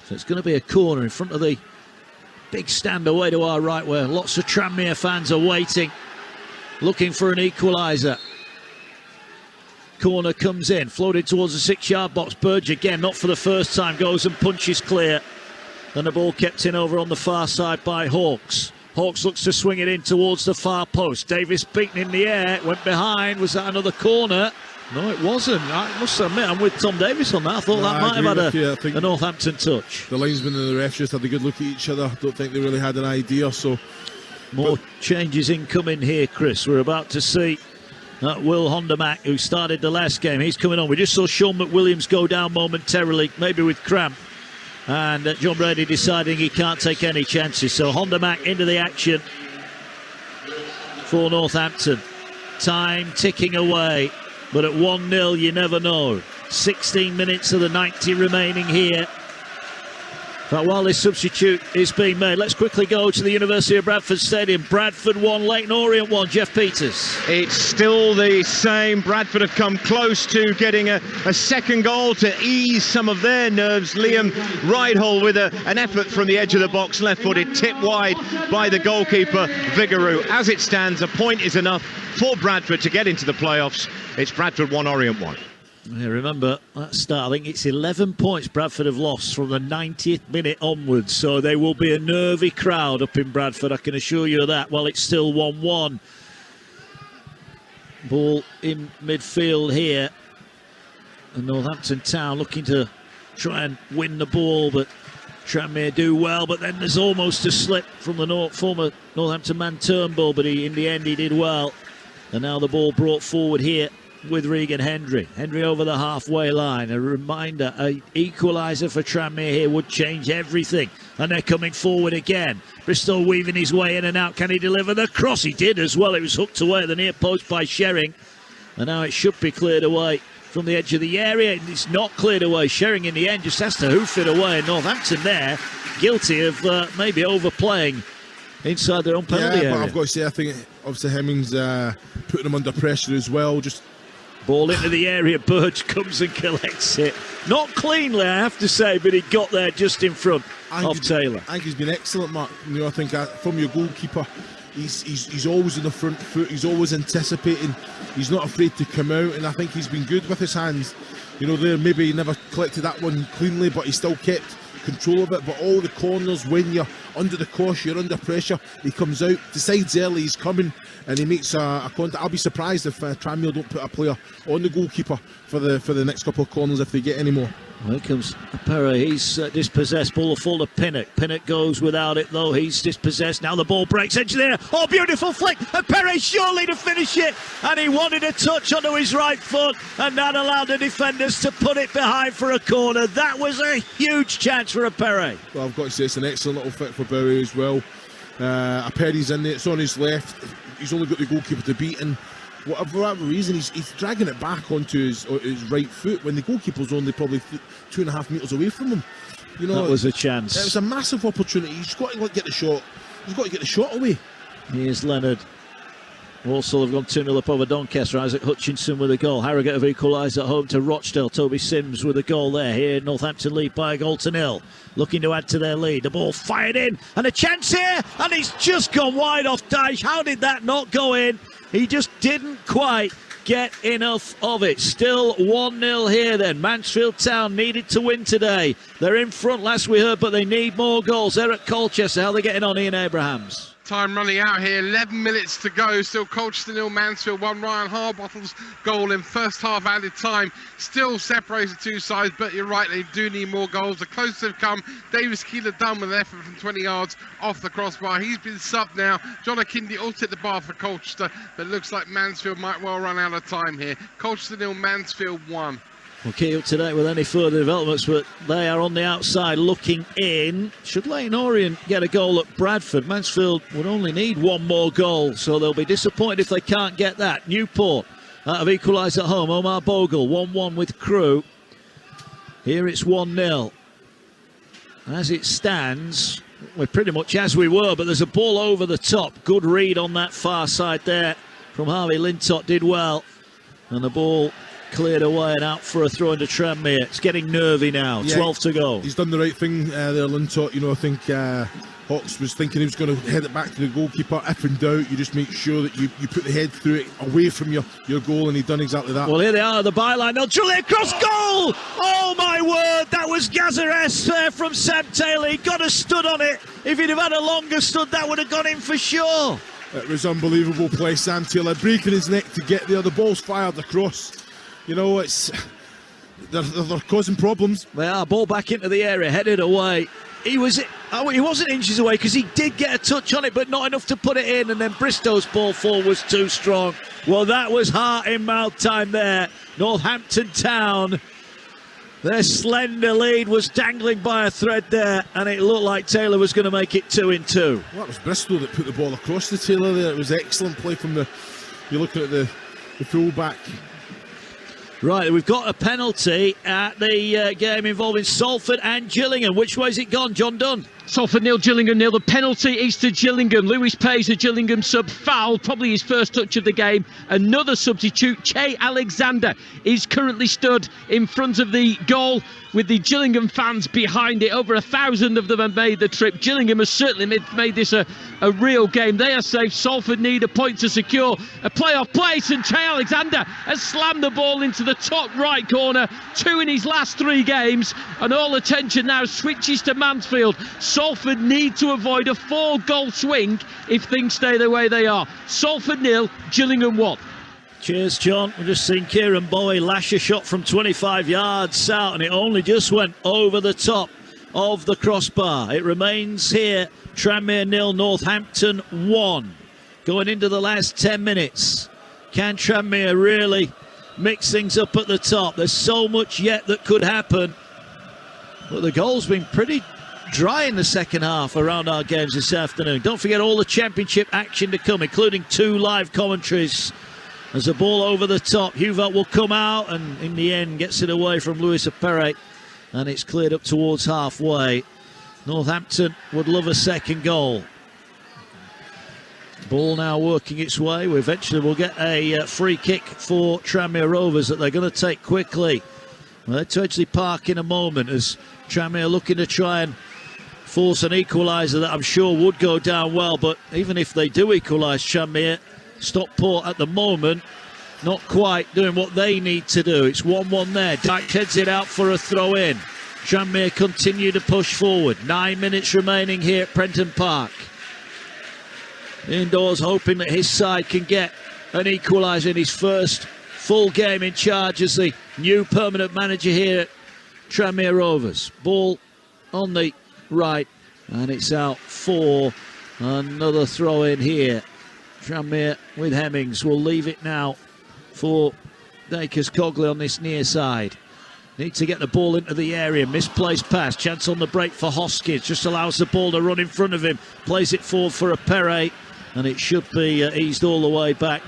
So it's going to be a corner in front of the big stand away to our right, where lots of Tranmere fans are waiting, looking for an equaliser. Corner comes in, floated towards the 6-yard box. Burge again, not for the first time, goes and punches clear. Then the ball kept in over on the far side by Hawkes. Hawkes looks to swing it in towards the far post. Davis beaten in the air, went behind. Was that another corner? No, it wasn't. I must admit, I'm with Tom Davis on that. I thought that might have had a Northampton touch. The linesman and the refs just had a good look at each other. Don't think they really had an idea. So more changes incoming here, Chris. We're about to see that Will Hondermack, who started the last game. He's coming on. We just saw Sean McWilliams go down momentarily, maybe with cramp. And John Brady deciding he can't take any chances. So Hondermack into the action for Northampton. Time ticking away. But at 1-0, you never know. 16 minutes of the 90 remaining here But while this substitute is being made, let's quickly go to the University of Bradford Stadium. Bradford 1, Leyton Orient 1. Jeff Peters. It's still the same. Bradford have come close to getting a second goal to ease some of their nerves. Liam Rydhall with an effort from the edge of the box, left-footed, tipped wide by the goalkeeper, Vigaroo. As it stands, a point is enough for Bradford to get into the playoffs. It's Bradford 1, Orient 1. Yeah, remember that start, I think it's 11 points Bradford have lost from the 90th minute onwards, so they will be a nervy crowd up in Bradford, I can assure you of that. Well, it's still 1-1. Ball in midfield here, and Northampton Town looking to try and win the ball, but Tranmere do well, but then there's almost a slip from the former Northampton man Turnbull, but in the end he did well. And now the ball brought forward here with Regan Hendry. Hendry over the halfway line. A reminder, an equaliser for Tranmere here would change everything. And they're coming forward again. Bristol weaving his way in and out. Can he deliver the cross? He did as well. It was hooked away at the near post by Shering. And now it should be cleared away from the edge of the area. It's not cleared away. Shering in the end just has to hoof it away. And Northampton there, guilty of maybe overplaying inside their own penalty area. But I've got to say, I think obviously Hemmings putting them under pressure as well. Just ball into the area, Burge comes and collects it. Not cleanly, I have to say, but he got there just in front of Taylor. I think he's been excellent, Mark. You know, I think from your goalkeeper, he's always in the front foot. He's always anticipating. He's not afraid to come out, and I think he's been good with his hands. You know, there maybe he never collected that one cleanly, but he still kept control of it. But all the corners, when you're under the cosh, you're under pressure, he comes out, decides early he's coming, and he makes a contact. I'll be surprised if Tranmere don't put a player on the goalkeeper for the next couple of corners if they get any more. Well, here comes Perra. He's dispossessed. Ball full of Pinnock. Pinnock goes without it, though. He's dispossessed. Now the ball breaks edge there. Oh, beautiful flick. And Perra surely to finish it. And he wanted a touch onto his right foot. And that allowed the defenders to put it behind for a corner. That was a huge chance for a Perra. Well, I've got to say, it's an excellent little fit for Perra as well. A Perry's in there. It's on his left. He's only got the goalkeeper to beat, and for whatever reason, he's dragging it back onto his right foot when the goalkeeper's only probably 2.5 metres away from him. You know, that was a chance. It was a massive opportunity. He's got to get the shot. He's got to get the shot away. Here's Leonard. Walsall have gone 2-0 up over Doncaster. Isaac Hutchinson with a goal. Harrogate have equalised at home to Rochdale. Toby Sims with a goal there. Here Northampton lead by a goal to 0. Looking to add to their lead. The ball fired in. And a chance here. And he's just gone wide off Dyche. How did that not go in? He just didn't quite get enough of it. Still 1-0 here then. Mansfield Town needed to win today. They're in front last we heard, but they need more goals. Eric Colchester, how are they getting on, Ian Abrahams? Time running out here, 11 minutes to go. Still Colchester 0, Mansfield 1. Ryan Harbottle's goal in first half added time. Still separated two sides, but you're right, they do need more goals. The closest they've come, Davis Keeler done with an effort from 20 yards off the crossbar. He's been subbed now. John Akindi also hit the bar for Colchester, but looks like Mansfield might well run out of time here. Colchester 0, Mansfield 1. We'll keep up to date with any further developments, but they are on the outside looking in. Should Leyton Orient get a goal at Bradford, Mansfield would only need one more goal, so they'll be disappointed if they can't get that. Newport have equalised at home. Omar Bogle 1-1 with Crewe. Here it's 1-0. As it stands, we're pretty much as we were, but there's a ball over the top. Good read on that far side there from Harvey Lintott, did well. And the ball cleared away and out for a throw into Tranmere. It's getting nervy now. Yeah, 12 to go. He's done the right thing there, Lintott. You know, I think Hawks was thinking he was going to head it back to the goalkeeper. If in doubt, you just make sure that you put the head through it away from your goal, and he'd done exactly that. Well, here they are, the byline. They'll drill it across goal! Oh, my word! That was Gazares there from Sam Taylor. He got a stud on it. If he'd have had a longer stud, that would have gone in for sure. It was unbelievable play. Sam Taylor breaking his neck to get there. The ball's fired across. You know, they're causing problems. They are. Ball back into the area, headed away. He wasn't inches away because he did get a touch on it, but not enough to put it in. And then Bristow's ball fall was too strong. Well, that was heart in mouth time there. Northampton Town, their slender lead was dangling by a thread there, and it looked like Taylor was going to make it 2-2. Well, that was Bristow that put the ball across the Taylor there. It was excellent play from you're looking at the full-back. Right, we've got a penalty at the game involving Salford and Gillingham. Which way's it gone, John Dunn? Salford 0, Gillingham 0. The penalty is to Gillingham. Lewis Pays, a Gillingham sub, foul, probably his first touch of the game. Another substitute, Che Alexander, is currently stood in front of the goal with the Gillingham fans behind it. Over 1,000 of them have made the trip. Gillingham has certainly made this a real game. They are safe. Salford need a point to secure a playoff place, and Che Alexander has slammed the ball into the top right corner. 2 in his last 3 games, and all attention now switches to Mansfield. Salford need to avoid a 4-goal swing if things stay the way they are. Salford 0, Gillingham 1. Cheers, John. We've just seen Kieran Bowie lash a shot from 25 yards out, and it only just went over the top of the crossbar. It remains here, Tranmere 0, Northampton 1. Going into the last 10 minutes. Can Tranmere really mix things up at the top? There's so much yet that could happen. But the goal's been pretty dry in the second half around our games this afternoon. Don't forget all the championship action to come, including 2 live commentaries. There's a ball over the top. Huvert will come out and in the end gets it away from Luis Apere, and it's cleared up towards halfway. Northampton would love a second goal. Ball now working its way. We eventually will get a free kick for Tranmere Rovers that they're going to take quickly. Well, they're to Edgeley Park in a moment as Tranmere looking to try and force an equaliser that I'm sure would go down well. But even if they do equalise, Tranmere, Stockport at the moment not quite doing what they need to do. It's 1-1 there. Dyke heads it out for a throw in. Tranmere continue to push forward. 9 minutes remaining here at Prenton Park. Indoors hoping that his side can get an equaliser in his first full game in charge as the new permanent manager here at Tranmere Rovers. Ball on the right, and it's out for another throw in here. Tranmere with Hemmings will leave it now for Dacres Cogley on this near side. Need to get the ball into the area. Misplaced pass. Chance on the break for Hoskins. Just allows the ball to run in front of him. Plays it forward for Apere, and it should be eased all the way back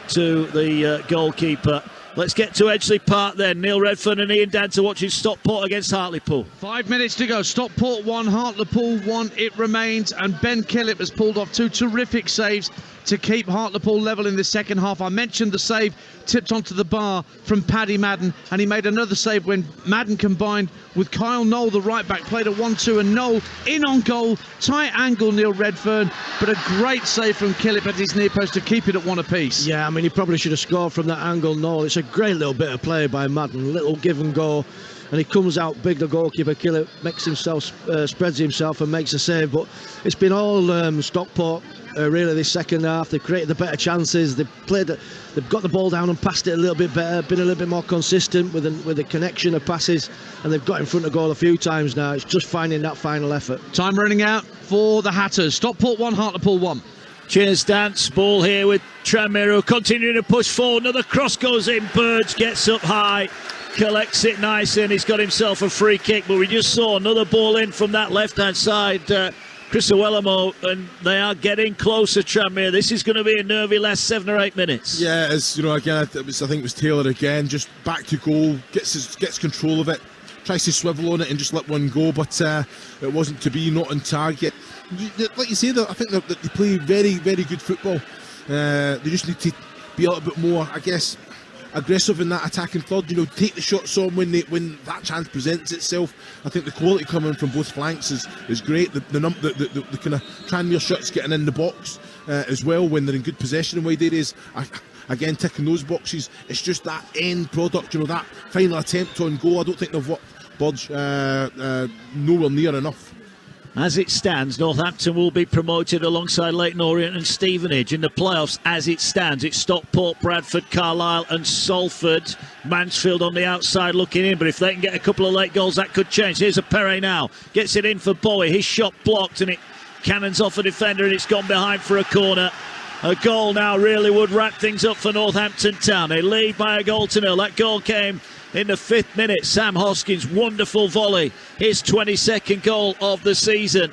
to the goalkeeper. Let's get to Edgeley Park then. Neil Redfern and Ian Danter watching Stockport against Hartlepool. 5 minutes to go. Stockport 1, Hartlepool 1 it remains, and Ben Killip has pulled off 2 terrific saves to keep Hartlepool level in the second half. I mentioned the save tipped onto the bar from Paddy Madden, and he made another save when Madden combined with Kyle Knoll, the right back, played a 1-2, and Knoll in on goal. Tight angle, Neil Redfern, but a great save from Killip at his near post to keep it at 1 apiece. Yeah, I mean, he probably should have scored from that angle, Knoll. It's a great little bit of play by Madden, little give and go, and he comes out big, the goalkeeper. Killip makes himself, spreads himself and makes a save. But it's been all Stockport really this second half. They've created the better chances. They've got the ball down and passed it a little bit better, been a little bit more consistent with the connection of passes, and they've got in front of goal a few times now. It's just finding that final effort. Time running out for the Hatters. Stockport 1, Hartlepool 1. Cheers, Dance. Ball here with Tranmere continuing to push forward. Another cross goes in. Burge gets up high, collects it nicely, and he's got himself a free kick. But we just saw another ball in from that left-hand side. Chris Owellamo, and they are getting closer, Tranmere. This is going to be a nervy last 7 or 8 minutes. Yeah, as you know, again, I think it was Taylor again, just back to goal, gets control of it, tries to swivel on it and just let one go, but it wasn't to be, not on target. Like you say, I think that they play very, very good football. They just need to be a little bit more, I guess, aggressive in that attacking third. You know, take the shots on when that chance presents itself. I think the quality coming from both flanks is great. The kind of Tranmere shots getting in the box as well when they're in good possession in wide areas. Again, ticking those boxes. It's just that end product, you know, that final attempt on goal. I don't think they've budged nowhere near enough. As it stands, Northampton will be promoted alongside Leyton Orient and Stevenage in the playoffs. As it stands, it's Stockport, Bradford, Carlisle and Salford. Mansfield on the outside looking in, but if they can get a couple of late goals, that could change. Here's a Perret now, gets it in for Bowie. His shot blocked and it cannons off a defender, and it's gone behind for a corner. A goal now really would wrap things up for Northampton Town. They lead by a 1-0. That goal came in the 5th minute. Sam Hoskins, wonderful volley. His 22nd goal of the season.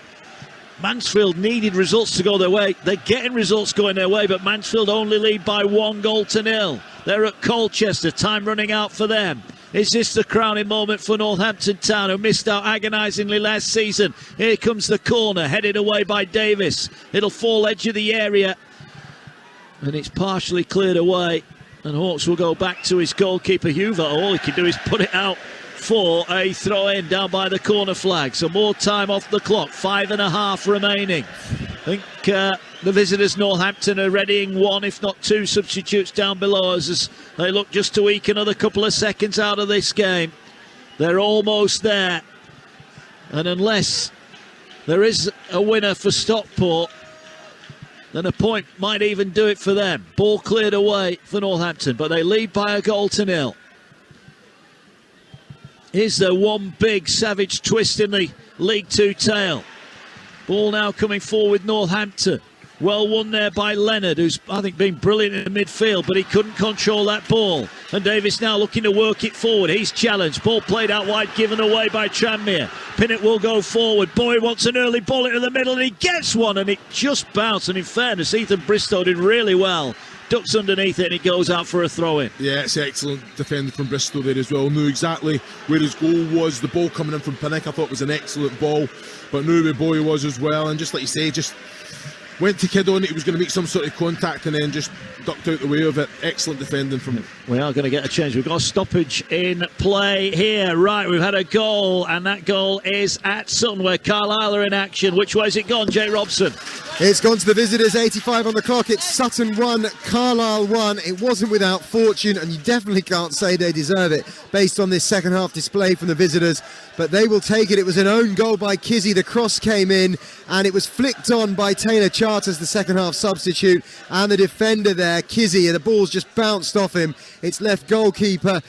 Mansfield needed results to go their way. They're getting results going their way, but Mansfield only lead by 1-0. They're at Colchester, time running out for them. Is this the crowning moment for Northampton Town, who missed out agonisingly last season? Here comes the corner, headed away by Davis. It'll fall edge of the area, and it's partially cleared away. And Hawks will go back to his goalkeeper, Hoover. All he can do is put it out for a throw-in down by the corner flag. So more time off the clock, 5.5 remaining. I think the visitors, Northampton, are readying one, if not two, substitutes down below us as they look just to eke another couple of seconds out of this game. They're almost there. And unless there is a winner for Stockport, then a point might even do it for them. Ball cleared away for Northampton, but they lead by a goal to nil. Is there one big savage twist in the League Two tail? Ball now coming forward, Northampton. Well won there by Leonard, who's, I think, been brilliant in the midfield, but he couldn't control that ball. And Davis now looking to work it forward. He's challenged. Ball played out wide, given away by Tranmere. Pinnock will go forward. Boyd wants an early ball into the middle, and he gets one, and it just bounced. And in fairness, Ethan Bristow did really well. Ducks underneath it, and it goes out for a throw-in. Yeah, it's excellent defending from Bristow there as well. Knew exactly where his goal was. The ball coming in from Pinnock, I thought, was an excellent ball, but knew where Boyd was as well. And just like you say, just went to kid on it. He was going to make some sort of contact and then just ducked out the way of it. Excellent defending from him. We are going to get a change. We've got a stoppage in play here. Right, we've had a goal, and that goal is at Sutton, where Carlisle are in action. Which way has it gone, Jay Robson? It's gone to the visitors, 85 on the clock. It's Sutton 1, Carlisle 1. It wasn't without fortune, and you definitely can't say they deserve it based on this second half display from the visitors. But they will take it. It was an own goal by Kizzy. The cross came in, and it was flicked on by Taylor Charters, the second half substitute, and the defender there, Kizzy. The ball's just bounced off him. It's left goalkeeper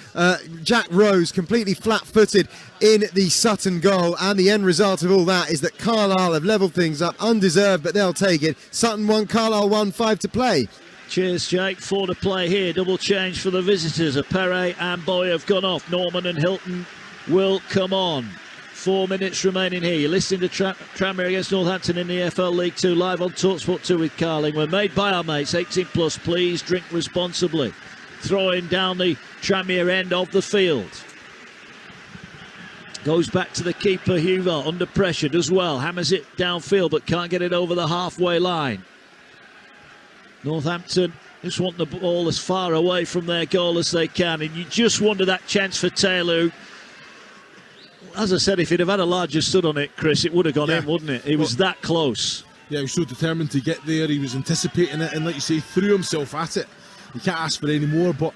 Jack Rose completely flat-footed in the Sutton goal, and the end result of all that is that Carlisle have levelled things up, undeserved, but they'll take it. Sutton 1, Carlisle 1, 5 to play. Cheers, Jake. 4 to play here. Double change for the visitors. Pere and Boy have gone off. Norman and Hilton will come on. 4 minutes remaining here. You're listening to Tranmere against Northampton in the EFL League 2 live on Talksport 2 with Carling. We're made by our mates. 18 plus. Please drink responsibly. Throwing down the Tranmere end of the field. Goes back to the keeper, Hoover, under pressure, does well. Hammers it downfield, but can't get it over the halfway line. Northampton just want the ball as far away from their goal as they can. And you just wonder that chance for Taylor. As I said, if he'd have had a larger stud on it, Chris, it would have gone in, wouldn't it? He was that close. Yeah, he was so determined to get there. He was anticipating it, and like you say, threw himself at it. You can't ask for any more, but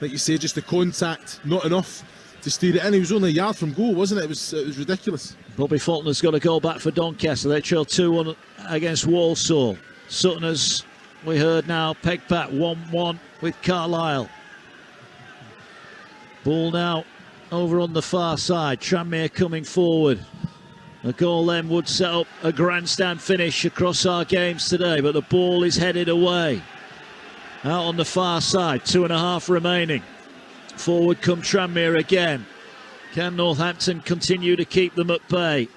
like you say, just the contact, not enough to steer it in. He was only a yard from goal, wasn't it? It was ridiculous. Bobby Fulton has got a goal back for Doncaster. They trail 2-1 against Walsall. Sutton, as we heard now, pegged back 1-1 with Carlisle. Ball now over on the far side. Tranmere coming forward. A goal then would set up a grandstand finish across our games today, but the ball is headed away. Out on the far side, 2.5 remaining. Forward come Tranmere again. Can Northampton continue to keep them at bay?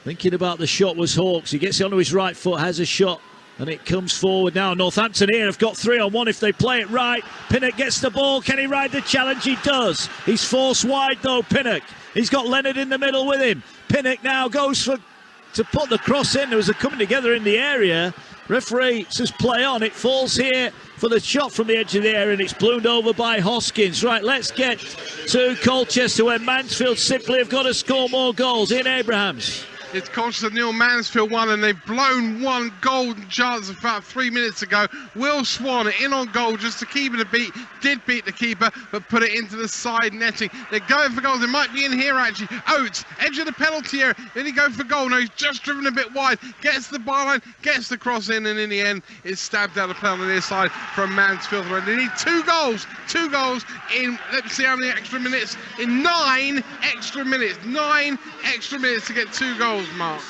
Thinking about the shot was Hawks. He gets it onto his right foot, has a shot, and it comes forward now. Northampton here have got 3-on-1 if they play it right. Pinnock gets the ball. Can he ride the challenge? He does. He's forced wide though, Pinnock. He's got Leonard in the middle with him. Pinnock now goes to put the cross in. There was a coming together in the area. Referee says play on. It falls here for the shot from the edge of the area, and it's ballooned over by Hoskins. Right, let's get to Colchester, where Mansfield simply have got to score more goals. Ian Abrahams. It's Colchester 0, Mansfield 1, and they've blown one golden chance about 3 minutes ago. Will Swan in on goal just to keep it a beat. Did beat the keeper, but put it into the side netting. They're going for goals. They might be in here, actually. Oates, edge of the penalty area. Then he goes for goal. No, he's just driven a bit wide. Gets the byline, gets the cross in, and in the end, it's stabbed out of play on the near side from Mansfield. They need 2 goals. 2 goals in, let's see how many extra minutes. In 9 extra minutes. 9 extra minutes to get 2 goals. Mark.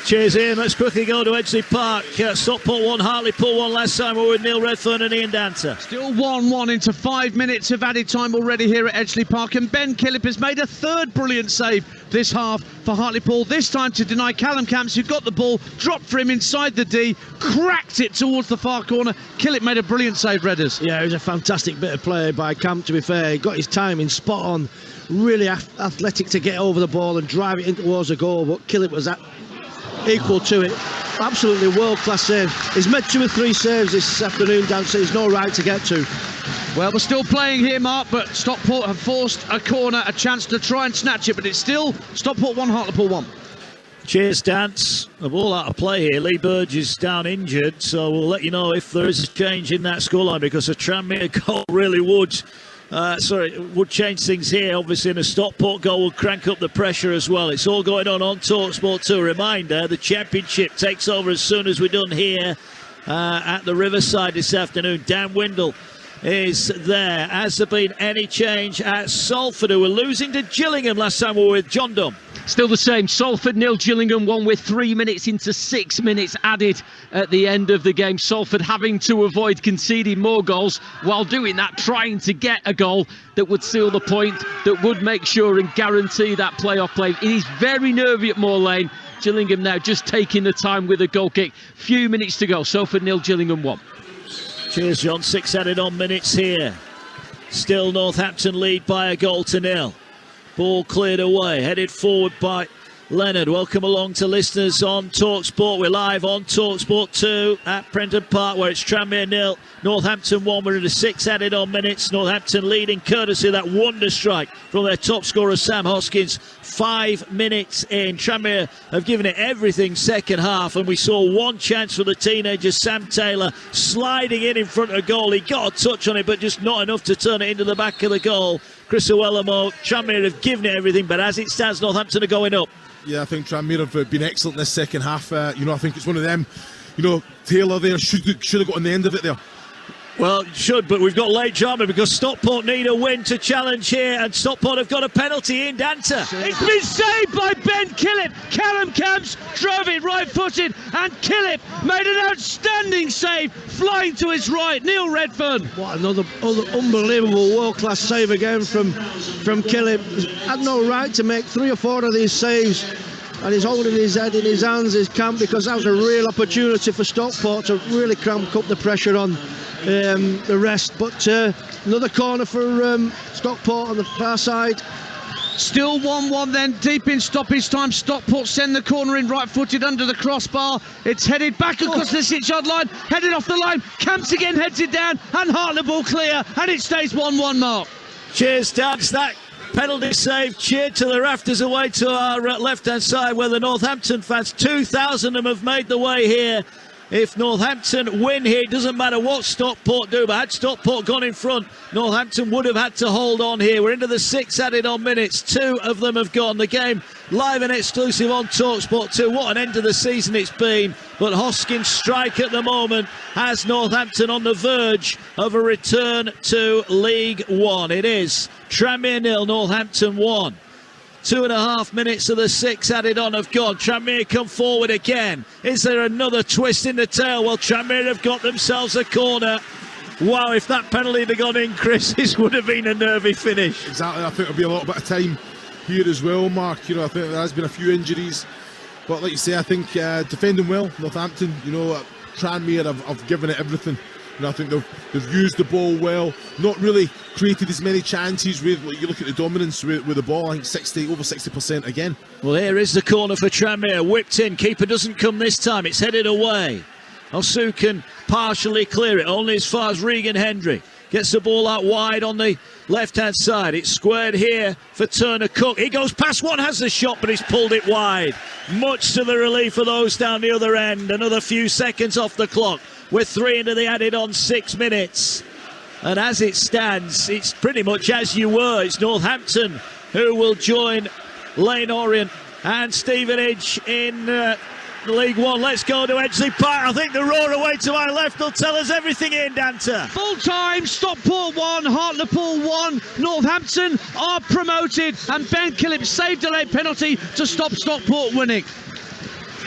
Cheers, Ian. Let's quickly go to Edgeley Park. Stockport 1, Hartlepool 1 last time. We're with Neil Redfern and Ian Danter. Still 1-1 into 5 minutes of added time already here at Edgeley Park, and Ben Killip has made a third brilliant save this half for Hartlepool, this time to deny Callum Camps, who got the ball, dropped for him inside the D, cracked it towards the far corner. Killip made a brilliant save, Redders. Yeah, it was a fantastic bit of play by Camp, to be fair. He got his timing spot on, really athletic to get over the ball and drive it in towards the goal, but Killip was equal to it. Absolutely world-class save. He's made 2 or 3 saves this afternoon, Dan, so he's no right to get to. Well, we're still playing here, Mark, but Stockport have forced a corner, a chance to try and snatch it, but it's still Stockport 1, Hartlepool 1. Cheers, Dance. A ball out of play here. Lee Burge is down injured, so we'll let you know if there is a change in that scoreline, because a Tranmere goal really would change things here. Obviously, in a Stockport goal will crank up the pressure as well. It's all going on Talksport 2. A reminder, the Championship takes over as soon as we're done here at the Riverside this afternoon. Dan Windle is there. Has there been any change at Salford, who were losing to Gillingham last time we were with John Dunn? Still the same. Salford 0, Gillingham 1, with 3 minutes into 6 minutes added at the end of the game. Salford having to avoid conceding more goals, while doing that trying to get a goal that would seal the point, that would make sure and guarantee that playoff play. It is very nervy at Moor Lane. Gillingham now just taking the time with a goal kick. Few minutes to go. Salford 0, Gillingham 1. Cheers, John. 6 added on minutes here. Still Northampton lead by a goal to 0. Ball cleared away, headed forward by Leonard. Welcome along to listeners on Talksport. We're live on Talksport 2 at Prenton Park, where it's Tranmere 0, Northampton 1. We're at 6 added on minutes. Northampton leading courtesy of that wonder strike from their top scorer Sam Hoskins. 5 minutes in. Tranmere have given it everything second half, and we saw one chance for the teenager Sam Taylor sliding in front of goal. He got a touch on it, but just not enough to turn it into the back of the goal. Chris Owellamo, Tranmere have given it everything, but as it stands, Northampton are going up. Yeah, I think Tranmere have been excellent this second half. I think it's one of them. Taylor there should have got on the end of it there. Well, it should, but we've got late drama because Stockport need a win to challenge here, and Stockport have got a penalty in Danter. It's been saved by Ben Killip. Callum Camps drove it right-footed, and Killip made an outstanding save, flying to his right. Neil Redfern. What another unbelievable world-class save again from Killip. He's had no right to make 3 or 4 of these saves, and he's holding his head in his hands, his Camp, because that was a real opportunity for Stockport to really cramp up the pressure on the rest. But another corner for Stockport on the far side. Still 1-1 then, deep in stoppage time. Stockport send the corner in right-footed under the crossbar. It's headed back across the 6-yard line, headed off the line. Camps again heads it down, and Hartlepool clear, and it stays 1-1, Mark. Cheers, Dance. That penalty save cheered to the rafters away to our left-hand side, where the Northampton fans, 2,000 of them, have made the way here. If Northampton win here, it doesn't matter what Stockport do, but had Stockport gone in front, Northampton would have had to hold on here. We're into the 6 added on minutes. 2 of them have gone. The game live and exclusive on Talksport 2. What an end to the season it's been. But Hoskins' strike at the moment has Northampton on the verge of a return to League One. It is Tranmere 0, Northampton 1. 2.5 minutes of the 6 added on have gone. Tranmere come forward again. Is there another twist in the tail? Well, Tranmere have got themselves a corner. Wow, if that penalty had gone in, Chris, this would have been a nervy finish. Exactly. I think there'll be a little bit of time here as well, Mark. I think there has been a few injuries. But like you say, I think defending well, Northampton, Tranmere have given it everything. I think they've used the ball well, not really created as many chances. With you look at the dominance with the ball, I think over 60% again. Well, here is the corner for Tranmere, whipped in. Keeper doesn't come this time, it's headed away. Osu can partially clear it, only as far as Regan Hendry. Gets the ball out wide on the left-hand side. It's squared here for Turner Cook. He goes past one, has the shot, but he's pulled it wide. Much to the relief of those down the other end. Another few seconds off the clock. We're 3 into the added on 6 minutes. And as it stands, it's pretty much as you were. It's Northampton who will join Lane Orient and Stevenage in League One. Let's go to Edgeley Park. I think the roar away to my left will tell us everything in, Danter. Full time, Stockport 1, Hartlepool 1. Northampton are promoted, and Ben Killip saved a late penalty to stop Stockport winning.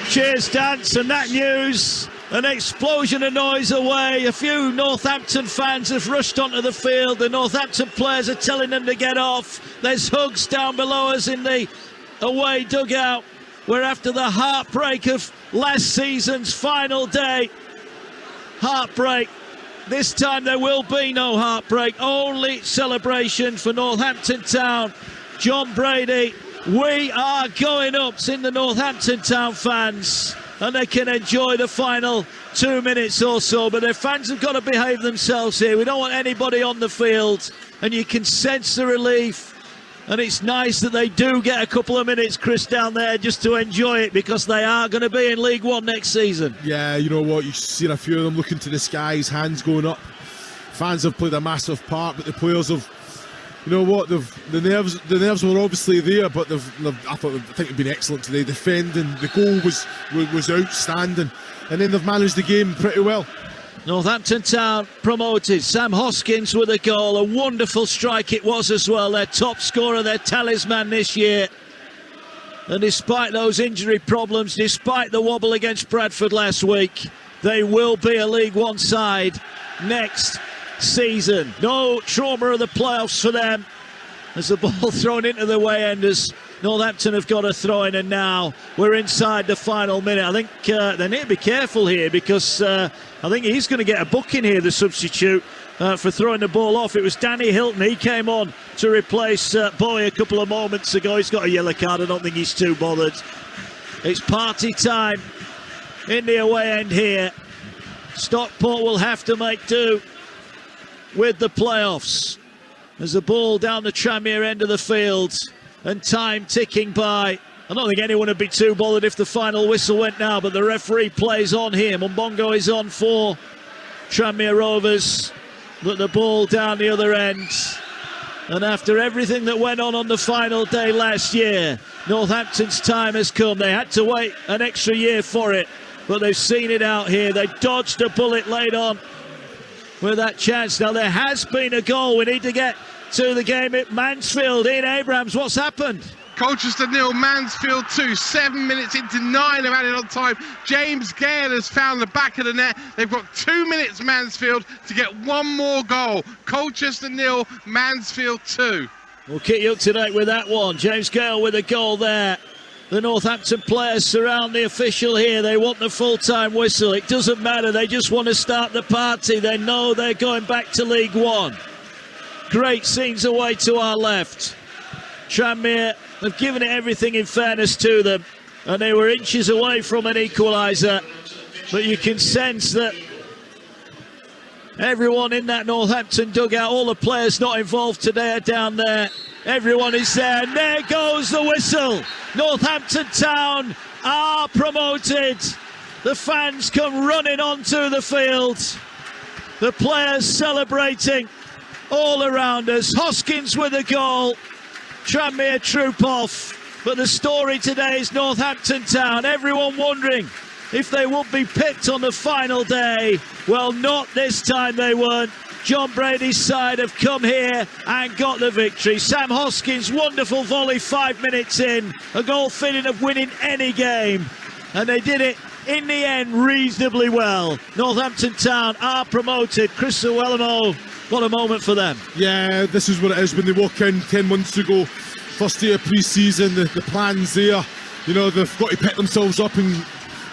Cheers, dance, and that news. An explosion of noise away. A few Northampton fans have rushed onto the field. The Northampton players are telling them to get off. There's hugs down below us in the away dugout. We're after the heartbreak of last season's final day. Heartbreak. This time there will be no heartbreak. Only celebration for Northampton Town. John Brady, we are going up in the Northampton Town fans. And they can enjoy the final 2 minutes or so. But their fans have got to behave themselves here. We don't want anybody on the field. And you can sense the relief. And it's nice that they do get a couple of minutes, Chris, down there just to enjoy it, because they are going to be in League One next season. Yeah, you know what? You've seen a few of them looking to the skies, hands going up. Fans have played a massive part, but the players have, you know what? The nerves were obviously there, but I think they've been excellent today. Defending, the goal was outstanding, and then they've managed the game pretty well. Northampton Town promoted. Sam Hoskins with a goal. A wonderful strike it was as well. Their top scorer, their talisman this year. And despite those injury problems, despite the wobble against Bradford last week, they will be a League One side next season. No trauma of the playoffs for them. As the ball thrown into the way enders, Northampton have got a throw in, and now we're inside the final minute. I think they need to be careful here, because I think he's going to get a booking here, the substitute, for throwing the ball off. It was Danny Hilton. He came on to replace Boy a couple of moments ago. He's got a yellow card. I don't think he's too bothered. It's party time in the away end here. Stockport will have to make do with the playoffs. There's a ball down the Tranmere end of the field, and time ticking by. I don't think anyone would be too bothered if the final whistle went now, but the referee plays on here. Mumbongo is on for Tranmere Rovers, but the ball down the other end. And after everything that went on the final day last year, Northampton's time has come. They had to wait an extra year for it, but they've seen it out here. They dodged a bullet late on with that chance. Now there has been a goal. We need to get to the game at Mansfield. Ian Abrahams, what's happened? Colchester 0, Mansfield 2, 7 minutes into 9 of added on time. James Gale has found the back of the net. They've got 2 minutes, Mansfield, to get one more goal. Colchester 0, Mansfield 2. We'll keep you up to date with that one. James Gale with a goal there. The Northampton players surround the official here. They want the full-time whistle. It doesn't matter. They just want to start the party. They know they're going back to League One. Great scenes away to our left. Tranmere have given it everything, in fairness to them, and they were inches away from an equaliser. But you can sense that everyone in that Northampton dugout, all the players not involved today, are down there. Everyone is there, and there goes the whistle. Northampton Town are promoted. The fans come running onto the field. The players celebrating all around us. Hoskins with a goal. Tranmere troop off. But the story today is Northampton Town. Everyone wondering if they would be picked on the final day. Well, not this time they weren't. John Brady's side have come here and got the victory. Sam Hoskins, wonderful volley 5 minutes in. A goal fitting of winning any game. And they did it in the end reasonably well. Northampton Town are promoted. Chris Suwelamo, what a moment for them. Yeah, this is what it is when they walk in 10 months ago. First day of pre-season, the plan's there. You know, they've got to pick themselves up and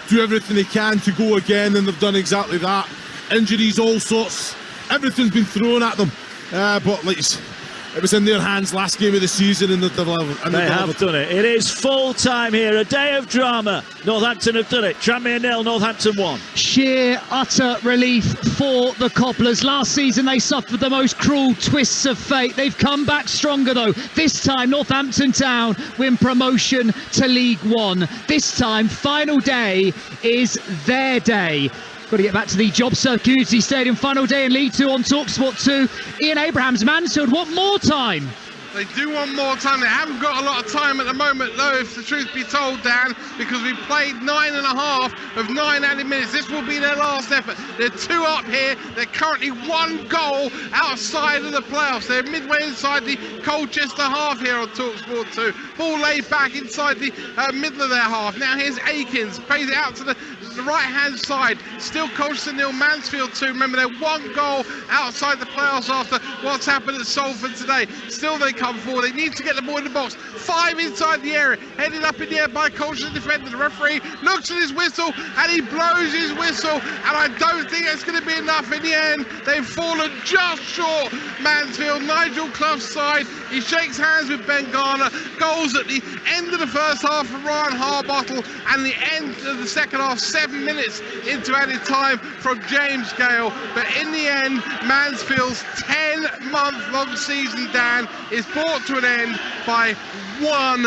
do everything they can to go again, and they've done exactly that. Injuries, all sorts. Everything's been thrown at them, but like, it was in their hands last game of the season, and they have done it. It is full time here, a day of drama. Northampton have done it. Tranmere 0, Northampton 1. Sheer utter relief for the Cobblers. Last season they suffered the most cruel twists of fate. They've come back stronger though. This time Northampton Town win promotion to League One. This time final day is their day. Got to get back to the JobServe Community Stadium. Final day in League 2 on Talksport 2. Ian Abrahams, Mansfield, what more time? They do want more time. They haven't got a lot of time at the moment, though, if the truth be told, Dan, because we played 9.5 of 9 added minutes. This will be their last effort. They're 2 up here. They're currently 1 goal outside of the playoffs. They're midway inside the Colchester half here on Talksport 2. Ball laid back inside the middle of their half. Now here's Akins. Plays it out to the right-hand side. Still Colchester 0, Mansfield 2. Remember, they're 1 goal outside the playoffs after what's happened at Salford today. Still they come forward. They need to get the ball in the box. 5 inside the area. Headed up in the air by Colchester defender. The referee looks at his whistle and he blows his whistle. And I don't think it's going to be enough in the end. They've fallen just short. Mansfield, Nigel Clough's side. He shakes hands with Ben Garner. Goals at the end of the first half from Ryan Harbottle and the end of the second half, 7 minutes into added time from James Gale. But in the end, Mansfield's 10-month-long season, Dan, is brought to an end by 1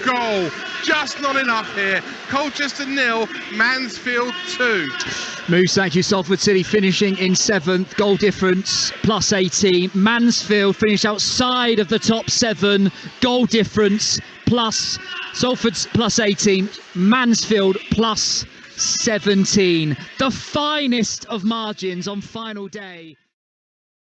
goal. Just not enough here. Colchester 0, Mansfield 2. Moose, thank you. Salford City finishing in 7th, goal difference plus 18. Mansfield finished outside of the top 7, goal difference plus Salford's plus 18, Mansfield plus 17. The finest of margins on final day.